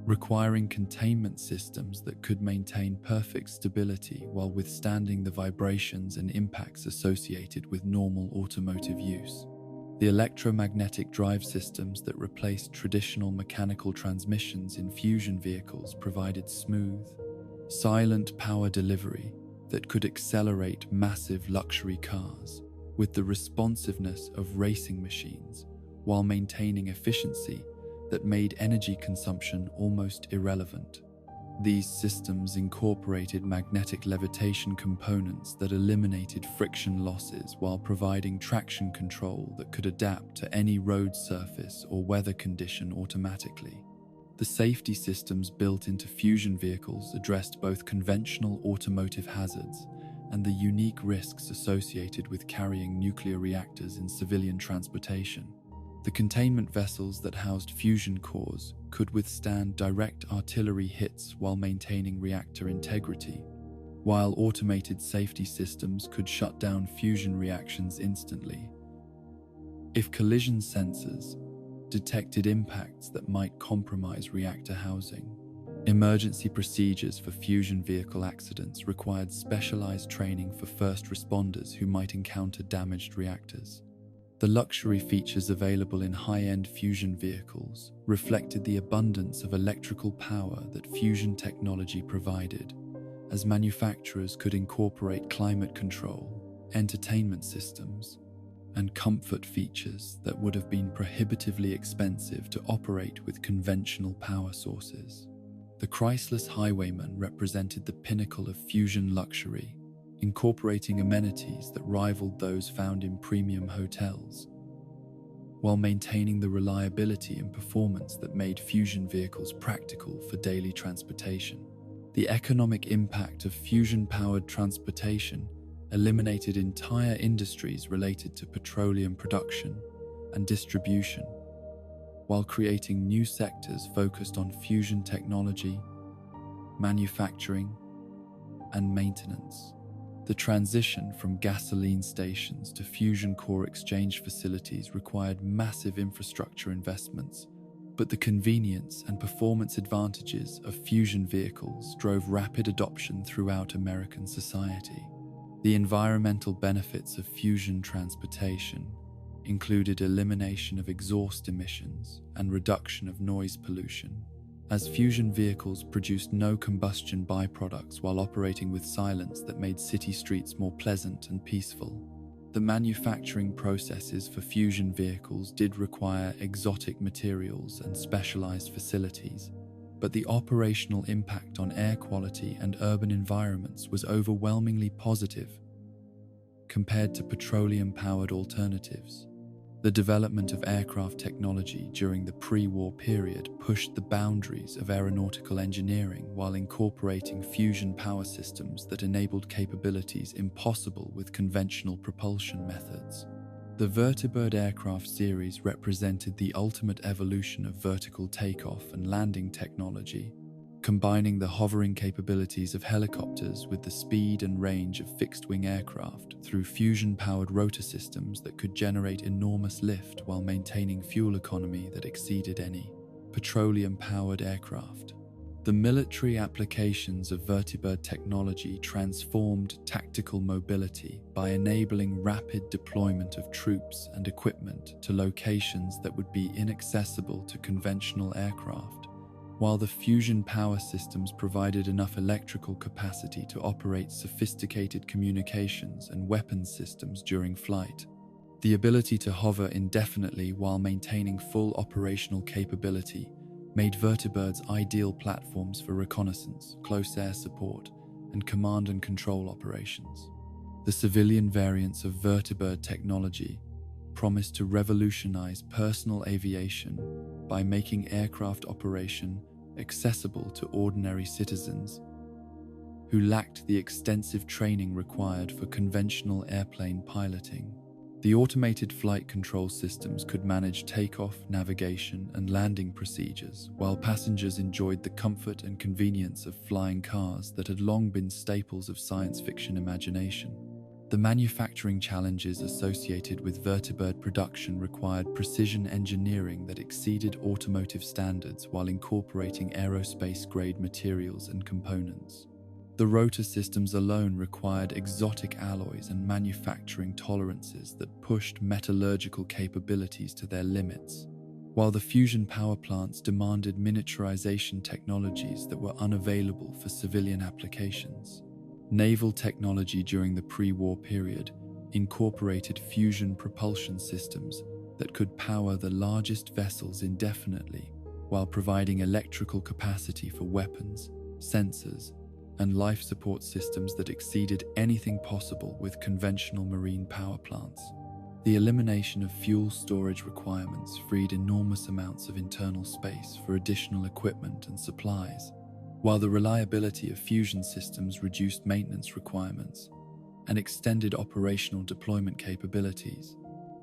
requiring containment systems that could maintain perfect stability while withstanding the vibrations and impacts associated with normal automotive use. The electromagnetic drive systems that replaced traditional mechanical transmissions in fusion vehicles provided smooth, silent power delivery that could accelerate massive luxury cars with the responsiveness of racing machines while maintaining efficiency that made energy consumption almost irrelevant. These systems incorporated magnetic levitation components that eliminated friction losses while providing traction control that could adapt to any road surface or weather condition automatically. The safety systems built into fusion vehicles addressed both conventional automotive hazards and the unique risks associated with carrying nuclear reactors in civilian transportation. The containment vessels that housed fusion cores could withstand direct artillery hits while maintaining reactor integrity, while automated safety systems could shut down fusion reactions instantly if collision sensors detected impacts that might compromise reactor housing. Emergency procedures for fusion vehicle accidents required specialized training for first responders who might encounter damaged reactors. The luxury features available in high-end fusion vehicles reflected the abundance of electrical power that fusion technology provided, as manufacturers could incorporate climate control, entertainment systems, and comfort features that would have been prohibitively expensive to operate with conventional power sources. The Chrysalis Highwayman represented the pinnacle of fusion luxury, incorporating amenities that rivaled those found in premium hotels, while maintaining the reliability and performance that made fusion vehicles practical for daily transportation. The economic impact of fusion-powered transportation eliminated entire industries related to petroleum production and distribution, while creating new sectors focused on fusion technology, manufacturing, and maintenance. The transition from gasoline stations to fusion core exchange facilities required massive infrastructure investments, but the convenience and performance advantages of fusion vehicles drove rapid adoption throughout American society. The environmental benefits of fusion transportation included elimination of exhaust emissions and reduction of noise pollution, as fusion vehicles produced no combustion byproducts while operating with silence that made city streets more pleasant and peaceful. The manufacturing processes for fusion vehicles did require exotic materials and specialized facilities, but the operational impact on air quality and urban environments was overwhelmingly positive compared to petroleum-powered alternatives. The development of aircraft technology during the pre-war period pushed the boundaries of aeronautical engineering while incorporating fusion power systems that enabled capabilities impossible with conventional propulsion methods. The vertibird aircraft series represented the ultimate evolution of vertical takeoff and landing technology, combining the hovering capabilities of helicopters with the speed and range of fixed-wing aircraft through fusion-powered rotor systems that could generate enormous lift while maintaining fuel economy that exceeded any petroleum-powered aircraft. The military applications of vertibird technology transformed tactical mobility by enabling rapid deployment of troops and equipment to locations that would be inaccessible to conventional aircraft, while the fusion power systems provided enough electrical capacity to operate sophisticated communications and weapons systems during flight. The ability to hover indefinitely while maintaining full operational capability made vertibirds ideal platforms for reconnaissance, close air support, and command and control operations. The civilian variants of vertibird technology promised to revolutionize personal aviation by making aircraft operation accessible to ordinary citizens who lacked the extensive training required for conventional airplane piloting. The automated flight control systems could manage takeoff, navigation, and landing procedures, while passengers enjoyed the comfort and convenience of flying cars that had long been staples of science fiction imagination. The manufacturing challenges associated with vertibird production required precision engineering that exceeded automotive standards while incorporating aerospace-grade materials and components. The rotor systems alone required exotic alloys and manufacturing tolerances that pushed metallurgical capabilities to their limits, while the fusion power plants demanded miniaturization technologies that were unavailable for civilian applications. Naval technology during the pre-war period incorporated fusion propulsion systems that could power the largest vessels indefinitely while providing electrical capacity for weapons, sensors, and life support systems that exceeded anything possible with conventional marine power plants. The elimination of fuel storage requirements freed enormous amounts of internal space for additional equipment and supplies, while the reliability of fusion systems reduced maintenance requirements and extended operational deployment capabilities.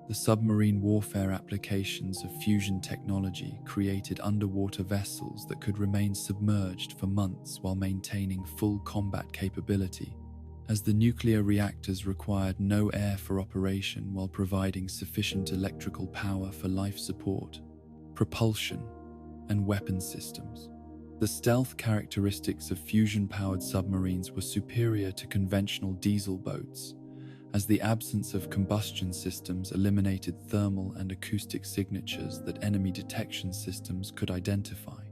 The submarine warfare applications of fusion technology created underwater vessels that could remain submerged for months while maintaining full combat capability, as the nuclear reactors required no air for operation while providing sufficient electrical power for life support, propulsion, and weapons systems. The stealth characteristics of fusion-powered submarines were superior to conventional diesel boats, as the absence of combustion systems eliminated thermal and acoustic signatures that enemy detection systems could identify.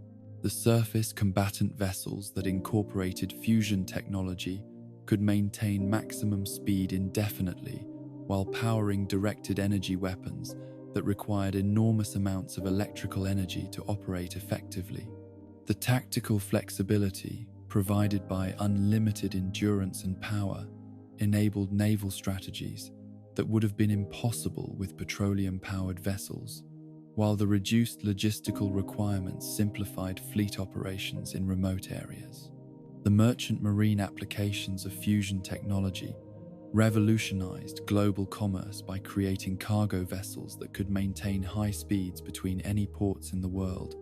The surface combatant vessels that incorporated fusion technology could maintain maximum speed indefinitely while powering directed energy weapons that required enormous amounts of electrical energy to operate effectively. The tactical flexibility provided by unlimited endurance and power enabled naval strategies that would have been impossible with petroleum-powered vessels, while the reduced logistical requirements simplified fleet operations in remote areas. The merchant marine applications of fusion technology revolutionized global commerce by creating cargo vessels that could maintain high speeds between any ports in the world,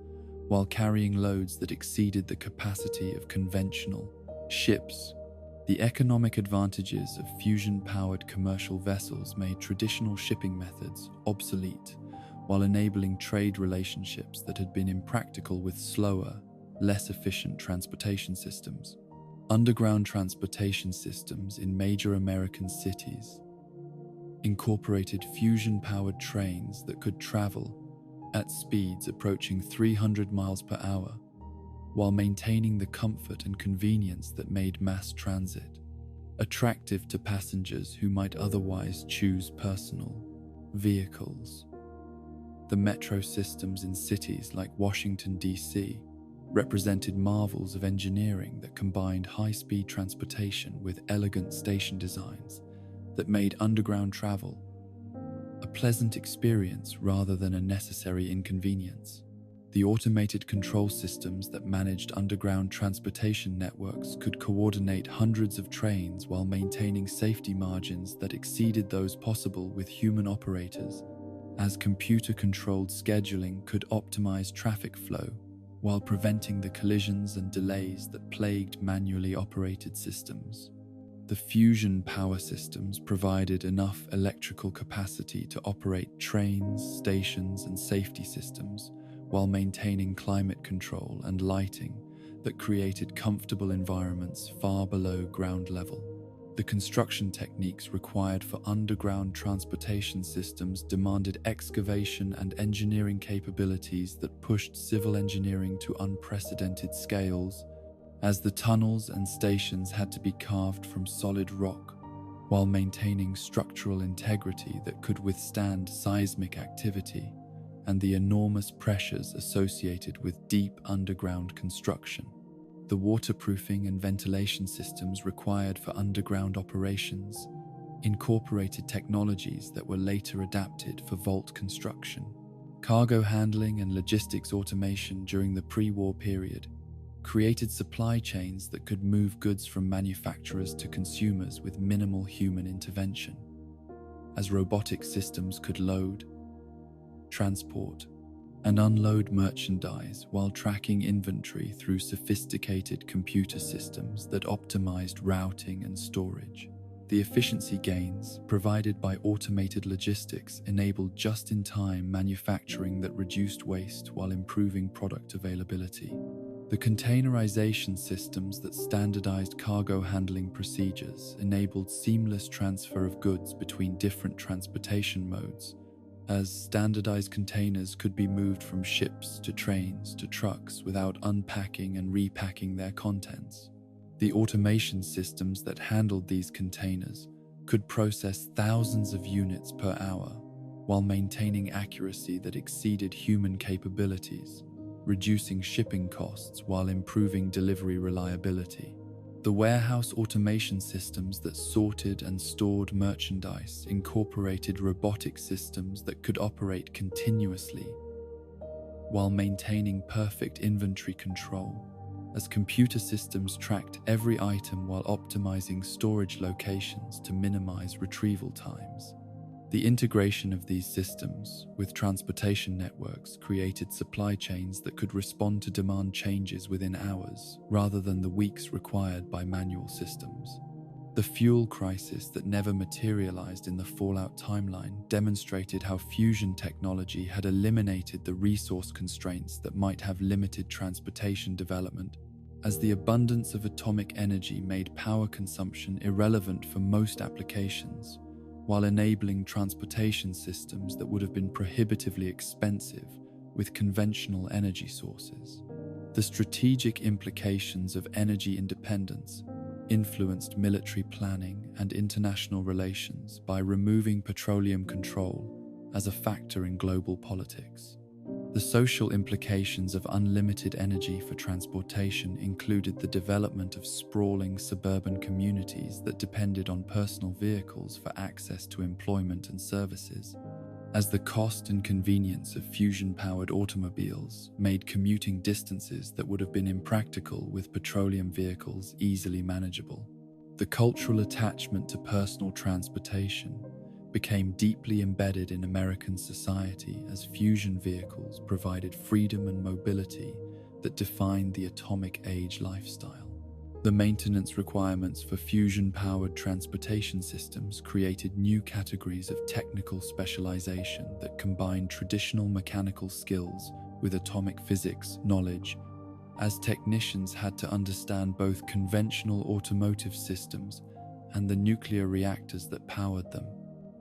while carrying loads that exceeded the capacity of conventional ships. The economic advantages of fusion-powered commercial vessels made traditional shipping methods obsolete, while enabling trade relationships that had been impractical with slower, less efficient transportation systems. Underground transportation systems in major American cities incorporated fusion-powered trains that could travel at speeds approaching 300 miles per hour, while maintaining the comfort and convenience that made mass transit attractive to passengers who might otherwise choose personal vehicles. The metro systems in cities like Washington, D.C., represented marvels of engineering that combined high-speed transportation with elegant station designs that made underground travel a pleasant experience rather than a necessary inconvenience. The automated control systems that managed underground transportation networks could coordinate hundreds of trains while maintaining safety margins that exceeded those possible with human operators, as computer-controlled scheduling could optimize traffic flow while preventing the collisions and delays that plagued manually operated systems. The fusion power systems provided enough electrical capacity to operate trains, stations, and safety systems, while maintaining climate control and lighting that created comfortable environments far below ground level. The construction techniques required for underground transportation systems demanded excavation and engineering capabilities that pushed civil engineering to unprecedented scales, as the tunnels and stations had to be carved from solid rock, while maintaining structural integrity that could withstand seismic activity and the enormous pressures associated with deep underground construction. The waterproofing and ventilation systems required for underground operations incorporated technologies that were later adapted for vault construction. Cargo handling and logistics automation during the pre-war period created supply chains that could move goods from manufacturers to consumers with minimal human intervention, as robotic systems could load, transport, and unload merchandise while tracking inventory through sophisticated computer systems that optimized routing and storage. The efficiency gains provided by automated logistics enabled just-in-time manufacturing that reduced waste while improving product availability. The containerization systems that standardized cargo handling procedures enabled seamless transfer of goods between different transportation modes, as standardized containers could be moved from ships to trains to trucks without unpacking and repacking their contents. The automation systems that handled these containers could process thousands of units per hour while maintaining accuracy that exceeded human capabilities, reducing shipping costs while improving delivery reliability. The warehouse automation systems that sorted and stored merchandise incorporated robotic systems that could operate continuously while maintaining perfect inventory control, as computer systems tracked every item while optimizing storage locations to minimize retrieval times. The integration of these systems with transportation networks created supply chains that could respond to demand changes within hours rather than the weeks required by manual systems. The fuel crisis that never materialized in the Fallout timeline demonstrated how fusion technology had eliminated the resource constraints that might have limited transportation development, as the abundance of atomic energy made power consumption irrelevant for most applications, while enabling transportation systems that would have been prohibitively expensive with conventional energy sources. The strategic implications of energy independence influenced military planning and international relations by removing petroleum control as a factor in global politics. The social implications of unlimited energy for transportation included the development of sprawling suburban communities that depended on personal vehicles for access to employment and services, as the cost and convenience of fusion-powered automobiles made commuting distances that would have been impractical with petroleum vehicles easily manageable. The cultural attachment to personal transportation became deeply embedded in American society as fusion vehicles provided freedom and mobility that defined the atomic age lifestyle. The maintenance requirements for fusion-powered transportation systems created new categories of technical specialization that combined traditional mechanical skills with atomic physics knowledge, as technicians had to understand both conventional automotive systems and the nuclear reactors that powered them.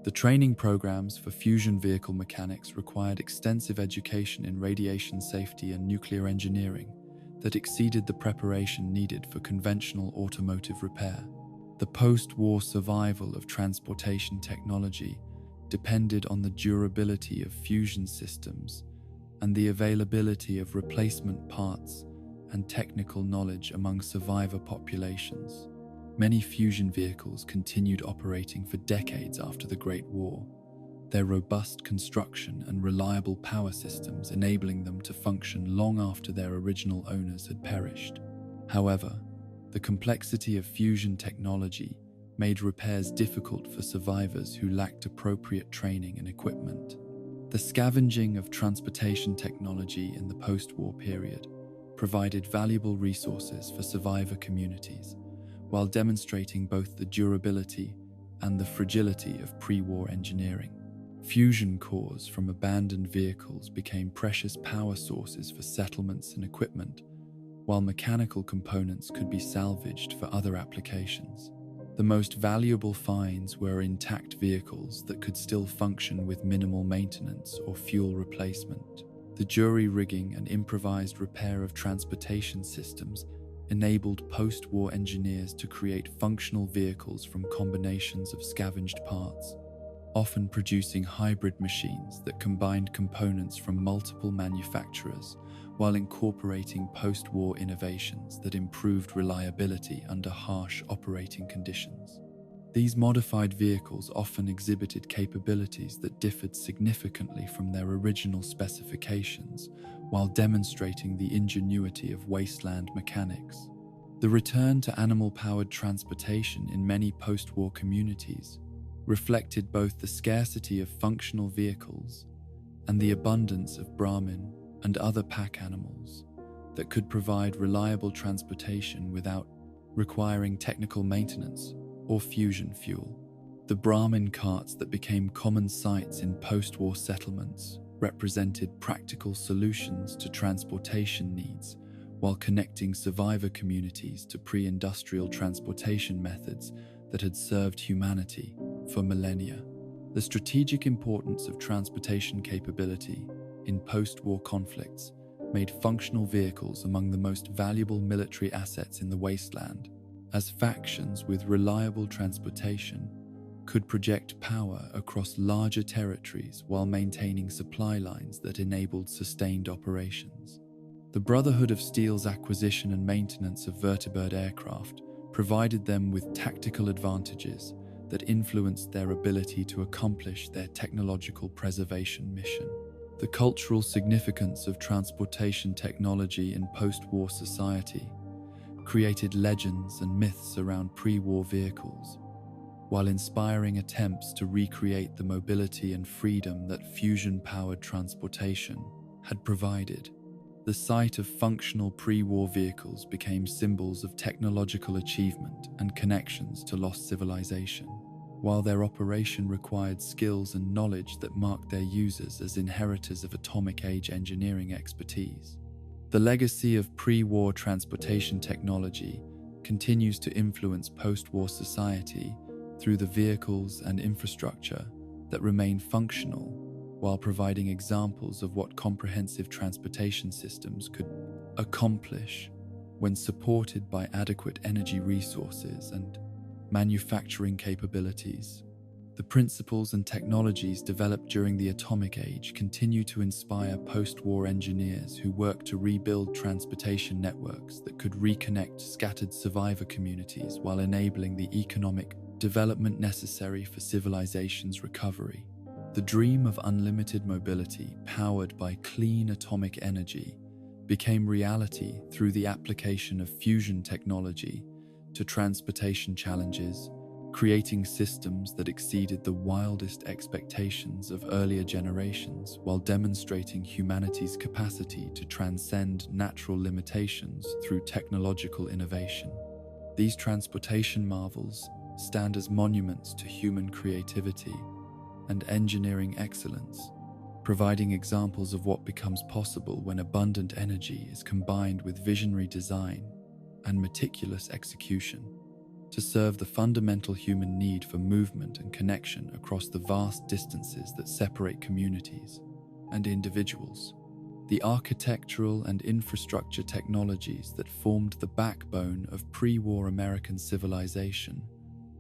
The training programs for fusion vehicle mechanics required extensive education in radiation safety and nuclear engineering that exceeded the preparation needed for conventional automotive repair. The post-war survival of transportation technology depended on the durability of fusion systems and the availability of replacement parts and technical knowledge among survivor populations. Many fusion vehicles continued operating for decades after the Great War, their robust construction and reliable power systems enabling them to function long after their original owners had perished. However, the complexity of fusion technology made repairs difficult for survivors who lacked appropriate training and equipment. The scavenging of transportation technology in the post-war period provided valuable resources for survivor communities, while demonstrating both the durability and the fragility of pre-war engineering. Fusion cores from abandoned vehicles became precious power sources for settlements and equipment, while mechanical components could be salvaged for other applications. The most valuable finds were intact vehicles that could still function with minimal maintenance or fuel replacement. The jury rigging and improvised repair of transportation systems enabled post-war engineers to create functional vehicles from combinations of scavenged parts, often producing hybrid machines that combined components from multiple manufacturers while incorporating post-war innovations that improved reliability under harsh operating conditions. These modified vehicles often exhibited capabilities that differed significantly from their original specifications, while demonstrating the ingenuity of wasteland mechanics. The return to animal-powered transportation in many post-war communities reflected both the scarcity of functional vehicles and the abundance of Brahmin and other pack animals that could provide reliable transportation without requiring technical maintenance or fusion fuel. The Brahmin carts that became common sights in post-war settlements represented practical solutions to transportation needs while connecting survivor communities to pre-industrial transportation methods that had served humanity for millennia. The strategic importance of transportation capability in post-war conflicts made functional vehicles among the most valuable military assets in the wasteland, as factions with reliable transportation could project power across larger territories while maintaining supply lines that enabled sustained operations. The Brotherhood of Steel's acquisition and maintenance of vertibird aircraft provided them with tactical advantages that influenced their ability to accomplish their technological preservation mission. The cultural significance of transportation technology in post-war society created legends and myths around pre-war vehicles, while inspiring attempts to recreate the mobility and freedom that fusion-powered transportation had provided. The sight of functional pre-war vehicles became symbols of technological achievement and connections to lost civilization, while their operation required skills and knowledge that marked their users as inheritors of atomic-age engineering expertise. The legacy of pre-war transportation technology continues to influence post-war society through the vehicles and infrastructure that remain functional while providing examples of what comprehensive transportation systems could accomplish when supported by adequate energy resources and manufacturing capabilities. The principles and technologies developed during the atomic age continue to inspire post-war engineers who work to rebuild transportation networks that could reconnect scattered survivor communities while enabling the economic development necessary for civilization's recovery. The dream of unlimited mobility powered by clean atomic energy became reality through the application of fusion technology to transportation challenges creating systems that exceeded the wildest expectations of earlier generations while demonstrating humanity's capacity to transcend natural limitations through technological innovation. These transportation marvels stand as monuments to human creativity and engineering excellence, providing examples of what becomes possible when abundant energy is combined with visionary design and meticulous execution to serve the fundamental human need for movement and connection across the vast distances that separate communities and individuals. The architectural and infrastructure technologies that formed the backbone of pre-war American civilization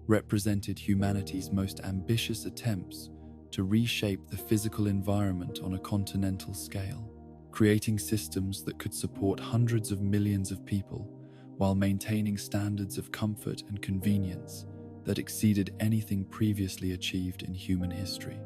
represented humanity's most ambitious attempts to reshape the physical environment on a continental scale, creating systems that could support hundreds of millions of people while maintaining standards of comfort and convenience that exceeded anything previously achieved in human history.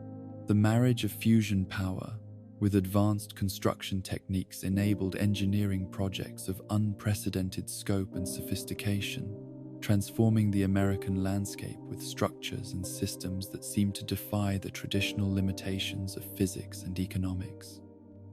The marriage of fusion power with advanced construction techniques enabled engineering projects of unprecedented scope and sophistication, transforming the American landscape with structures and systems that seemed to defy the traditional limitations of physics and economics.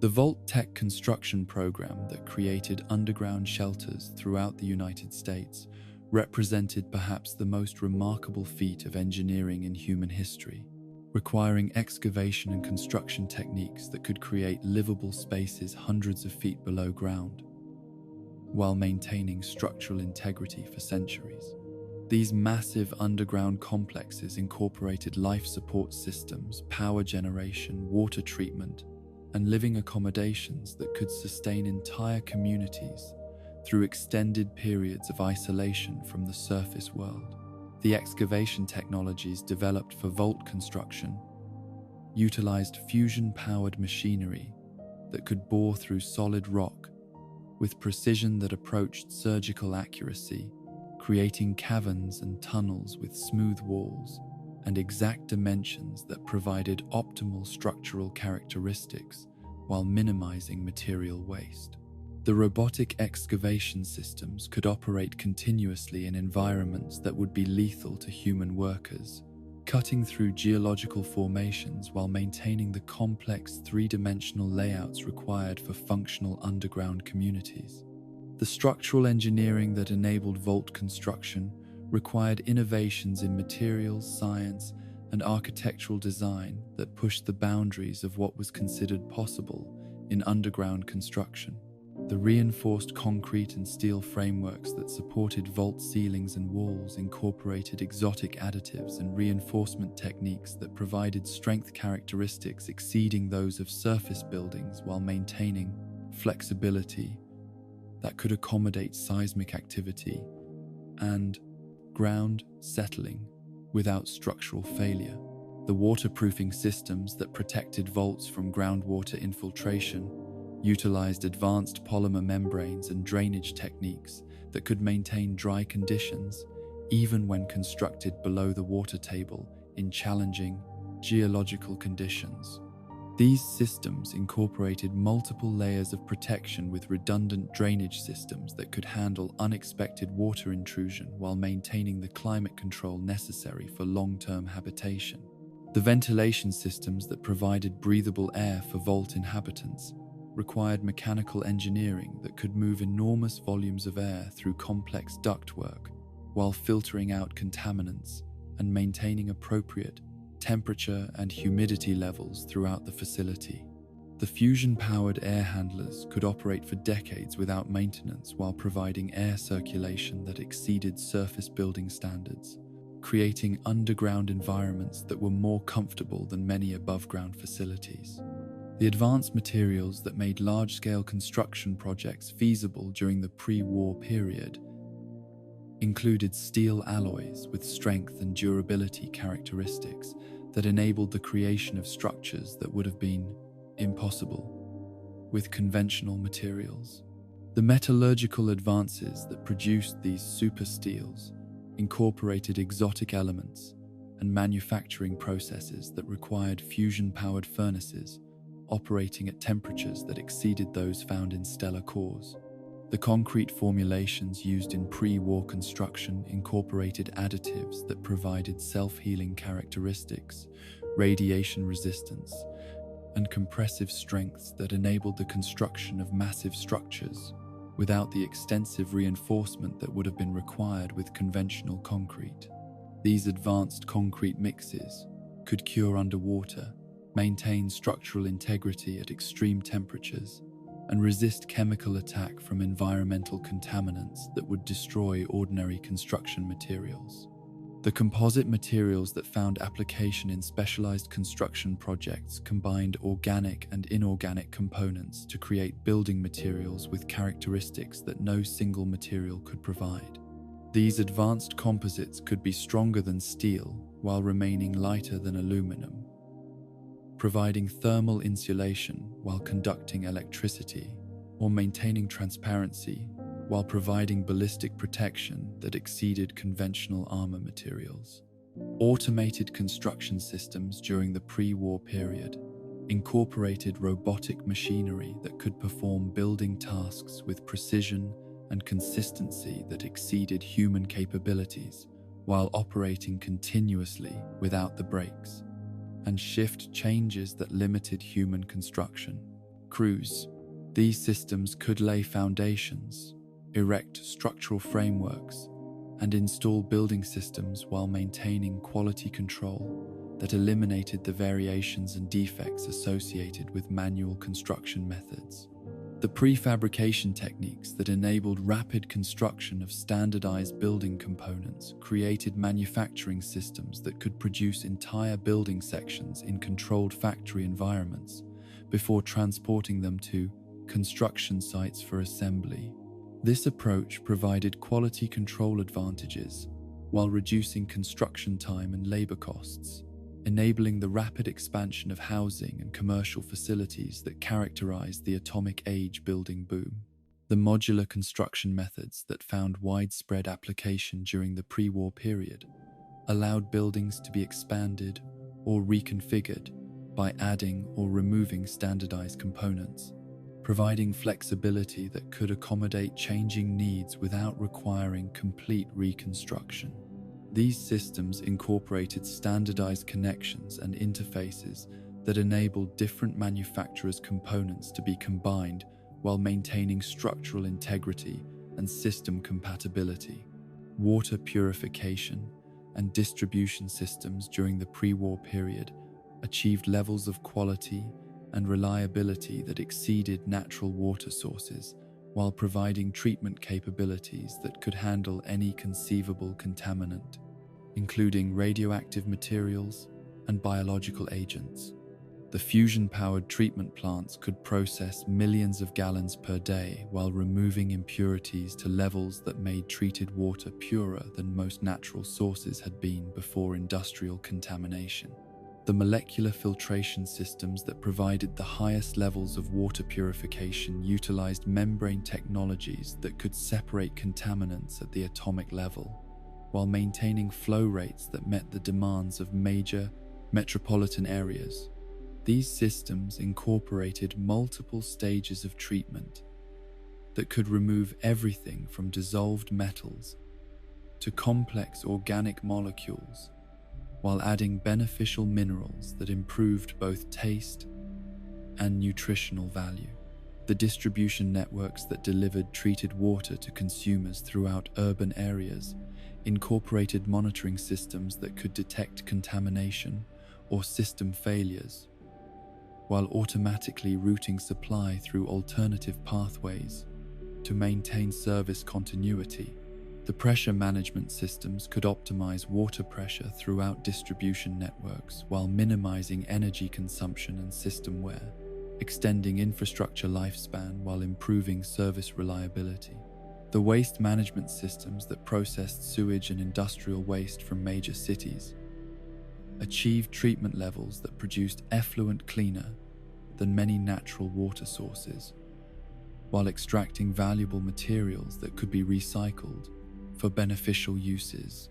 The VaultTech construction program that created underground shelters throughout the United States represented perhaps the most remarkable feat of engineering in human history, requiring excavation and construction techniques that could create livable spaces hundreds of feet below ground, while maintaining structural integrity for centuries. These massive underground complexes incorporated life support systems, power generation, water treatment, and living accommodations that could sustain entire communities through extended periods of isolation from the surface world. The excavation technologies developed for vault construction utilized fusion-powered machinery that could bore through solid rock with precision that approached surgical accuracy, creating caverns and tunnels with smooth walls and exact dimensions that provided optimal structural characteristics while minimizing material waste. The robotic excavation systems could operate continuously in environments that would be lethal to human workers, cutting through geological formations while maintaining the complex three-dimensional layouts required for functional underground communities. The structural engineering that enabled vault construction required innovations in materials, science, and architectural design that pushed the boundaries of what was considered possible in underground construction. The reinforced concrete and steel frameworks that supported vault ceilings and walls incorporated exotic additives and reinforcement techniques that provided strength characteristics exceeding those of surface buildings while maintaining flexibility that could accommodate seismic activity and ground settling without structural failure. The waterproofing systems that protected vaults from groundwater infiltration utilized advanced polymer membranes and drainage techniques that could maintain dry conditions even when constructed below the water table in challenging geological conditions. These systems incorporated multiple layers of protection with redundant drainage systems that could handle unexpected water intrusion while maintaining the climate control necessary for long-term habitation. The ventilation systems that provided breathable air for vault inhabitants required mechanical engineering that could move enormous volumes of air through complex ductwork while filtering out contaminants and maintaining appropriate temperature and humidity levels throughout the facility. The fusion-powered air handlers could operate for decades without maintenance while providing air circulation that exceeded surface building standards, creating underground environments that were more comfortable than many above-ground facilities. The advanced materials that made large-scale construction projects feasible during the pre-war period included steel alloys with strength and durability characteristics that enabled the creation of structures that would have been impossible with conventional materials. The metallurgical advances that produced these super steels incorporated exotic elements and manufacturing processes that required fusion-powered furnaces operating at temperatures that exceeded those found in stellar cores. The concrete formulations used in pre-war construction incorporated additives that provided self-healing characteristics, radiation resistance, and compressive strengths that enabled the construction of massive structures without the extensive reinforcement that would have been required with conventional concrete. These advanced concrete mixes could cure underwater, maintain structural integrity at extreme temperatures, and resist chemical attack from environmental contaminants that would destroy ordinary construction materials. The composite materials that found application in specialized construction projects combined organic and inorganic components to create building materials with characteristics that no single material could provide. These advanced composites could be stronger than steel while remaining lighter than aluminum, providing thermal insulation while conducting electricity, or maintaining transparency while providing ballistic protection that exceeded conventional armor materials. Automated construction systems during the pre-war period incorporated robotic machinery that could perform building tasks with precision and consistency that exceeded human capabilities while operating continuously without the brakes, and shift changes that limited human construction. Crews. These systems could lay foundations, erect structural frameworks, and install building systems while maintaining quality control that eliminated the variations and defects associated with manual construction methods. The prefabrication techniques that enabled rapid construction of standardized building components created manufacturing systems that could produce entire building sections in controlled factory environments before transporting them to construction sites for assembly. This approach provided quality control advantages while reducing construction time and labor costs, enabling the rapid expansion of housing and commercial facilities that characterized the atomic age building boom. The modular construction methods that found widespread application during the pre-war period allowed buildings to be expanded or reconfigured by adding or removing standardized components, providing flexibility that could accommodate changing needs without requiring complete reconstruction. These systems incorporated standardized connections and interfaces that enabled different manufacturers' components to be combined while maintaining structural integrity and system compatibility. Water purification and distribution systems during the pre-war period achieved levels of quality and reliability that exceeded natural water sources while providing treatment capabilities that could handle any conceivable contaminant, including radioactive materials and biological agents. The fusion-powered treatment plants could process millions of gallons per day while removing impurities to levels that made treated water purer than most natural sources had been before industrial contamination. The molecular filtration systems that provided the highest levels of water purification utilized membrane technologies that could separate contaminants at the atomic level, while maintaining flow rates that met the demands of major metropolitan areas. These systems incorporated multiple stages of treatment that could remove everything from dissolved metals to complex organic molecules, while adding beneficial minerals that improved both taste and nutritional value. The distribution networks that delivered treated water to consumers throughout urban areas incorporated monitoring systems that could detect contamination or system failures, while automatically routing supply through alternative pathways to maintain service continuity. The pressure management systems could optimize water pressure throughout distribution networks while minimizing energy consumption and system wear, extending infrastructure lifespan while improving service reliability. The waste management systems that processed sewage and industrial waste from major cities achieved treatment levels that produced effluent cleaner than many natural water sources, while extracting valuable materials that could be recycled for beneficial uses.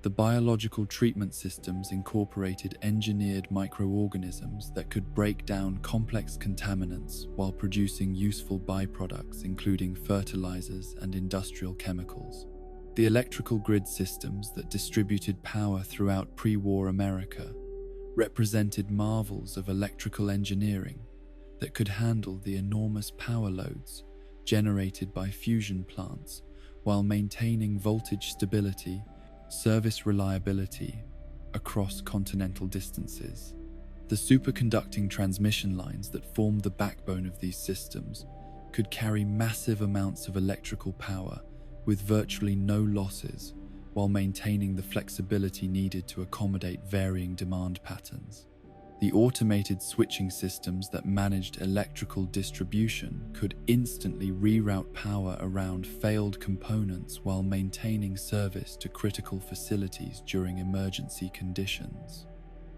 The biological treatment systems incorporated engineered microorganisms that could break down complex contaminants while producing useful byproducts, including fertilizers and industrial chemicals. The electrical grid systems that distributed power throughout pre-war America represented marvels of electrical engineering that could handle the enormous power loads generated by fusion plants while maintaining voltage stability, service reliability across continental distances. The superconducting transmission lines that formed the backbone of these systems could carry massive amounts of electrical power with virtually no losses while maintaining the flexibility needed to accommodate varying demand patterns. The automated switching systems that managed electrical distribution could instantly reroute power around failed components while maintaining service to critical facilities during emergency conditions.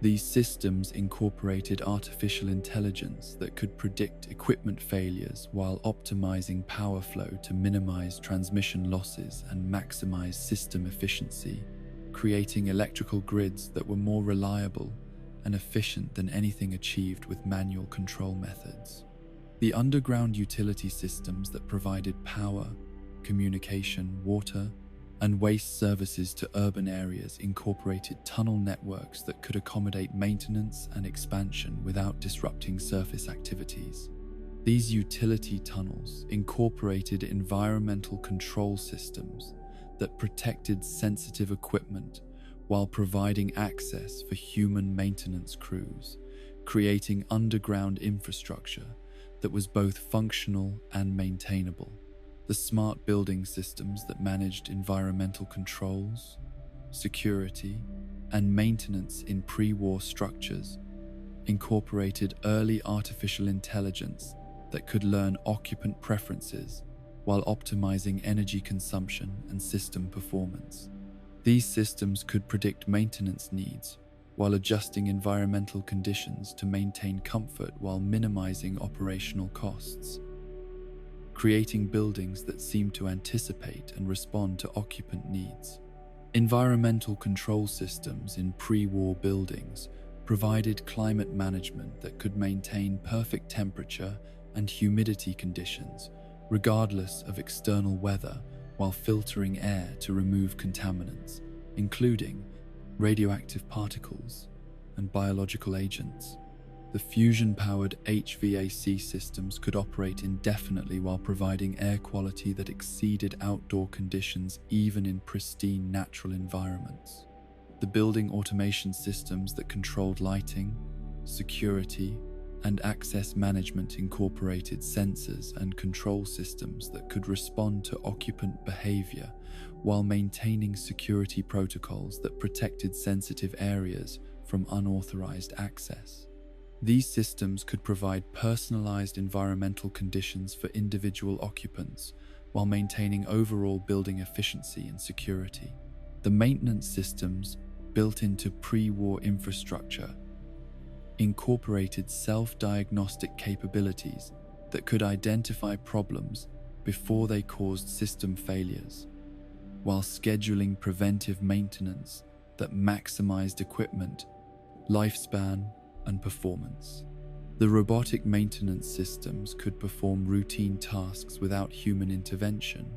These systems incorporated artificial intelligence that could predict equipment failures while optimizing power flow to minimize transmission losses and maximize system efficiency, creating electrical grids that were more reliable and efficient than anything achieved with manual control methods. The underground utility systems that provided power, communication, water, and waste services to urban areas incorporated tunnel networks that could accommodate maintenance and expansion without disrupting surface activities. These utility tunnels incorporated environmental control systems that protected sensitive equipment while providing access for human maintenance crews, creating underground infrastructure that was both functional and maintainable. The smart building systems that managed environmental controls, security, and maintenance in pre-war structures incorporated early artificial intelligence that could learn occupant preferences while optimizing energy consumption and system performance. These systems could predict maintenance needs while adjusting environmental conditions to maintain comfort while minimizing operational costs, creating buildings that seem to anticipate and respond to occupant needs. Environmental control systems in pre-war buildings provided climate management that could maintain perfect temperature and humidity conditions regardless of external weather, while filtering air to remove contaminants, including radioactive particles and biological agents. The fusion-powered HVAC systems could operate indefinitely while providing air quality that exceeded outdoor conditions even in pristine natural environments. The building automation systems that controlled lighting, security, and access management incorporated sensors and control systems that could respond to occupant behavior while maintaining security protocols that protected sensitive areas from unauthorized access. These systems could provide personalized environmental conditions for individual occupants while maintaining overall building efficiency and security. The maintenance systems built into pre-war infrastructure incorporated self-diagnostic capabilities that could identify problems before they caused system failures, while scheduling preventive maintenance that maximized equipment, lifespan, and performance. The robotic maintenance systems could perform routine tasks without human intervention,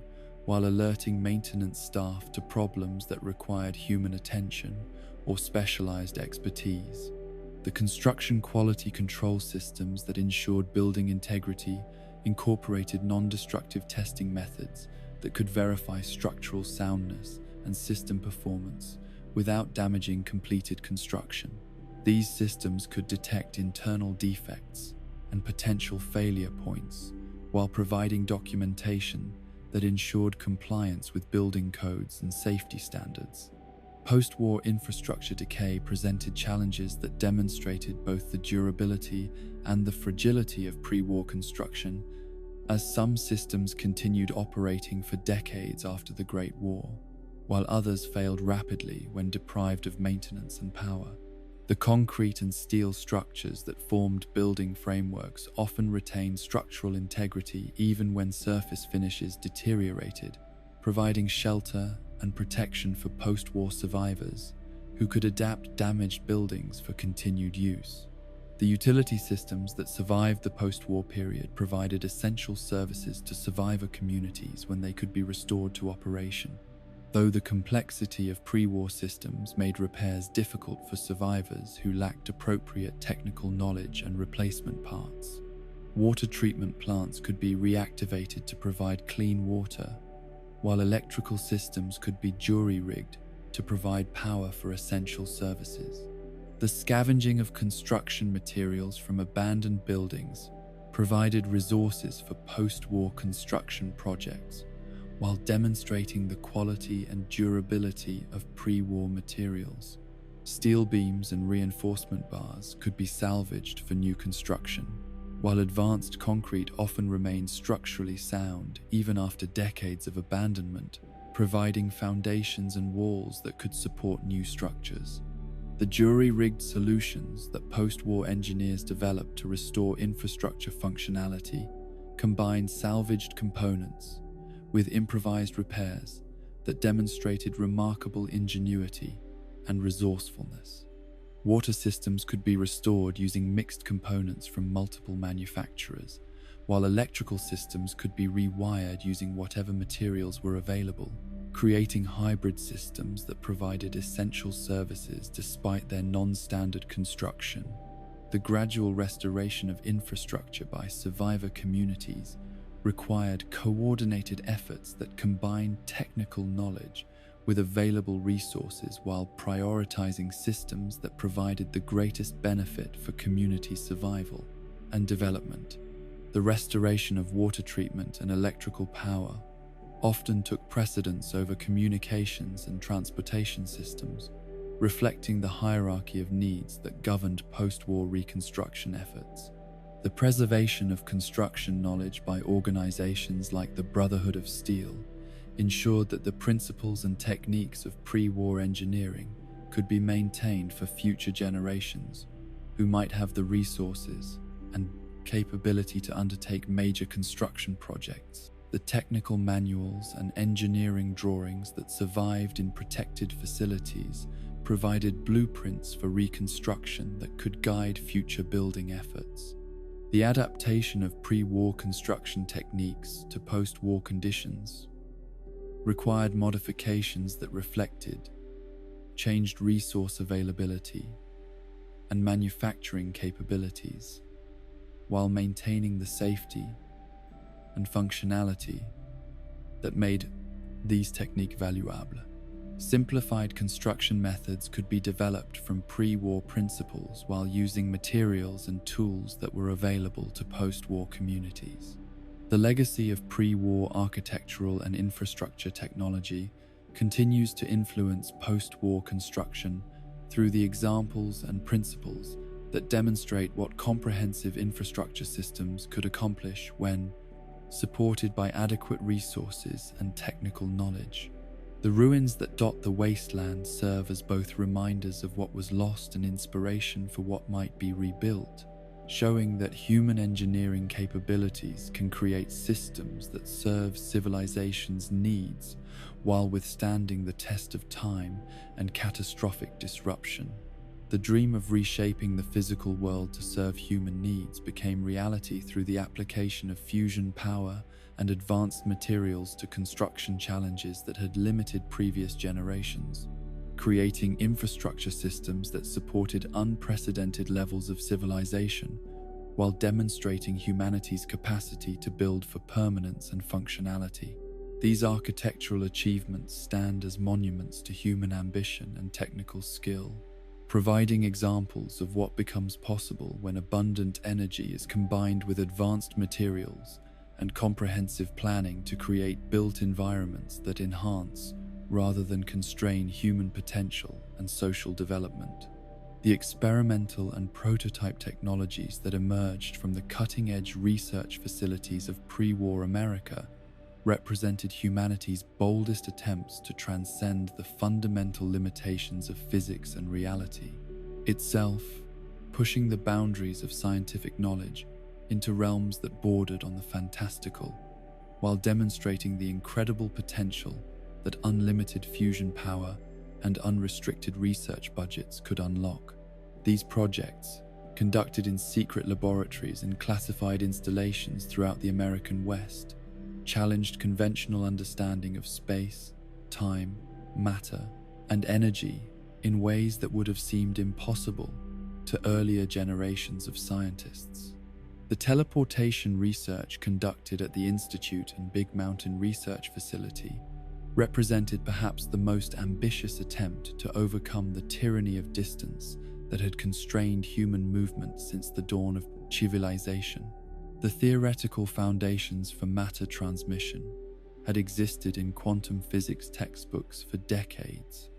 while alerting maintenance staff to problems that required human attention or specialized expertise. The construction quality control systems that ensured building integrity incorporated non-destructive testing methods that could verify structural soundness and system performance without damaging completed construction. These systems could detect internal defects and potential failure points while providing documentation that ensured compliance with building codes and safety standards. Post-war infrastructure decay presented challenges that demonstrated both the durability and the fragility of pre-war construction, as some systems continued operating for decades after the Great War, while others failed rapidly when deprived of maintenance and power. The concrete and steel structures that formed building frameworks often retained structural integrity even when surface finishes deteriorated, providing shelter and protection for post-war survivors who could adapt damaged buildings for continued use. The utility systems that survived the post-war period provided essential services to survivor communities when they could be restored to operation, though the complexity of pre-war systems made repairs difficult for survivors who lacked appropriate technical knowledge and replacement parts. Water treatment plants could be reactivated to provide clean water, while electrical systems could be jury-rigged to provide power for essential services. The scavenging of construction materials from abandoned buildings provided resources for post-war construction projects, while demonstrating the quality and durability of pre-war materials. Steel beams and reinforcement bars could be salvaged for new construction, while advanced concrete often remained structurally sound even after decades of abandonment, providing foundations and walls that could support new structures. The jury-rigged solutions that post-war engineers developed to restore infrastructure functionality combined salvaged components with improvised repairs that demonstrated remarkable ingenuity and resourcefulness. Water systems could be restored using mixed components from multiple manufacturers, while electrical systems could be rewired using whatever materials were available, creating hybrid systems that provided essential services despite their non-standard construction. The gradual restoration of infrastructure by survivor communities required coordinated efforts that combined technical knowledge with available resources while prioritizing systems that provided the greatest benefit for community survival and development. The restoration of water treatment and electrical power often took precedence over communications and transportation systems, reflecting the hierarchy of needs that governed post-war reconstruction efforts. The preservation of construction knowledge by organizations like the Brotherhood of Steel ensured that the principles and techniques of pre-war engineering could be maintained for future generations who might have the resources and capability to undertake major construction projects. The technical manuals and engineering drawings that survived in protected facilities provided blueprints for reconstruction that could guide future building efforts. The adaptation of pre-war construction techniques to post-war conditions required modifications that reflected changed resource availability and manufacturing capabilities, while maintaining the safety and functionality that made these techniques valuable. Simplified construction methods could be developed from pre-war principles while using materials and tools that were available to post-war communities. The legacy of pre-war architectural and infrastructure technology continues to influence post-war construction through the examples and principles that demonstrate what comprehensive infrastructure systems could accomplish when supported by adequate resources and technical knowledge. The ruins that dot the wasteland serve as both reminders of what was lost and inspiration for what might be rebuilt, showing that human engineering capabilities can create systems that serve civilization's needs while withstanding the test of time and catastrophic disruption. The dream of reshaping the physical world to serve human needs became reality through the application of fusion power and advanced materials to construction challenges that had limited previous generations, creating infrastructure systems that supported unprecedented levels of civilization while demonstrating humanity's capacity to build for permanence and functionality. These architectural achievements stand as monuments to human ambition and technical skill, providing examples of what becomes possible when abundant energy is combined with advanced materials and comprehensive planning to create built environments that enhance rather than constrain human potential and social development. The experimental and prototype technologies that emerged from the cutting-edge research facilities of pre-war America represented humanity's boldest attempts to transcend the fundamental limitations of physics and reality itself, pushing the boundaries of scientific knowledge into realms that bordered on the fantastical, while demonstrating the incredible potential that unlimited fusion power and unrestricted research budgets could unlock. These projects, conducted in secret laboratories and classified installations throughout the American West, challenged conventional understanding of space, time, matter, and energy in ways that would have seemed impossible to earlier generations of scientists. The teleportation research conducted at the Institute and Big Mountain Research Facility represented perhaps the most ambitious attempt to overcome the tyranny of distance that had constrained human movement since the dawn of civilization. The theoretical foundations for matter transmission had existed in quantum physics textbooks for decades,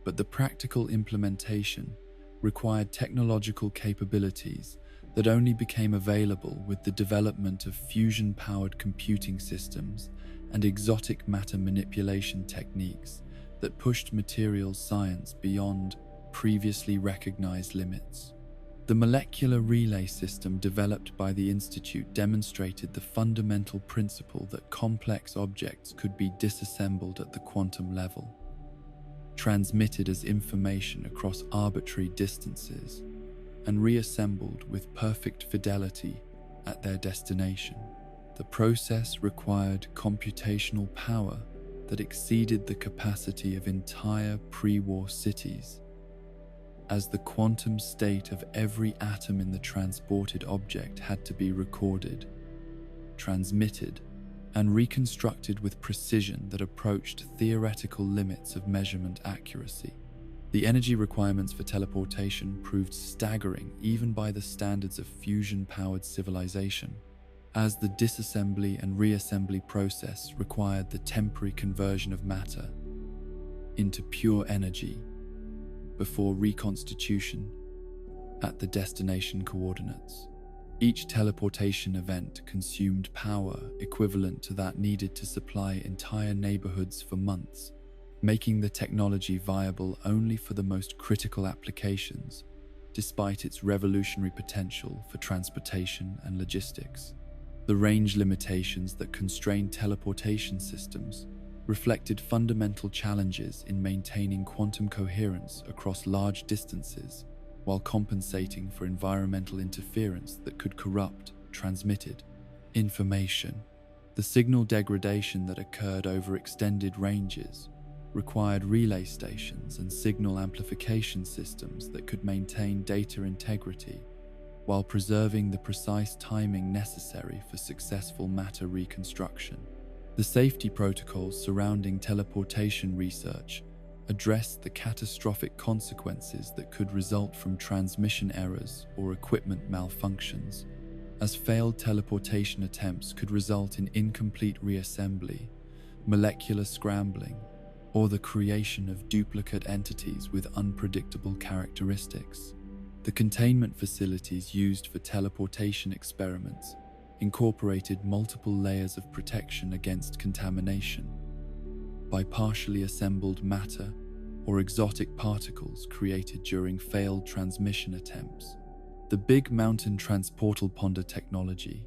but the practical implementation required technological capabilities that only became available with the development of fusion-powered computing systems and exotic matter manipulation techniques that pushed materials science beyond previously recognized limits. The molecular relay system developed by the Institute demonstrated the fundamental principle that complex objects could be disassembled at the quantum level, transmitted as information across arbitrary distances, and reassembled with perfect fidelity at their destination. The process required computational power that exceeded the capacity of entire pre-war cities, as the quantum state of every atom in the transported object had to be recorded, transmitted, and reconstructed with precision that approached theoretical limits of measurement accuracy. The energy requirements for teleportation proved staggering even by the standards of fusion-powered civilization, as the disassembly and reassembly process required the temporary conversion of matter into pure energy before reconstitution at the destination coordinates. Each teleportation event consumed power equivalent to that needed to supply entire neighborhoods for months, making the technology viable only for the most critical applications, despite its revolutionary potential for transportation and logistics. The range limitations that constrained teleportation systems reflected fundamental challenges in maintaining quantum coherence across large distances while compensating for environmental interference that could corrupt transmitted information. The signal degradation that occurred over extended ranges required relay stations and signal amplification systems that could maintain data integrity while preserving the precise timing necessary for successful matter reconstruction. The safety protocols surrounding teleportation research addressed the catastrophic consequences that could result from transmission errors or equipment malfunctions, as failed teleportation attempts could result in incomplete reassembly, molecular scrambling, or the creation of duplicate entities with unpredictable characteristics. The containment facilities used for teleportation experiments incorporated multiple layers of protection against contamination by partially assembled matter or exotic particles created during failed transmission attempts. The Big Mountain Transportal Ponder technology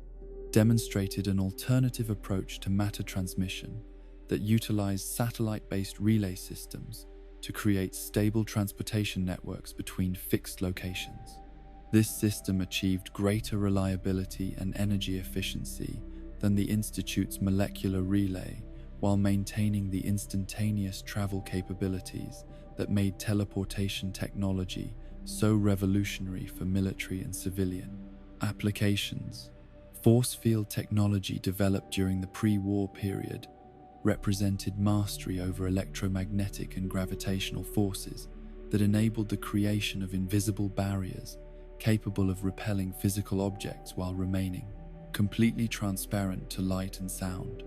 demonstrated an alternative approach to matter transmission that utilized satellite-based relay systems to create stable transportation networks between fixed locations. This system achieved greater reliability and energy efficiency than the Institute's molecular relay, while maintaining the instantaneous travel capabilities that made teleportation technology so revolutionary for military and civilian applications. Force field technology developed during the pre-war period represented mastery over electromagnetic and gravitational forces that enabled the creation of invisible barriers capable of repelling physical objects while remaining completely transparent to light and sound.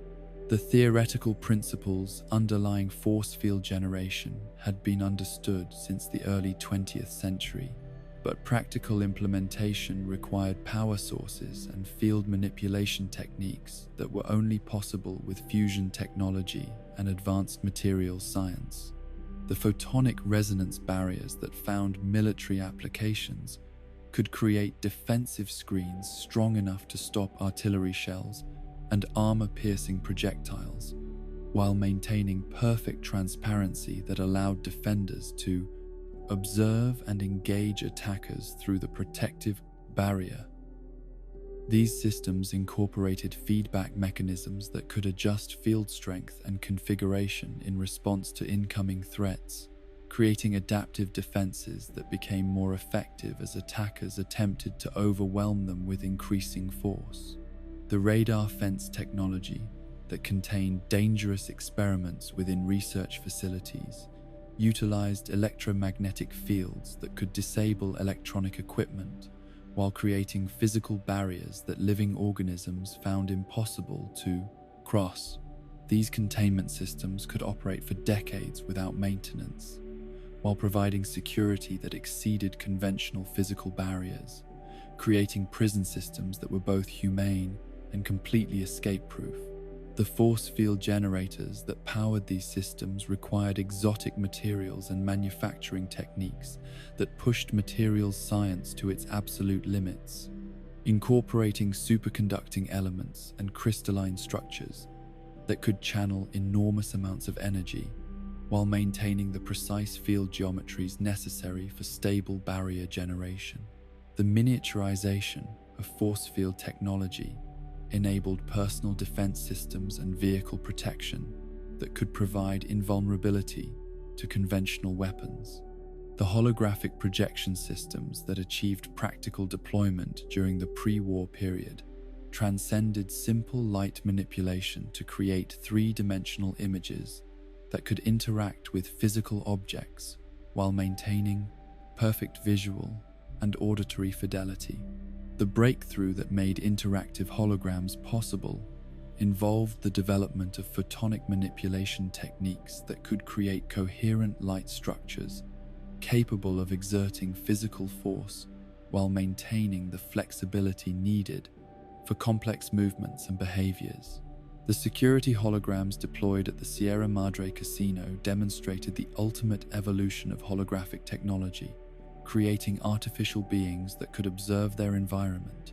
The theoretical principles underlying force field generation had been understood since the early 20th century, but practical implementation required power sources and field manipulation techniques that were only possible with fusion technology and advanced materials science. The photonic resonance barriers that found military applications could create defensive screens strong enough to stop artillery shells and armor-piercing projectiles, while maintaining perfect transparency that allowed defenders to observe and engage attackers through the protective barrier. These systems incorporated feedback mechanisms that could adjust field strength and configuration in response to incoming threats, creating adaptive defenses that became more effective as attackers attempted to overwhelm them with increasing force. The radar fence technology that contained dangerous experiments within research facilities utilized electromagnetic fields that could disable electronic equipment while creating physical barriers that living organisms found impossible to cross. These containment systems could operate for decades without maintenance, while providing security that exceeded conventional physical barriers, creating prison systems that were both humane and completely escape-proof. The force field generators that powered these systems required exotic materials and manufacturing techniques that pushed materials science to its absolute limits, incorporating superconducting elements and crystalline structures that could channel enormous amounts of energy while maintaining the precise field geometries necessary for stable barrier generation. The miniaturization of force field technology enabled personal defense systems and vehicle protection that could provide invulnerability to conventional weapons. The holographic projection systems that achieved practical deployment during the pre-war period transcended simple light manipulation to create three-dimensional images that could interact with physical objects while maintaining perfect visual and auditory fidelity. The breakthrough that made interactive holograms possible involved the development of photonic manipulation techniques that could create coherent light structures capable of exerting physical force while maintaining the flexibility needed for complex movements and behaviors. The security holograms deployed at the Sierra Madre Casino demonstrated the ultimate evolution of holographic technology, creating artificial beings that could observe their environment,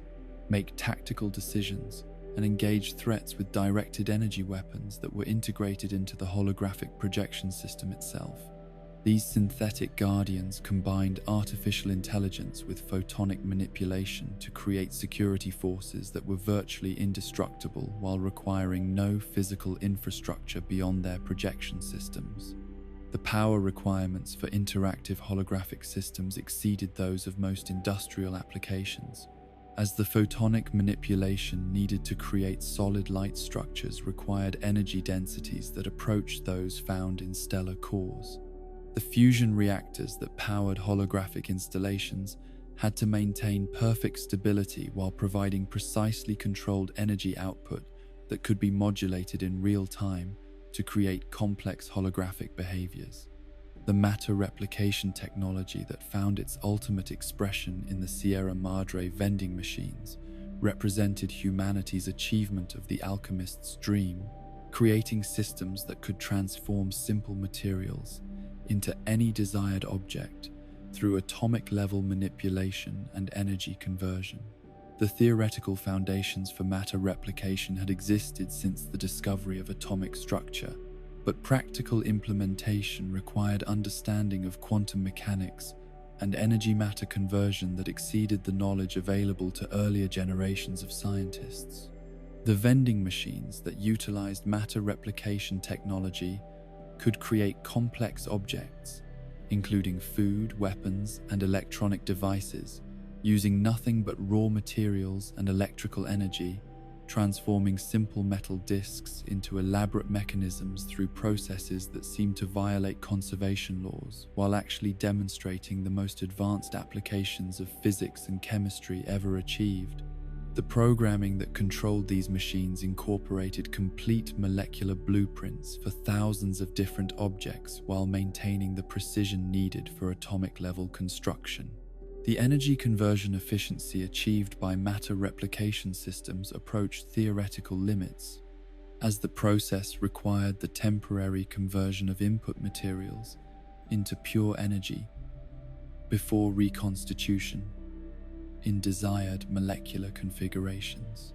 make tactical decisions, and engage threats with directed energy weapons that were integrated into the holographic projection system itself. These synthetic guardians combined artificial intelligence with photonic manipulation to create security forces that were virtually indestructible while requiring no physical infrastructure beyond their projection systems. The power requirements for interactive holographic systems exceeded those of most industrial applications, as the photonic manipulation needed to create solid light structures required energy densities that approached those found in stellar cores. The fusion reactors that powered holographic installations had to maintain perfect stability while providing precisely controlled energy output that could be modulated in real time to create complex holographic behaviors. The matter replication technology that found its ultimate expression in the Sierra Madre vending machines represented humanity's achievement of the alchemist's dream, creating systems that could transform simple materials into any desired object through atomic-level manipulation and energy conversion. The theoretical foundations for matter replication had existed since the discovery of atomic structure, but practical implementation required understanding of quantum mechanics and energy-matter conversion that exceeded the knowledge available to earlier generations of scientists. The vending machines that utilized matter replication technology could create complex objects, including food, weapons, and electronic devices, using nothing but raw materials and electrical energy, transforming simple metal discs into elaborate mechanisms through processes that seemed to violate conservation laws, while actually demonstrating the most advanced applications of physics and chemistry ever achieved. The programming that controlled these machines incorporated complete molecular blueprints for thousands of different objects while maintaining the precision needed for atomic-level construction. The energy conversion efficiency achieved by matter replication systems approached theoretical limits, as the process required the temporary conversion of input materials into pure energy before reconstitution in desired molecular configurations.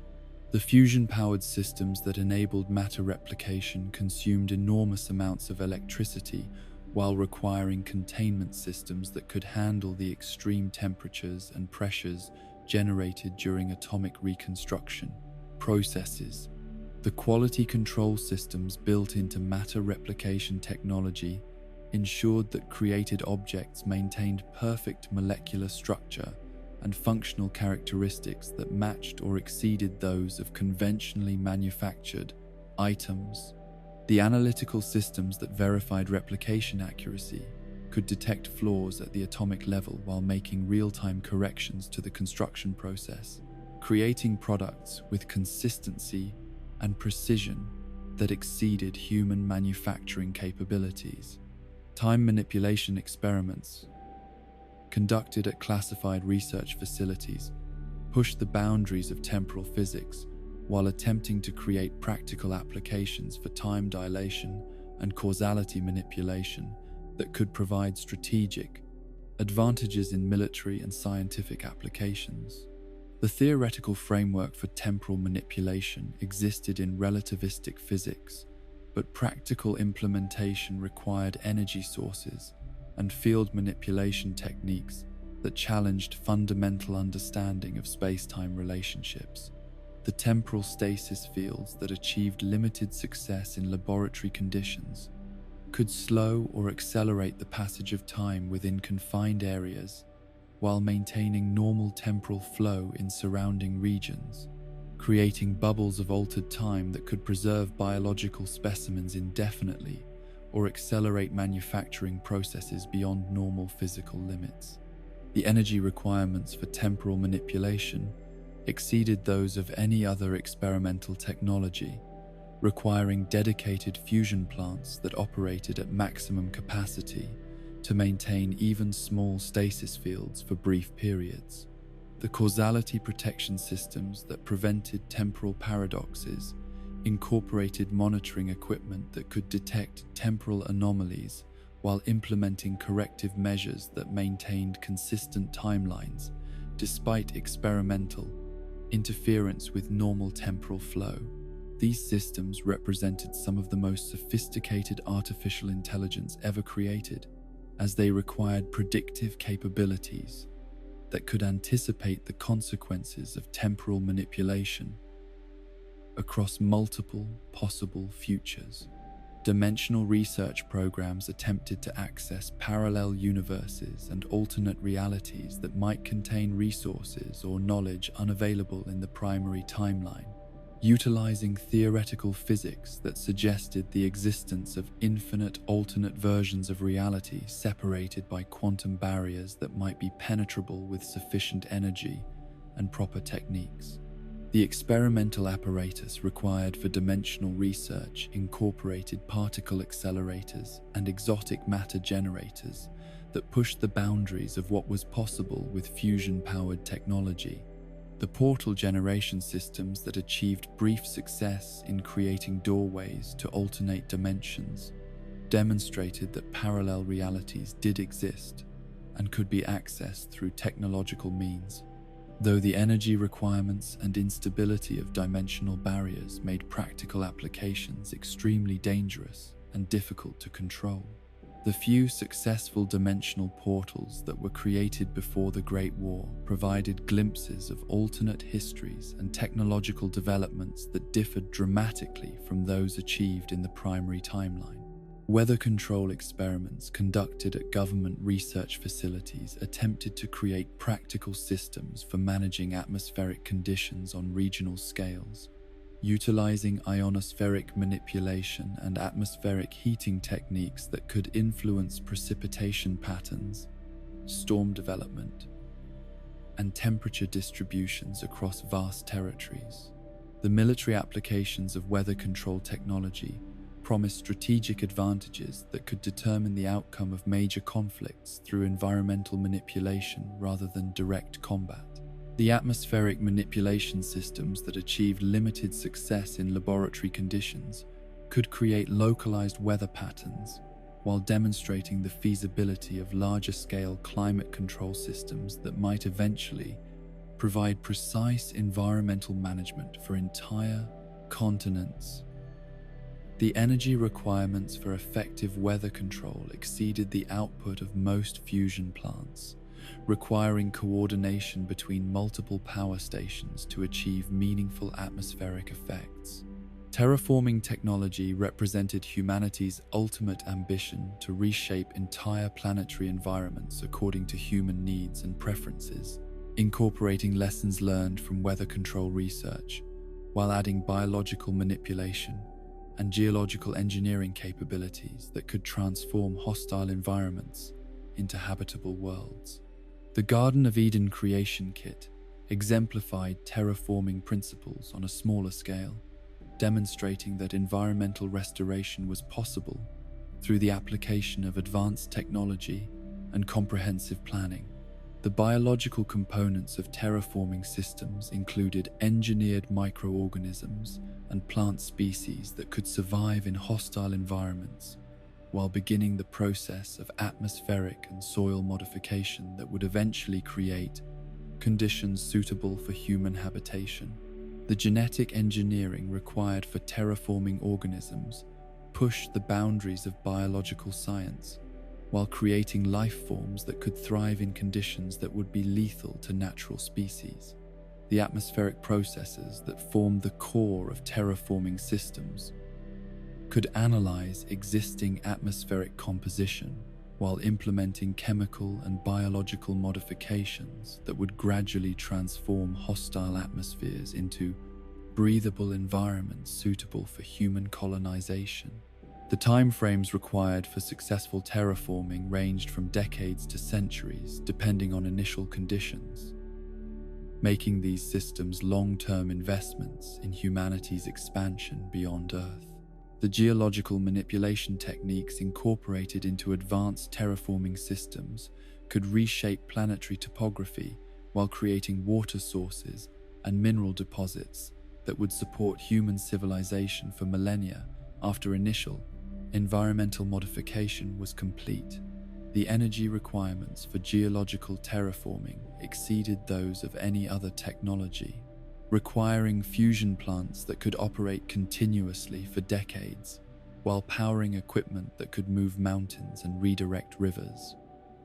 The fusion-powered systems that enabled matter replication consumed enormous amounts of electricity while requiring containment systems that could handle the extreme temperatures and pressures generated during atomic reconstruction processes. The quality control systems built into matter replication technology ensured that created objects maintained perfect molecular structure and functional characteristics that matched or exceeded those of conventionally manufactured items. The analytical systems that verified replication accuracy could detect flaws at the atomic level while making real-time corrections to the construction process, creating products with consistency and precision that exceeded human manufacturing capabilities. Time manipulation experiments conducted at classified research facilities pushed the boundaries of temporal physics while attempting to create practical applications for time dilation and causality manipulation that could provide strategic advantages in military and scientific applications. The theoretical framework for temporal manipulation existed in relativistic physics, but practical implementation required energy sources and field manipulation techniques that challenged fundamental understanding of space-time relationships. The temporal stasis fields that achieved limited success in laboratory conditions could slow or accelerate the passage of time within confined areas while maintaining normal temporal flow in surrounding regions, creating bubbles of altered time that could preserve biological specimens indefinitely or accelerate manufacturing processes beyond normal physical limits. The energy requirements for temporal manipulation exceeded those of any other experimental technology, requiring dedicated fusion plants that operated at maximum capacity to maintain even small stasis fields for brief periods. The causality protection systems that prevented temporal paradoxes incorporated monitoring equipment that could detect temporal anomalies while implementing corrective measures that maintained consistent timelines despite experimental interference with normal temporal flow. These systems represented some of the most sophisticated artificial intelligence ever created, as they required predictive capabilities that could anticipate the consequences of temporal manipulation across multiple possible futures. Dimensional research programs attempted to access parallel universes and alternate realities that might contain resources or knowledge unavailable in the primary timeline, utilizing theoretical physics that suggested the existence of infinite alternate versions of reality separated by quantum barriers that might be penetrable with sufficient energy and proper techniques. The experimental apparatus required for dimensional research incorporated particle accelerators and exotic matter generators that pushed the boundaries of what was possible with fusion-powered technology. The portal generation systems that achieved brief success in creating doorways to alternate dimensions demonstrated that parallel realities did exist and could be accessed through technological means, though the energy requirements and instability of dimensional barriers made practical applications extremely dangerous and difficult to control. The few successful dimensional portals that were created before the Great War provided glimpses of alternate histories and technological developments that differed dramatically from those achieved in the primary timeline. Weather control experiments conducted at government research facilities attempted to create practical systems for managing atmospheric conditions on regional scales, utilizing ionospheric manipulation and atmospheric heating techniques that could influence precipitation patterns, storm development, and temperature distributions across vast territories. The military applications of weather control technology promised strategic advantages that could determine the outcome of major conflicts through environmental manipulation rather than direct combat. The atmospheric manipulation systems that achieved limited success in laboratory conditions could create localized weather patterns while demonstrating the feasibility of larger-scale climate control systems that might eventually provide precise environmental management for entire continents. The energy requirements for effective weather control exceeded the output of most fusion plants, requiring coordination between multiple power stations to achieve meaningful atmospheric effects. Terraforming technology represented humanity's ultimate ambition to reshape entire planetary environments according to human needs and preferences, incorporating lessons learned from weather control research, while adding biological manipulation and geological engineering capabilities that could transform hostile environments into habitable worlds. The Garden of Eden creation kit exemplified terraforming principles on a smaller scale, demonstrating that environmental restoration was possible through the application of advanced technology and comprehensive planning. The biological components of terraforming systems included engineered microorganisms and plant species that could survive in hostile environments, while beginning the process of atmospheric and soil modification that would eventually create conditions suitable for human habitation. The genetic engineering required for terraforming organisms pushed the boundaries of biological science, while creating life forms that could thrive in conditions that would be lethal to natural species. The atmospheric processes that formed the core of terraforming systems could analyze existing atmospheric composition while implementing chemical and biological modifications that would gradually transform hostile atmospheres into breathable environments suitable for human colonization. The timeframes required for successful terraforming ranged from decades to centuries, depending on initial conditions, making these systems long-term investments in humanity's expansion beyond Earth. The geological manipulation techniques incorporated into advanced terraforming systems could reshape planetary topography while creating water sources and mineral deposits that would support human civilization for millennia after initial environmental modification was complete. The energy requirements for geological terraforming exceeded those of any other technology, requiring fusion plants that could operate continuously for decades, while powering equipment that could move mountains and redirect rivers.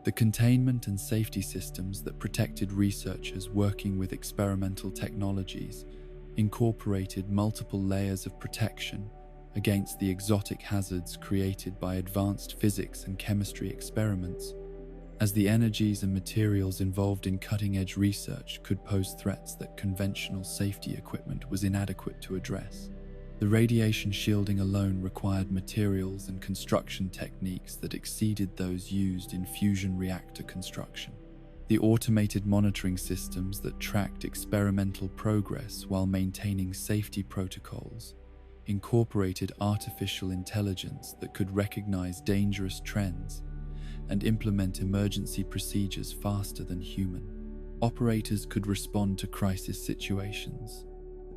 The containment and safety systems that protected researchers working with experimental technologies incorporated multiple layers of protection against the exotic hazards created by advanced physics and chemistry experiments, as the energies and materials involved in cutting-edge research could pose threats that conventional safety equipment was inadequate to address. The radiation shielding alone required materials and construction techniques that exceeded those used in fusion reactor construction. The automated monitoring systems that tracked experimental progress while maintaining safety protocols incorporated artificial intelligence that could recognize dangerous trends and implement emergency procedures faster than human. Operators could respond to crisis situations.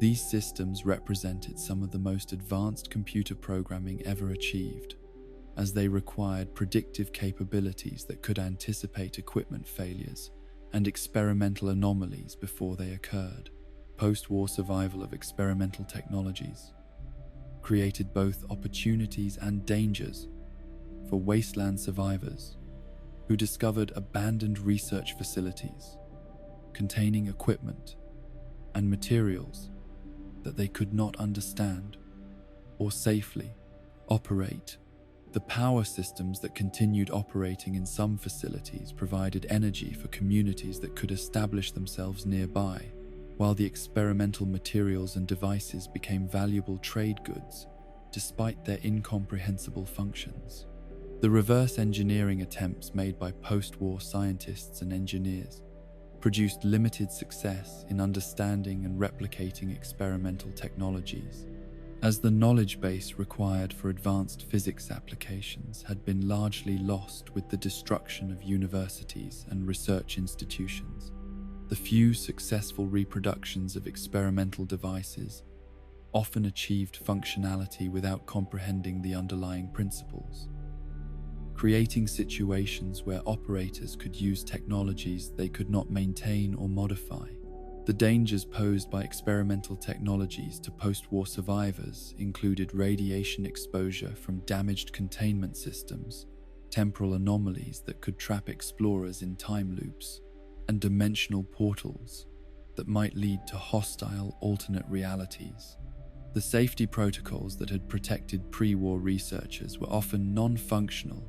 These systems represented some of the most advanced computer programming ever achieved, as they required predictive capabilities that could anticipate equipment failures and experimental anomalies before they occurred. Post-war survival of experimental technologies created both opportunities and dangers for wasteland survivors who discovered abandoned research facilities containing equipment and materials that they could not understand or safely operate. The power systems that continued operating in some facilities provided energy for communities that could establish themselves nearby, while the experimental materials and devices became valuable trade goods despite their incomprehensible functions. The reverse engineering attempts made by post-war scientists and engineers produced limited success in understanding and replicating experimental technologies, as the knowledge base required for advanced physics applications had been largely lost with the destruction of universities and research institutions. The few successful reproductions of experimental devices often achieved functionality without comprehending the underlying principles, creating situations where operators could use technologies they could not maintain or modify. The dangers posed by experimental technologies to post-war survivors included radiation exposure from damaged containment systems, temporal anomalies that could trap explorers in time loops, and dimensional portals that might lead to hostile alternate realities. The safety protocols that had protected pre-war researchers were often non-functional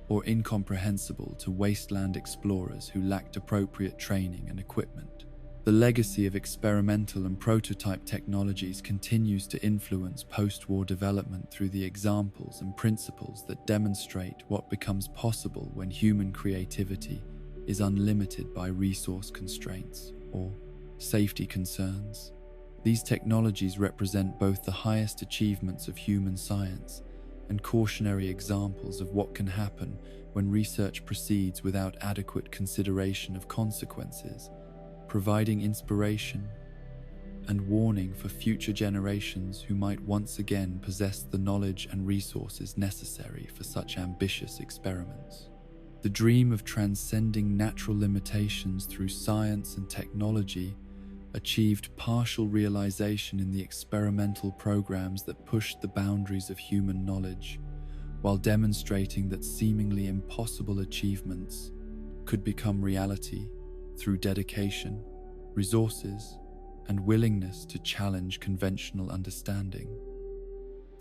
or incomprehensible to wasteland explorers who lacked appropriate training and equipment. The legacy of experimental and prototype technologies continues to influence post-war development through the examples and principles that demonstrate what becomes possible when human creativity is unlimited by resource constraints or safety concerns. These technologies represent both the highest achievements of human science and cautionary examples of what can happen when research proceeds without adequate consideration of consequences, providing inspiration and warning for future generations who might once again possess the knowledge and resources necessary for such ambitious experiments. The dream of transcending natural limitations through science and technology achieved partial realization in the experimental programs that pushed the boundaries of human knowledge, while demonstrating that seemingly impossible achievements could become reality through dedication, resources, and willingness to challenge conventional understanding.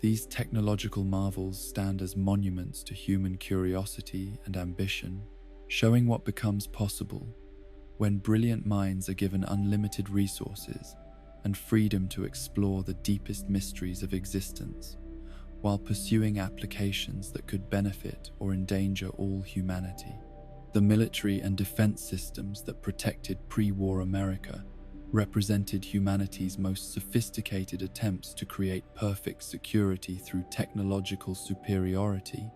These technological marvels stand as monuments to human curiosity and ambition, showing what becomes possible when brilliant minds are given unlimited resources and freedom to explore the deepest mysteries of existence, while pursuing applications that could benefit or endanger all humanity. The military and defense systems that protected pre-war America represented humanity's most sophisticated attempts to create perfect security through technological superiority,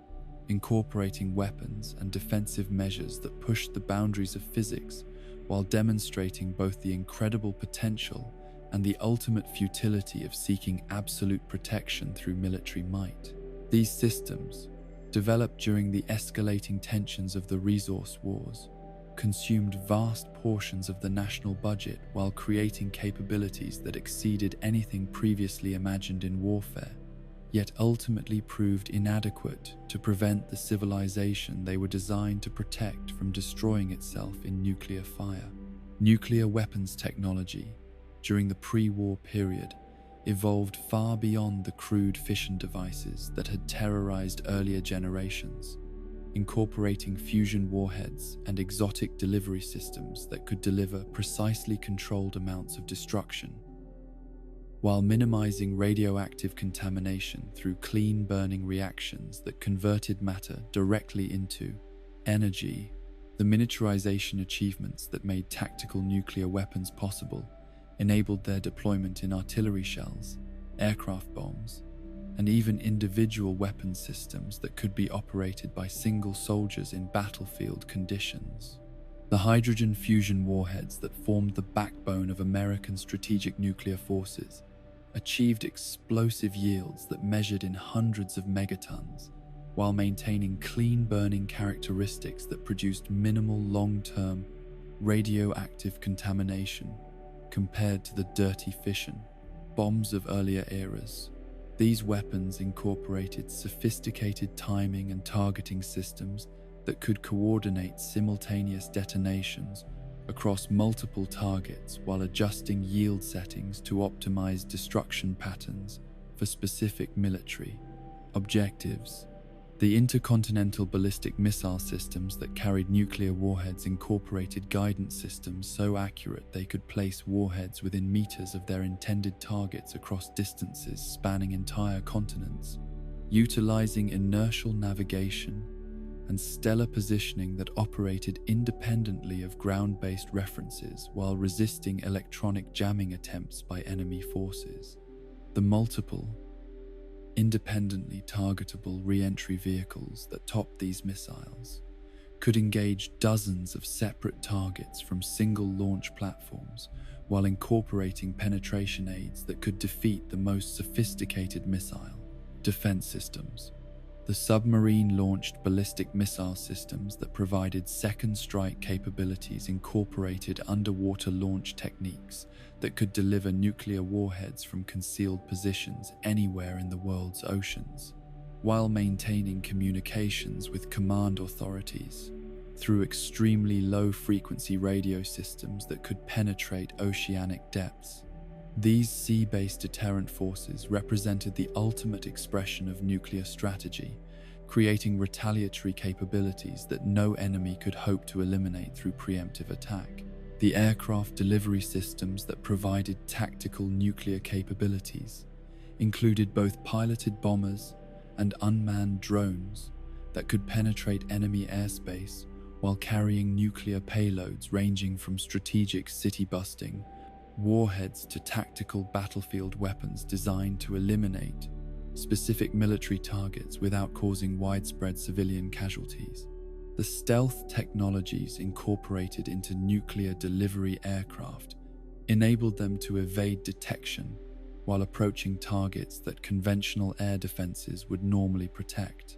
incorporating weapons and defensive measures that pushed the boundaries of physics while demonstrating both the incredible potential and the ultimate futility of seeking absolute protection through military might. These systems, developed during the escalating tensions of the resource wars, consumed vast portions of the national budget while creating capabilities that exceeded anything previously imagined in warfare, yet ultimately proved inadequate to prevent the civilization they were designed to protect from destroying itself in nuclear fire. Nuclear weapons technology, during the pre-war period, evolved far beyond the crude fission devices that had terrorized earlier generations, incorporating fusion warheads and exotic delivery systems that could deliver precisely controlled amounts of destruction, while minimizing radioactive contamination through clean burning reactions that converted matter directly into energy. The miniaturization achievements that made tactical nuclear weapons possible enabled their deployment in artillery shells, aircraft bombs, and even individual weapon systems that could be operated by single soldiers in battlefield conditions. The hydrogen fusion warheads that formed the backbone of American strategic nuclear forces achieved explosive yields that measured in hundreds of megatons, while maintaining clean burning characteristics that produced minimal long-term radioactive contamination compared to the dirty fission bombs of earlier eras. These weapons incorporated sophisticated timing and targeting systems that could coordinate simultaneous detonations across multiple targets while adjusting yield settings to optimize destruction patterns for specific military objectives. The intercontinental ballistic missile systems that carried nuclear warheads incorporated guidance systems so accurate they could place warheads within meters of their intended targets across distances spanning entire continents, utilizing inertial navigation and stellar positioning that operated independently of ground-based references while resisting electronic jamming attempts by enemy forces. The multiple, independently targetable re-entry vehicles that topped these missiles could engage dozens of separate targets from single launch platforms while incorporating penetration aids that could defeat the most sophisticated missile defense systems. The submarine-launched ballistic missile systems that provided second strike capabilities incorporated underwater launch techniques that could deliver nuclear warheads from concealed positions anywhere in the world's oceans, while maintaining communications with command authorities through extremely low-frequency radio systems that could penetrate oceanic depths. These sea-based deterrent forces represented the ultimate expression of nuclear strategy, creating retaliatory capabilities that no enemy could hope to eliminate through preemptive attack. The aircraft delivery systems that provided tactical nuclear capabilities included both piloted bombers and unmanned drones that could penetrate enemy airspace while carrying nuclear payloads ranging from strategic city-busting warheads to tactical battlefield weapons designed to eliminate specific military targets without causing widespread civilian casualties. The stealth technologies incorporated into nuclear delivery aircraft enabled them to evade detection while approaching targets that conventional air defenses would normally protect.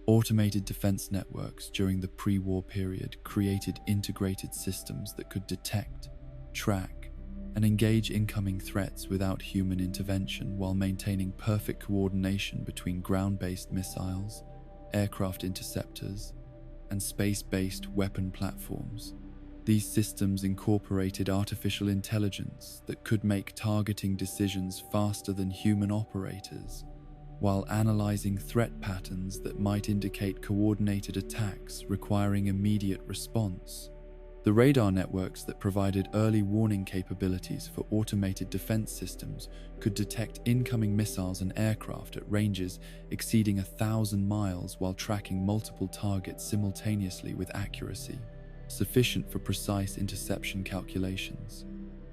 Automated defense networks during the pre-war period created integrated systems that could detect, track, and engage incoming threats without human intervention while maintaining perfect coordination between ground-based missiles, aircraft interceptors, and space-based weapon platforms. These systems incorporated artificial intelligence that could make targeting decisions faster than human operators, while analyzing threat patterns that might indicate coordinated attacks requiring immediate response. The radar networks that provided early warning capabilities for automated defense systems could detect incoming missiles and aircraft at ranges exceeding 1,000 miles while tracking multiple targets simultaneously with accuracy sufficient for precise interception calculations.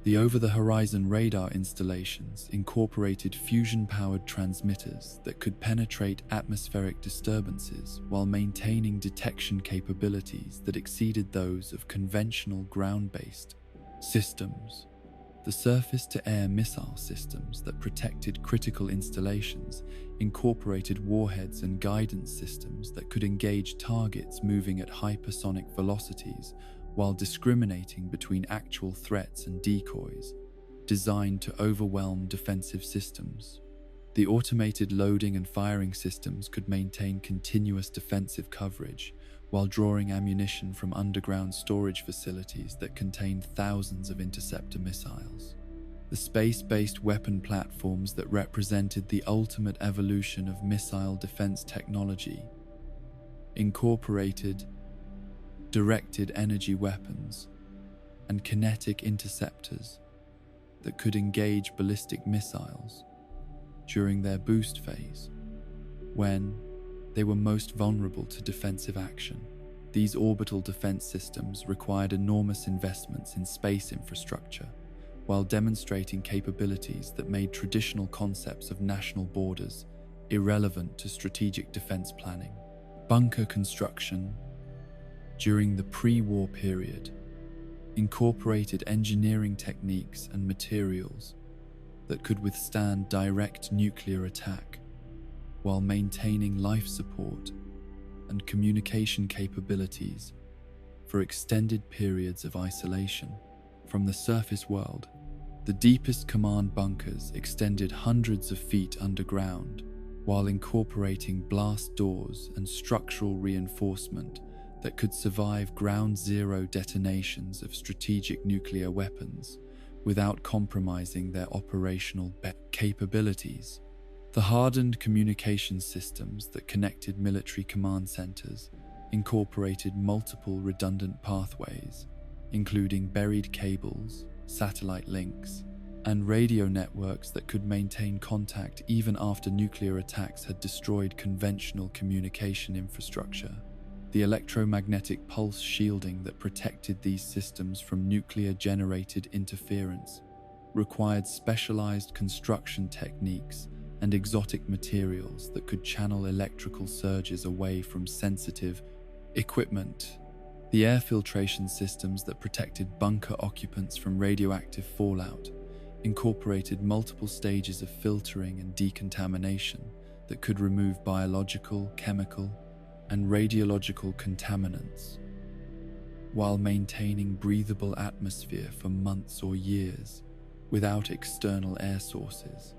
The over-the-horizon radar installations incorporated fusion-powered transmitters that could penetrate atmospheric disturbances while maintaining detection capabilities that exceeded those of conventional ground-based systems. The surface-to-air missile systems that protected critical installations incorporated warheads and guidance systems that could engage targets moving at hypersonic velocities while discriminating between actual threats and decoys, designed to overwhelm defensive systems. The automated loading and firing systems could maintain continuous defensive coverage while drawing ammunition from underground storage facilities that contained thousands of interceptor missiles. The space-based weapon platforms that represented the ultimate evolution of missile defense technology incorporated directed energy weapons and kinetic interceptors that could engage ballistic missiles during their boost phase, when they were most vulnerable to defensive action. These orbital defense systems required enormous investments in space infrastructure, while demonstrating capabilities that made traditional concepts of national borders irrelevant to strategic defense planning. Bunker construction during the pre-war period incorporated engineering techniques and materials that could withstand direct nuclear attack while maintaining life support and communication capabilities for extended periods of isolation from the surface world. The deepest command bunkers extended hundreds of feet underground while incorporating blast doors and structural reinforcement that could survive ground zero detonations of strategic nuclear weapons without compromising their operational capabilities. The hardened communication systems that connected military command centers incorporated multiple redundant pathways, including buried cables, satellite links, and radio networks that could maintain contact even after nuclear attacks had destroyed conventional communication infrastructure. The electromagnetic pulse shielding that protected these systems from nuclear-generated interference required specialized construction techniques and exotic materials that could channel electrical surges away from sensitive equipment. The air filtration systems that protected bunker occupants from radioactive fallout incorporated multiple stages of filtering and decontamination that could remove biological, chemical, and radiological contaminants, while maintaining breathable atmosphere for months or years without external air sources.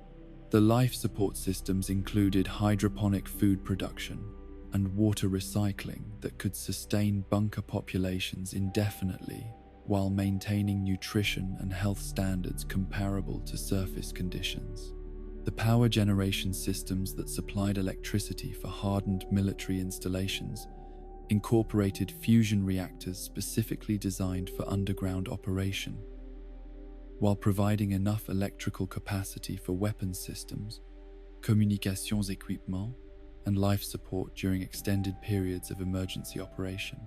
The life support systems included hydroponic food production and water recycling that could sustain bunker populations indefinitely while maintaining nutrition and health standards comparable to surface conditions. The power generation systems that supplied electricity for hardened military installations incorporated fusion reactors specifically designed for underground operation, while providing enough electrical capacity for weapons systems, communications équipement, and life support during extended periods of emergency operation.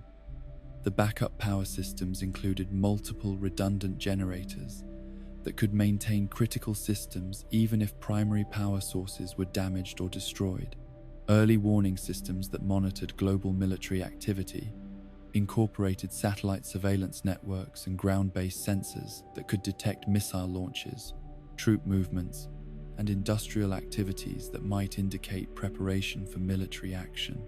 The backup power systems included multiple redundant generators that could maintain critical systems even if primary power sources were damaged or destroyed. Early warning systems that monitored global military activity incorporated satellite surveillance networks and ground-based sensors that could detect missile launches, troop movements, and industrial activities that might indicate preparation for military action.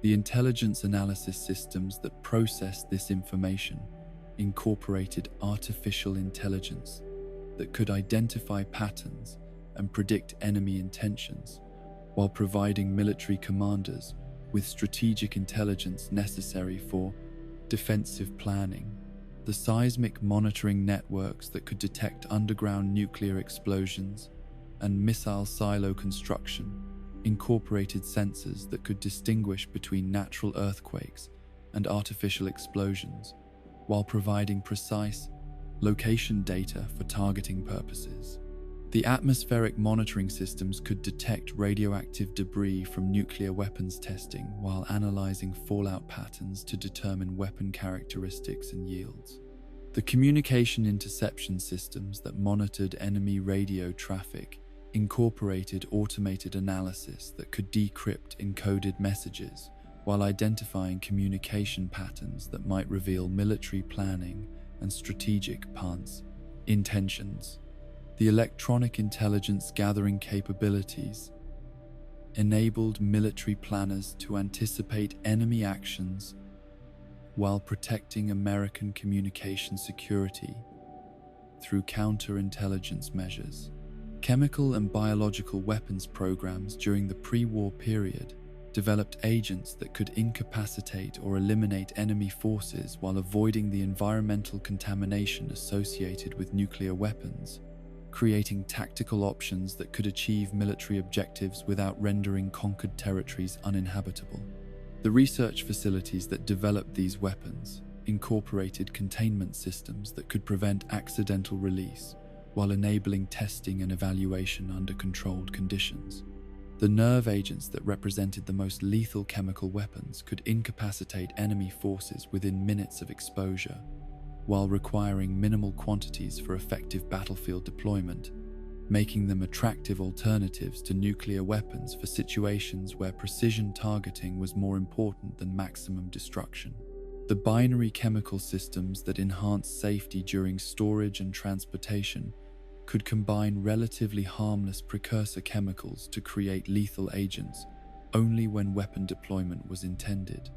The intelligence analysis systems that processed this information incorporated artificial intelligence that could identify patterns and predict enemy intentions, while providing military commanders with strategic intelligence necessary for defensive planning. The seismic monitoring networks that could detect underground nuclear explosions and missile silo construction incorporated sensors that could distinguish between natural earthquakes and artificial explosions, while providing precise location data for targeting purposes. The atmospheric monitoring systems could detect radioactive debris from nuclear weapons testing while analyzing fallout patterns to determine weapon characteristics and yields. The communication interception systems that monitored enemy radio traffic incorporated automated analysis that could decrypt encoded messages while identifying communication patterns that might reveal military planning and strategic intentions. The electronic intelligence gathering capabilities enabled military planners to anticipate enemy actions while protecting American communication security through counterintelligence measures. Chemical and biological weapons programs during the pre-war period developed agents that could incapacitate or eliminate enemy forces while avoiding the environmental contamination associated with nuclear weapons, creating tactical options that could achieve military objectives without rendering conquered territories uninhabitable. The research facilities that developed these weapons incorporated containment systems that could prevent accidental release while enabling testing and evaluation under controlled conditions. The nerve agents that represented the most lethal chemical weapons could incapacitate enemy forces within minutes of exposure, while requiring minimal quantities for effective battlefield deployment, making them attractive alternatives to nuclear weapons for situations where precision targeting was more important than maximum destruction. The binary chemical systems that enhanced safety during storage and transportation could combine relatively harmless precursor chemicals to create lethal agents only when weapon deployment was intended.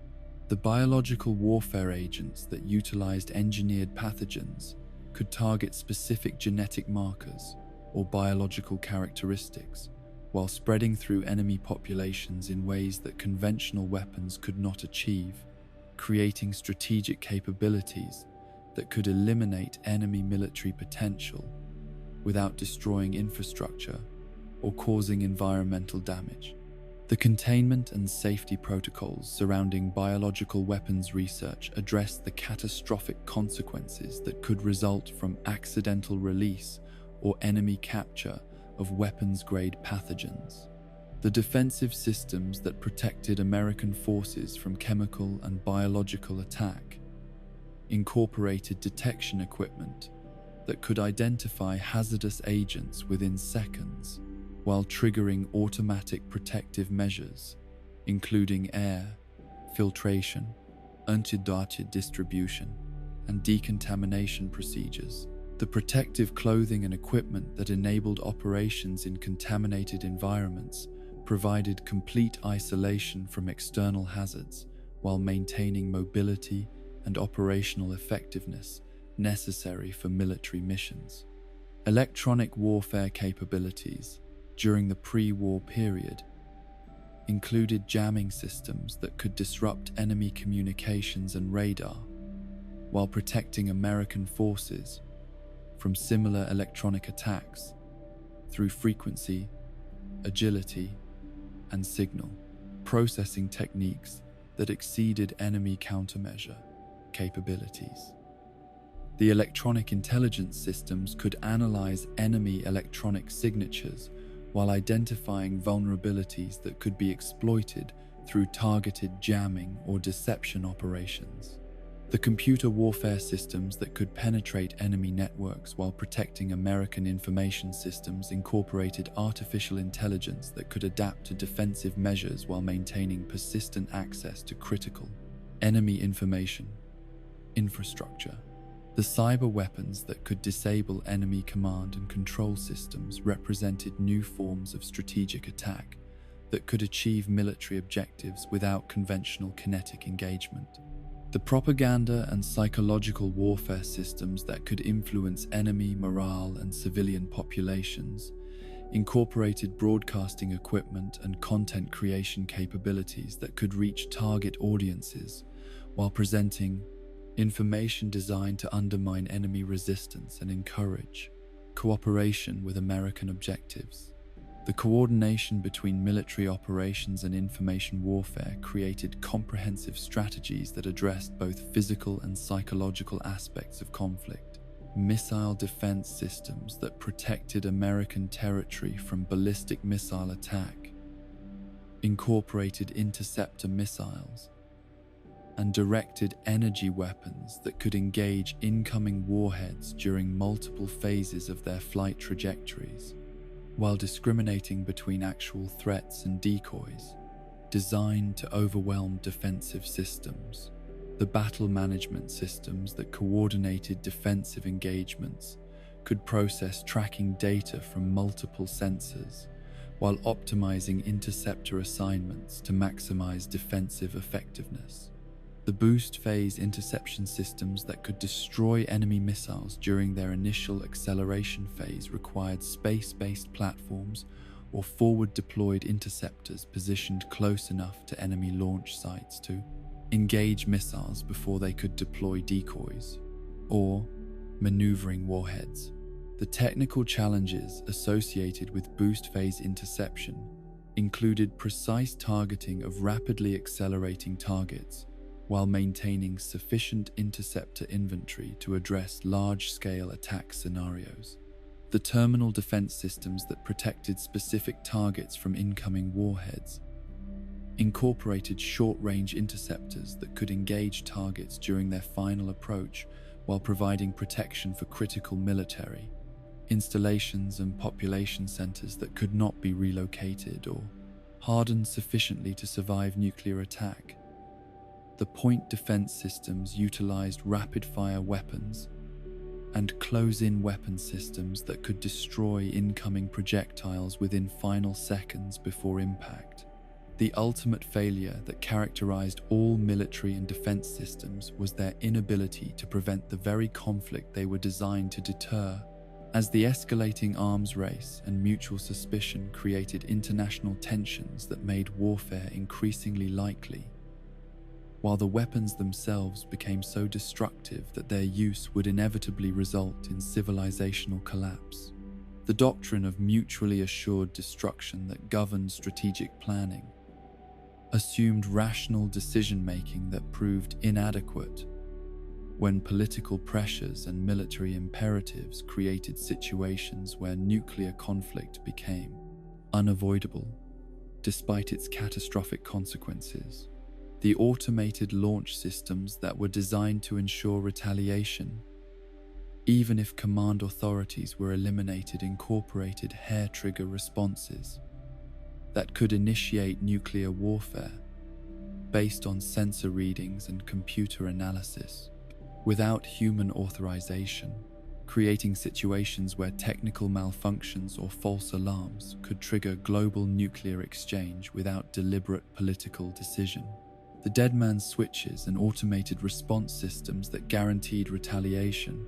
The biological warfare agents that utilized engineered pathogens could target specific genetic markers or biological characteristics, while spreading through enemy populations in ways that conventional weapons could not achieve, creating strategic capabilities that could eliminate enemy military potential without destroying infrastructure or causing environmental damage. The containment and safety protocols surrounding biological weapons research addressed the catastrophic consequences that could result from accidental release or enemy capture of weapons-grade pathogens. The defensive systems that protected American forces from chemical and biological attack incorporated detection equipment that could identify hazardous agents within seconds, while triggering automatic protective measures, including air, filtration, antidote distribution, and decontamination procedures. The protective clothing and equipment that enabled operations in contaminated environments provided complete isolation from external hazards while maintaining mobility and operational effectiveness necessary for military missions. Electronic warfare capabilities during the pre-war period included jamming systems that could disrupt enemy communications and radar while protecting American forces from similar electronic attacks through frequency, agility, and signal processing techniques that exceeded enemy countermeasure capabilities. The electronic intelligence systems could analyze enemy electronic signatures while identifying vulnerabilities that could be exploited through targeted jamming or deception operations. The computer warfare systems that could penetrate enemy networks while protecting American information systems incorporated artificial intelligence that could adapt to defensive measures while maintaining persistent access to critical enemy information infrastructure. The cyber weapons that could disable enemy command and control systems represented new forms of strategic attack that could achieve military objectives without conventional kinetic engagement. The propaganda and psychological warfare systems that could influence enemy morale and civilian populations incorporated broadcasting equipment and content creation capabilities that could reach target audiences while presenting information designed to undermine enemy resistance and encourage cooperation with American objectives. The coordination between military operations and information warfare created comprehensive strategies that addressed both physical and psychological aspects of conflict. Missile defense systems that protected American territory from ballistic missile attack incorporated interceptor missiles and directed energy weapons that could engage incoming warheads during multiple phases of their flight trajectories, while discriminating between actual threats and decoys, designed to overwhelm defensive systems. The battle management systems that coordinated defensive engagements could process tracking data from multiple sensors, while optimizing interceptor assignments to maximize defensive effectiveness. The boost phase interception systems that could destroy enemy missiles during their initial acceleration phase required space-based platforms or forward-deployed interceptors positioned close enough to enemy launch sites to engage missiles before they could deploy decoys, or maneuvering warheads. The technical challenges associated with boost phase interception included precise targeting of rapidly accelerating targets, while maintaining sufficient interceptor inventory to address large-scale attack scenarios. The terminal defense systems that protected specific targets from incoming warheads incorporated short-range interceptors that could engage targets during their final approach while providing protection for critical military installations and population centers that could not be relocated or hardened sufficiently to survive nuclear attack. The point defense systems utilized rapid-fire weapons and close-in weapon systems that could destroy incoming projectiles within final seconds before impact. The ultimate failure that characterized all military and defense systems was their inability to prevent the very conflict they were designed to deter, as the escalating arms race and mutual suspicion created international tensions that made warfare increasingly likely, while the weapons themselves became so destructive that their use would inevitably result in civilizational collapse. The doctrine of mutually assured destruction that governed strategic planning assumed rational decision-making that proved inadequate when political pressures and military imperatives created situations where nuclear conflict became unavoidable, despite its catastrophic consequences. The automated launch systems that were designed to ensure retaliation, even if command authorities were eliminated, incorporated hair-trigger responses that could initiate nuclear warfare based on sensor readings and computer analysis without human authorization. creating situations where technical malfunctions or false alarms could trigger global nuclear exchange without deliberate political decision. The dead man's switches and automated response systems that guaranteed retaliation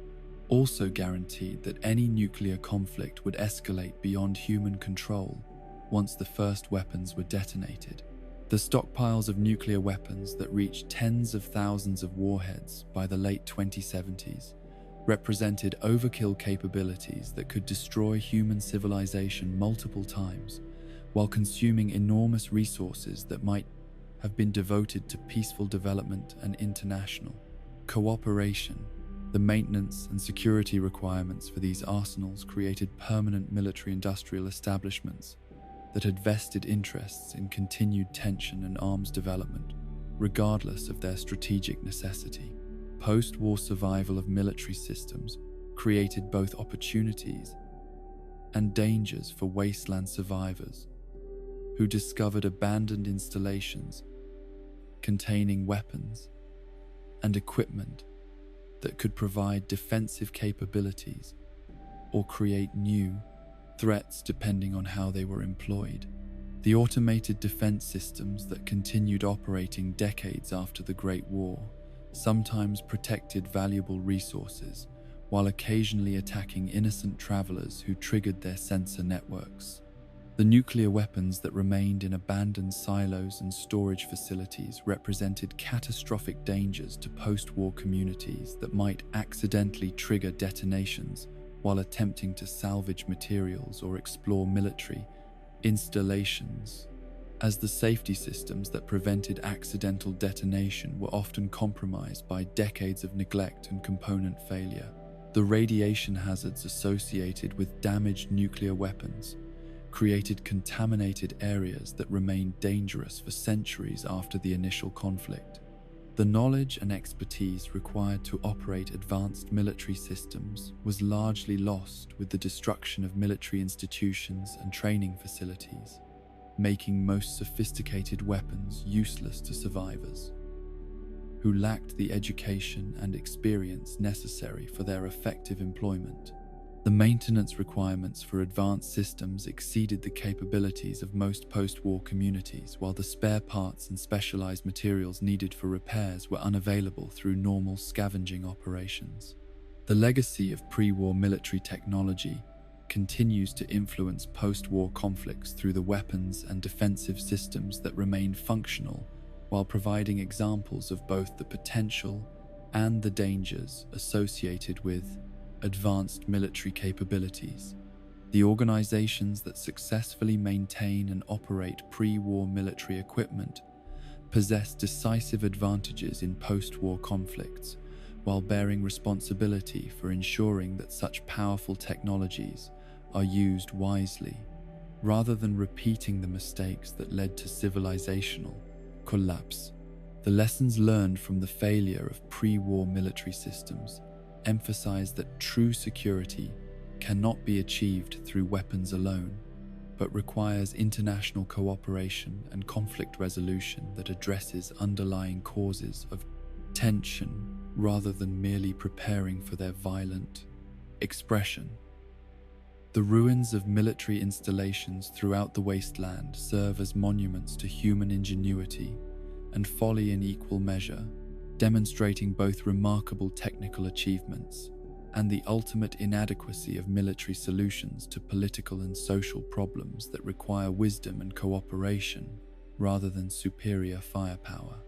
also guaranteed that any nuclear conflict would escalate beyond human control once the first weapons were detonated. The stockpiles of nuclear weapons that reached tens of thousands of warheads by the late 2070s represented overkill capabilities that could destroy human civilization multiple times while consuming enormous resources that might have been devoted to peaceful development and international cooperation. The maintenance and security requirements for these arsenals created permanent military-industrial establishments that had vested interests in continued tension and arms development, regardless of their strategic necessity. Post-war survival of military systems created both opportunities and dangers for wasteland survivors, who discovered abandoned installations containing weapons and equipment that could provide defensive capabilities or create new threats depending on how they were employed. The automated defense systems that continued operating decades after the Great War sometimes protected valuable resources while occasionally attacking innocent travelers who triggered their sensor networks. The nuclear weapons that remained in abandoned silos and storage facilities represented catastrophic dangers to post-war communities that might accidentally trigger detonations while attempting to salvage materials or explore military installations, as the safety systems that prevented accidental detonation were often compromised by decades of neglect and component failure. The radiation hazards associated with damaged nuclear weapons created contaminated areas that remained dangerous for centuries after the initial conflict. The knowledge and expertise required to operate advanced military systems was largely lost with the destruction of military institutions and training facilities, making most sophisticated weapons useless to survivors who lacked the education and experience necessary for their effective employment. The maintenance requirements for advanced systems exceeded the capabilities of most post-war communities, while the spare parts and specialized materials needed for repairs were unavailable through normal scavenging operations. The legacy of pre-war military technology continues to influence post-war conflicts through the weapons and defensive systems that remain functional, while providing examples of both the potential and the dangers associated with advanced military capabilities. The organizations that successfully maintain and operate pre-war military equipment possess decisive advantages in post-war conflicts, while bearing responsibility for ensuring that such powerful technologies are used wisely, rather than repeating the mistakes that led to civilizational collapse. The lessons learned from the failure of pre-war military systems emphasize that true security cannot be achieved through weapons alone, but requires international cooperation and conflict resolution that addresses underlying causes of tension rather than merely preparing for their violent expression. The ruins of military installations throughout the wasteland serve as monuments to human ingenuity and folly in equal measure, demonstrating both remarkable technical achievements and the ultimate inadequacy of military solutions to political and social problems that require wisdom and cooperation rather than superior firepower.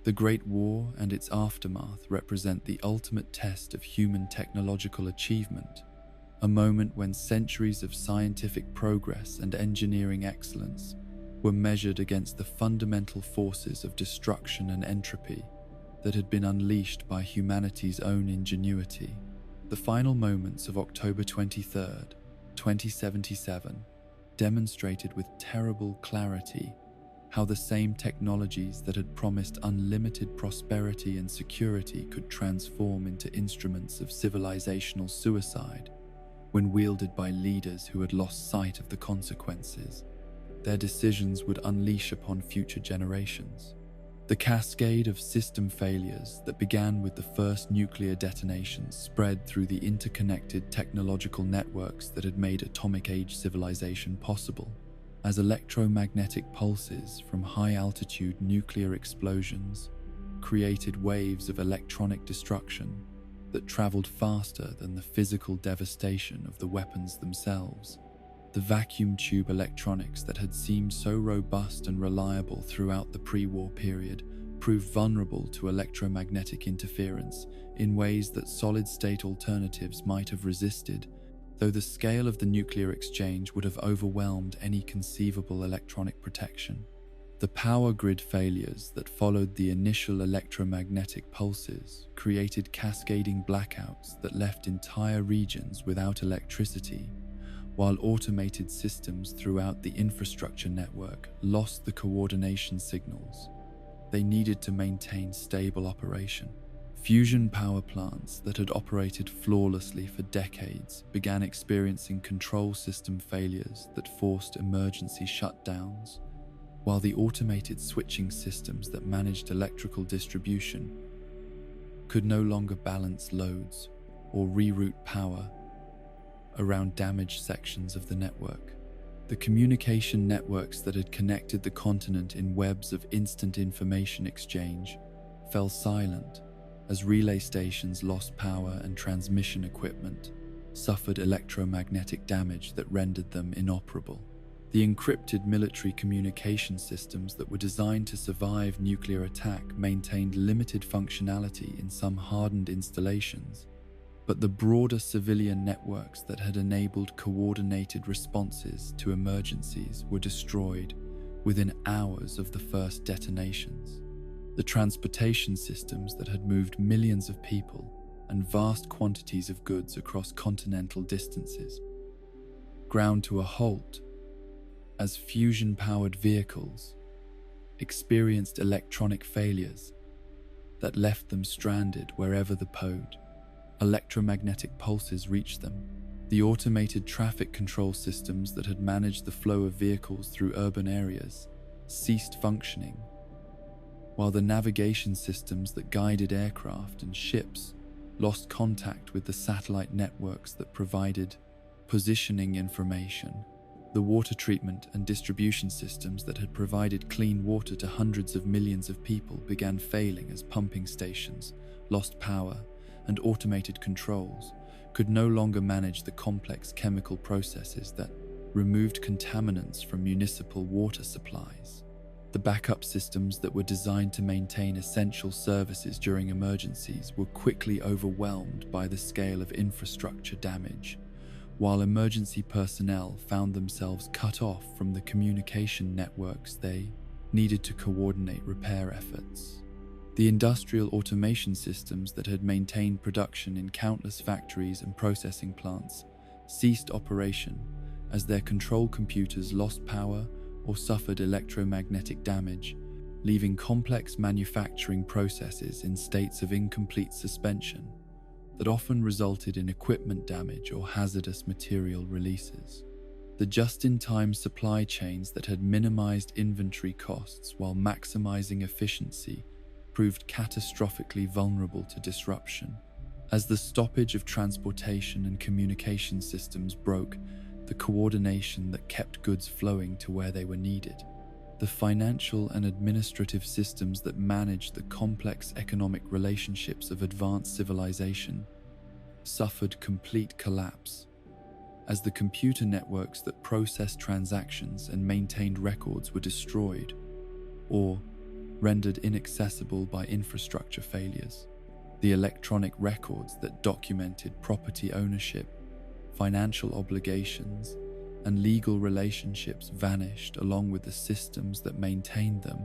The Great War and its aftermath represent the ultimate test of human technological achievement, a moment when centuries of scientific progress and engineering excellence were measured against the fundamental forces of destruction and entropy that had been unleashed by humanity's own ingenuity. The final moments of October 23, 2077, demonstrated with terrible clarity how the same technologies that had promised unlimited prosperity and security could transform into instruments of civilizational suicide when wielded by leaders who had lost sight of the consequences their decisions would unleash upon future generations. The cascade of system failures that began with the first nuclear detonations spread through the interconnected technological networks that had made atomic age civilization possible, as electromagnetic pulses from high-altitude nuclear explosions created waves of electronic destruction that traveled faster than the physical devastation of the weapons themselves. The vacuum tube electronics that had seemed so robust and reliable throughout the pre-war period proved vulnerable to electromagnetic interference in ways that solid-state alternatives might have resisted, though the scale of the nuclear exchange would have overwhelmed any conceivable electronic protection. The power grid failures that followed the initial electromagnetic pulses created cascading blackouts that left entire regions without electricity, while automated systems throughout the infrastructure network lost the coordination signals they needed to maintain stable operation. Fusion power plants that had operated flawlessly for decades began experiencing control system failures that forced emergency shutdowns, while the automated switching systems that managed electrical distribution could no longer balance loads or reroute power around damaged sections of the network. The communication networks that had connected the continent in webs of instant information exchange fell silent as relay stations lost power and transmission equipment suffered electromagnetic damage that rendered them inoperable. The encrypted military communication systems that were designed to survive nuclear attack maintained limited functionality in some hardened installations, but the broader civilian networks that had enabled coordinated responses to emergencies were destroyed within hours of the first detonations. The transportation systems that had moved millions of people and vast quantities of goods across continental distances ground to a halt as fusion-powered vehicles experienced electronic failures that left them stranded wherever the electromagnetic pulses reached them. The automated traffic control systems that had managed the flow of vehicles through urban areas ceased functioning, while the navigation systems that guided aircraft and ships lost contact with the satellite networks that provided positioning information. The water treatment and distribution systems that had provided clean water to hundreds of millions of people began failing as pumping stations lost power and automated controls could no longer manage the complex chemical processes that removed contaminants from municipal water supplies. The backup systems that were designed to maintain essential services during emergencies were quickly overwhelmed by the scale of infrastructure damage, while emergency personnel found themselves cut off from the communication networks they needed to coordinate repair efforts. The industrial automation systems that had maintained production in countless factories and processing plants ceased operation as their control computers lost power or suffered electromagnetic damage, leaving complex manufacturing processes in states of incomplete suspension that often resulted in equipment damage or hazardous material releases. The just-in-time supply chains that had minimized inventory costs while maximizing efficiency proved catastrophically vulnerable to disruption. As the stoppage of transportation and communication systems broke the coordination that kept goods flowing to where they were needed, the financial and administrative systems that managed the complex economic relationships of advanced civilization suffered complete collapse, as the computer networks that processed transactions and maintained records were destroyed or rendered inaccessible by infrastructure failures. The electronic records that documented property ownership, financial obligations, and legal relationships vanished along with the systems that maintained them,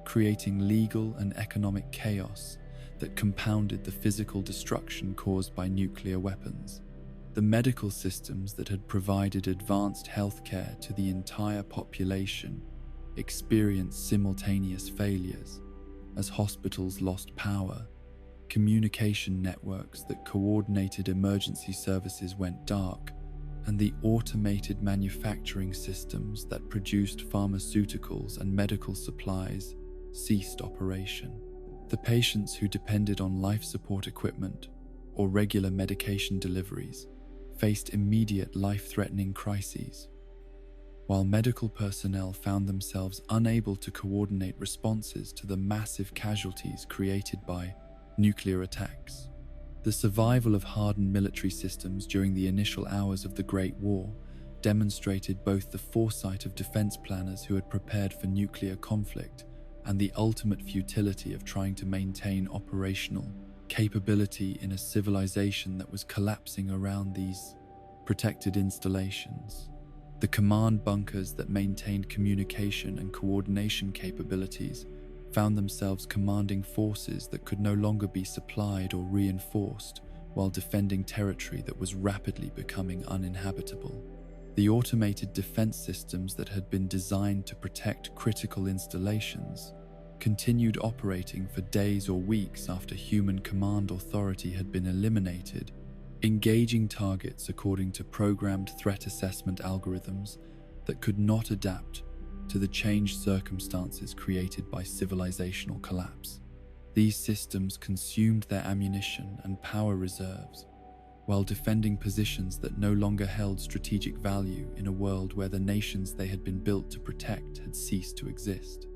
creating legal and economic chaos that compounded the physical destruction caused by nuclear weapons. The medical systems that had provided advanced healthcare to the entire population experienced simultaneous failures as hospitals lost power, communication networks that coordinated emergency services went dark, and the automated manufacturing systems that produced pharmaceuticals and medical supplies ceased operation. The patients who depended on life support equipment or regular medication deliveries faced immediate life-threatening crises, while medical personnel found themselves unable to coordinate responses to the massive casualties created by nuclear attacks. The survival of hardened military systems during the initial hours of the Great War demonstrated both the foresight of defense planners who had prepared for nuclear conflict and the ultimate futility of trying to maintain operational capability in a civilization that was collapsing around these protected installations. The command bunkers that maintained communication and coordination capabilities found themselves commanding forces that could no longer be supplied or reinforced while defending territory that was rapidly becoming uninhabitable. The automated defense systems that had been designed to protect critical installations continued operating for days or weeks after human command authority had been eliminated, engaging targets according to programmed threat assessment algorithms that could not adapt to the changed circumstances created by civilizational collapse. These systems consumed their ammunition and power reserves while defending positions that no longer held strategic value in a world where the nations they had been built to protect had ceased to exist.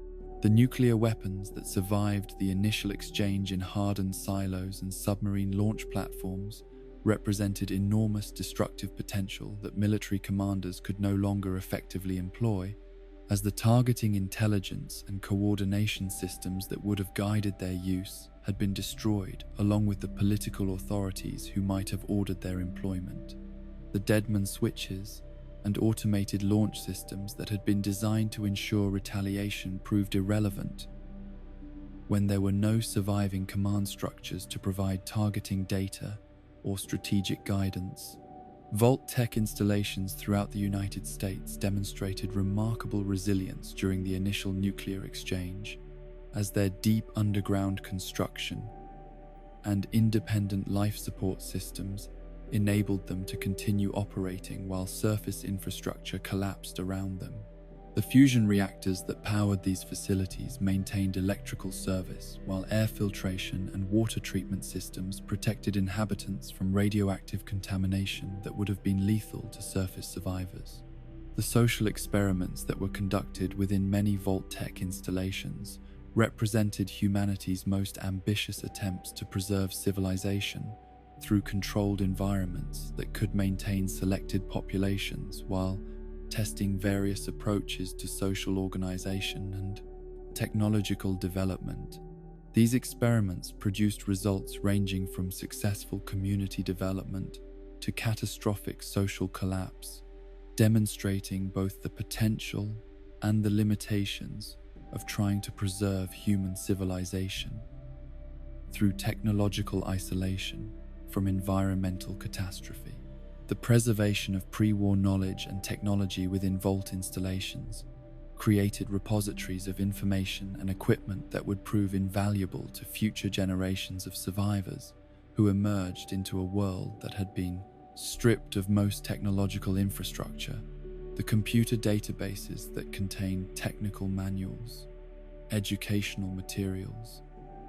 The nuclear weapons that survived the initial exchange in hardened silos and submarine launch platforms represented enormous destructive potential that military commanders could no longer effectively employ, as the targeting intelligence and coordination systems that would have guided their use had been destroyed, along with the political authorities who might have ordered their employment. The Deadman switches and automated launch systems that had been designed to ensure retaliation proved irrelevant when there were no surviving command structures to provide targeting data or strategic guidance. VaultTech installations throughout the United States demonstrated remarkable resilience during the initial nuclear exchange, as their deep underground construction and independent life support systems enabled them to continue operating while surface infrastructure collapsed around them. The fusion reactors that powered these facilities maintained electrical service, while air filtration and water treatment systems protected inhabitants from radioactive contamination that would have been lethal to surface survivors. The social experiments that were conducted within many VaultTech installations represented humanity's most ambitious attempts to preserve civilization through controlled environments that could maintain selected populations while testing various approaches to social organization and technological development. These experiments produced results ranging from successful community development to catastrophic social collapse, demonstrating both the potential and the limitations of trying to preserve human civilization through technological isolation from environmental catastrophe. The preservation of pre-war knowledge and technology within Vault installations created repositories of information and equipment that would prove invaluable to future generations of survivors who emerged into a world that had been stripped of most technological infrastructure. The computer databases that contained technical manuals, educational materials,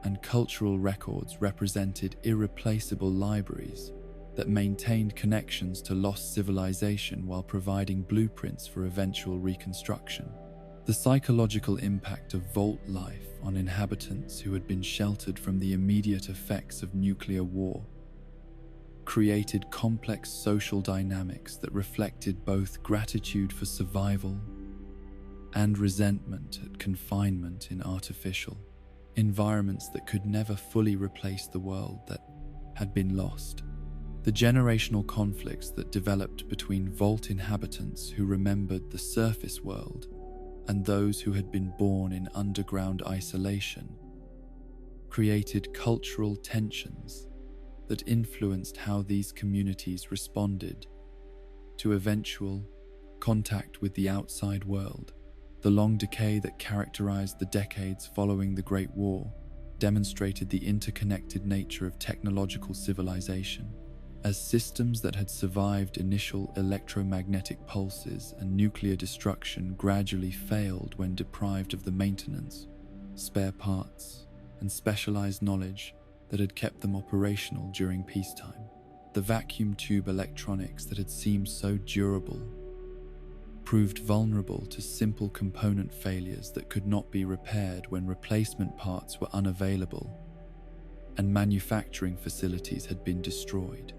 and cultural records represented irreplaceable libraries that maintained connections to lost civilization while providing blueprints for eventual reconstruction. The psychological impact of Vault life on inhabitants who had been sheltered from the immediate effects of nuclear war created complex social dynamics that reflected both gratitude for survival and resentment at confinement in artificial environments that could never fully replace the world that had been lost. The generational conflicts that developed between Vault inhabitants who remembered the surface world and those who had been born in underground isolation created cultural tensions that influenced how these communities responded to eventual contact with the outside world. The long decay that characterized the decades following the Great War demonstrated the interconnected nature of technological civilization, as systems that had survived initial electromagnetic pulses and nuclear destruction gradually failed when deprived of the maintenance, spare parts, and specialized knowledge that had kept them operational during peacetime. The vacuum tube electronics that had seemed so durable proved vulnerable to simple component failures that could not be repaired when replacement parts were unavailable and manufacturing facilities had been destroyed.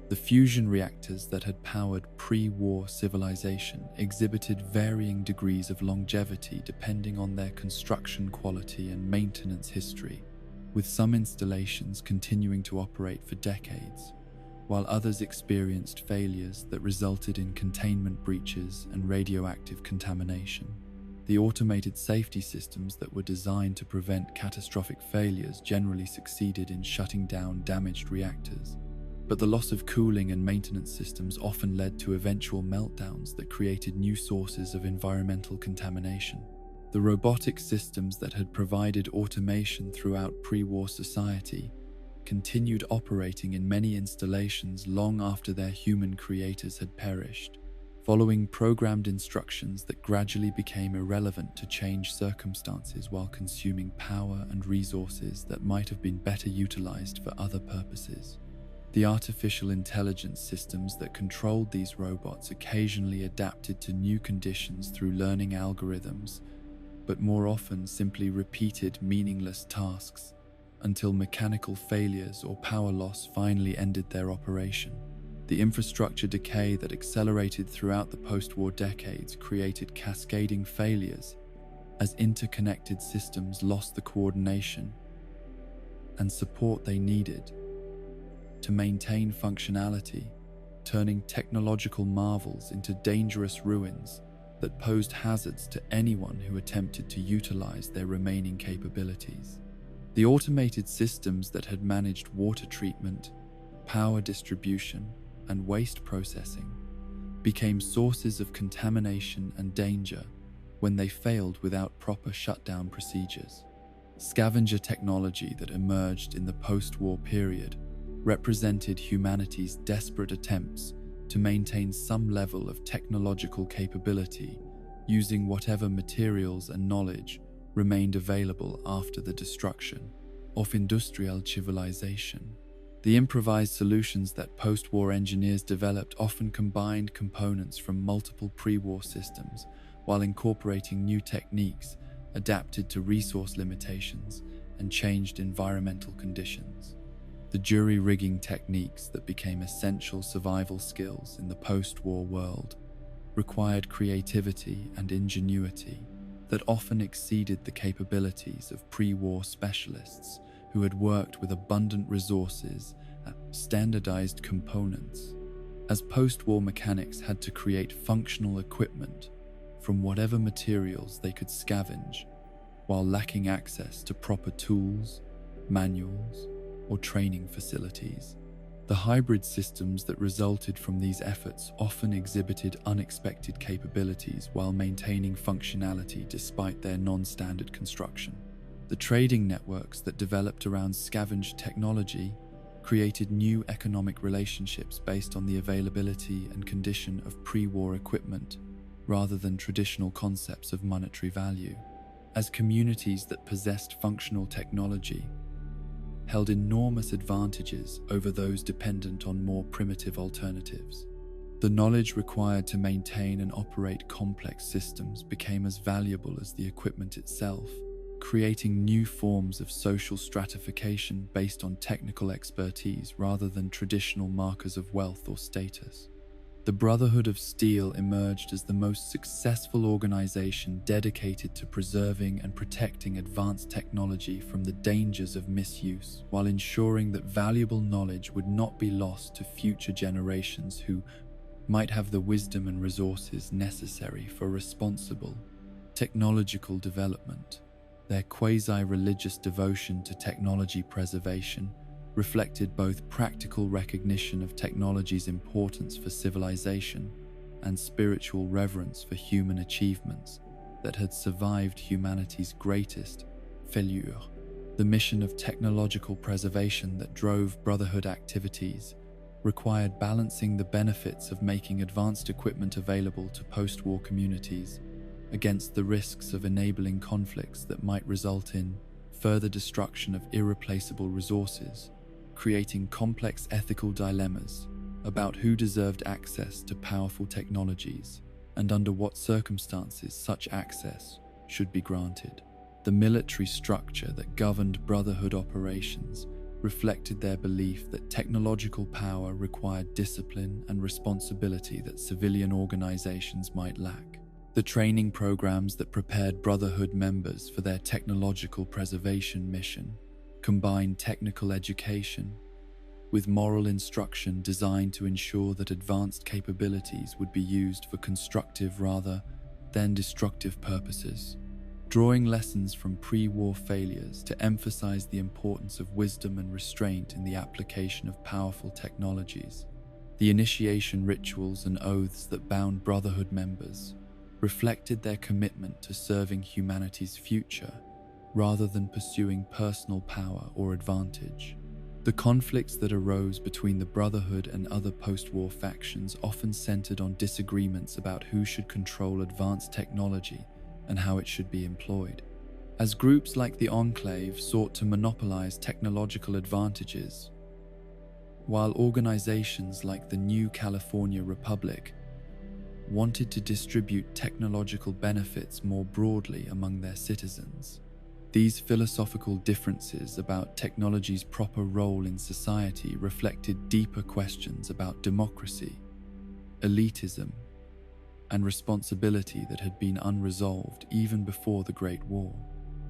The fusion reactors that had powered pre-war civilization exhibited varying degrees of longevity depending on their construction quality and maintenance history, with some installations continuing to operate for decades, while others experienced failures that resulted in containment breaches and radioactive contamination. The automated safety systems that were designed to prevent catastrophic failures generally succeeded in shutting down damaged reactors, but the loss of cooling and maintenance systems often led to eventual meltdowns that created new sources of environmental contamination. The robotic systems that had provided automation throughout pre-war society continued operating in many installations long after their human creators had perished, following programmed instructions that gradually became irrelevant to changed circumstances while consuming power and resources that might have been better utilized for other purposes. The artificial intelligence systems that controlled these robots occasionally adapted to new conditions through learning algorithms, but more often simply repeated meaningless tasks until mechanical failures or power loss finally ended their operation. The infrastructure decay that accelerated throughout the post-war decades created cascading failures as interconnected systems lost the coordination and support they needed to maintain functionality, turning technological marvels into dangerous ruins that posed hazards to anyone who attempted to utilize their remaining capabilities. The automated systems that had managed water treatment, power distribution, and waste processing became sources of contamination and danger when they failed without proper shutdown procedures. Scavenger technology that emerged in the post-war period represented humanity's desperate attempts to maintain some level of technological capability using whatever materials and knowledge remained available after the destruction of industrial civilization. The improvised solutions that post-war engineers developed often combined components from multiple pre-war systems while incorporating new techniques adapted to resource limitations and changed environmental conditions. The jury-rigging techniques that became essential survival skills in the post-war world required creativity and ingenuity that often exceeded the capabilities of pre-war specialists who had worked with abundant resources and standardized components, as post-war mechanics had to create functional equipment from whatever materials they could scavenge, while lacking access to proper tools, manuals, or training facilities. The hybrid systems that resulted from these efforts often exhibited unexpected capabilities while maintaining functionality despite their non-standard construction. The trading networks that developed around scavenge technology created new economic relationships based on the availability and condition of pre-war equipment rather than traditional concepts of monetary value, as communities that possessed functional technology held enormous advantages over those dependent on more primitive alternatives. The knowledge required to maintain and operate complex systems became as valuable as the equipment itself, creating new forms of social stratification based on technical expertise rather than traditional markers of wealth or status. The Brotherhood of Steel emerged as the most successful organization dedicated to preserving and protecting advanced technology from the dangers of misuse, while ensuring that valuable knowledge would not be lost to future generations who might have the wisdom and resources necessary for responsible technological development. Their quasi-religious devotion to technology preservation reflected both practical recognition of technology's importance for civilization and spiritual reverence for human achievements that had survived humanity's greatest failure. The mission of technological preservation that drove Brotherhood activities required balancing the benefits of making advanced equipment available to post-war communities against the risks of enabling conflicts that might result in further destruction of irreplaceable resources, creating complex ethical dilemmas about who deserved access to powerful technologies and under what circumstances such access should be granted. The military structure that governed Brotherhood operations reflected their belief that technological power required discipline and responsibility that civilian organizations might lack. The training programs that prepared Brotherhood members for their technological preservation mission combined technical education with moral instruction designed to ensure that advanced capabilities would be used for constructive rather than destructive purposes, drawing lessons from pre-war failures to emphasize the importance of wisdom and restraint in the application of powerful technologies. The initiation rituals and oaths that bound Brotherhood members reflected their commitment to serving humanity's future rather than pursuing personal power or advantage. The conflicts that arose between the Brotherhood and other post-war factions often centered on disagreements about who should control advanced technology and how it should be employed. As groups like the Enclave sought to monopolize technological advantages, while organizations like the New California Republic wanted to distribute technological benefits more broadly among their citizens. These philosophical differences about technology's proper role in society reflected deeper questions about democracy, elitism, and responsibility that had been unresolved even before the Great War.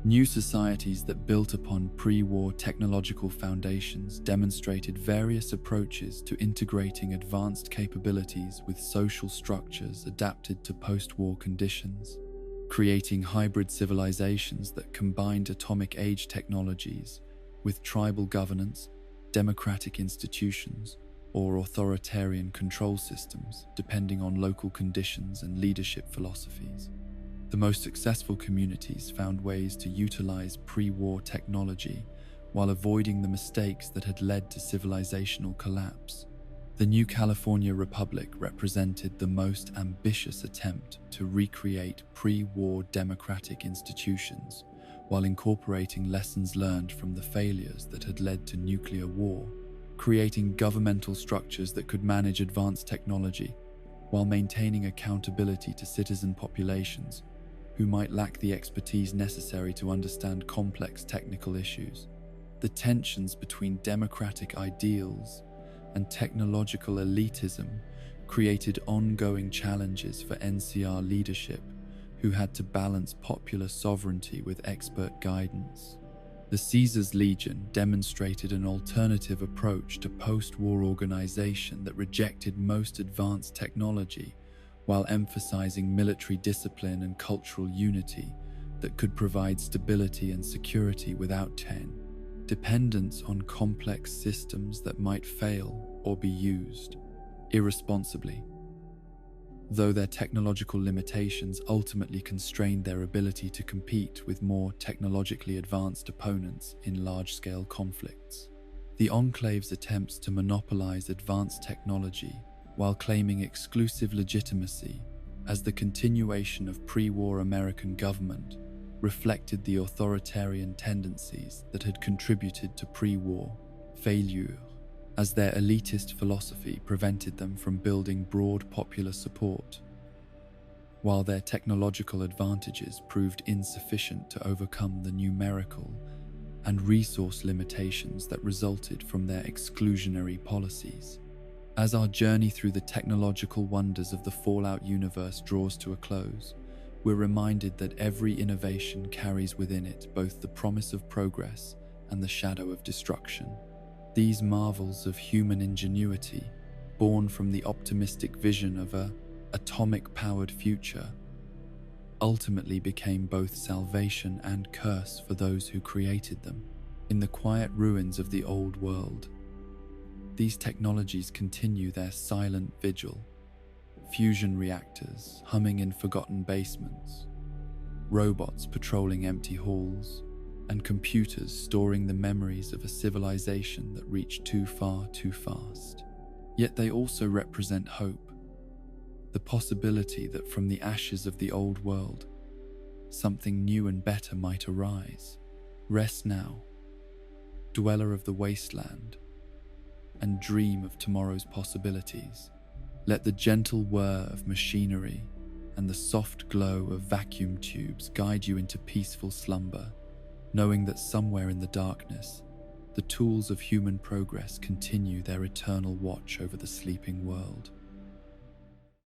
New societies that built upon pre-war technological foundations demonstrated various approaches to integrating advanced capabilities with social structures adapted to post-war conditions, creating hybrid civilizations that combined atomic age technologies with tribal governance, democratic institutions, or authoritarian control systems, depending on local conditions and leadership philosophies. The most successful communities found ways to utilize pre-war technology while avoiding the mistakes that had led to civilizational collapse. The New California Republic represented the most ambitious attempt to recreate pre-war democratic institutions while incorporating lessons learned from the failures that had led to nuclear war, creating governmental structures that could manage advanced technology while maintaining accountability to citizen populations who might lack the expertise necessary to understand complex technical issues. The tensions between democratic ideals and technological elitism created ongoing challenges for NCR leadership, who had to balance popular sovereignty with expert guidance. The Caesar's Legion demonstrated an alternative approach to post-war organization that rejected most advanced technology while emphasizing military discipline and cultural unity that could provide stability and security without dependence on complex systems that might fail or be used irresponsibly. Though their technological limitations ultimately constrained their ability to compete with more technologically advanced opponents in large-scale conflicts. The Enclave's attempts to monopolize advanced technology while claiming exclusive legitimacy as the continuation of pre-war American government reflected the authoritarian tendencies that had contributed to pre-war failure, as their elitist philosophy prevented them from building broad popular support, while their technological advantages proved insufficient to overcome the numerical and resource limitations that resulted from their exclusionary policies. As our journey through the technological wonders of the Fallout universe draws to a close, we're reminded that every innovation carries within it both the promise of progress and the shadow of destruction. These marvels of human ingenuity, born from the optimistic vision of an atomic-powered future, ultimately became both salvation and curse for those who created them. In the quiet ruins of the old world, these technologies continue their silent vigil. Fusion reactors humming in forgotten basements, robots patrolling empty halls, and computers storing the memories of a civilization that reached too far too fast. Yet they also represent hope. the possibility that from the ashes of the old world, something new and better might arise. Rest now, dweller of the wasteland, and dream of tomorrow's possibilities. Let the gentle whir of machinery and the soft glow of vacuum tubes guide you into peaceful slumber, knowing that somewhere in the darkness, the tools of human progress continue their eternal watch over the sleeping world.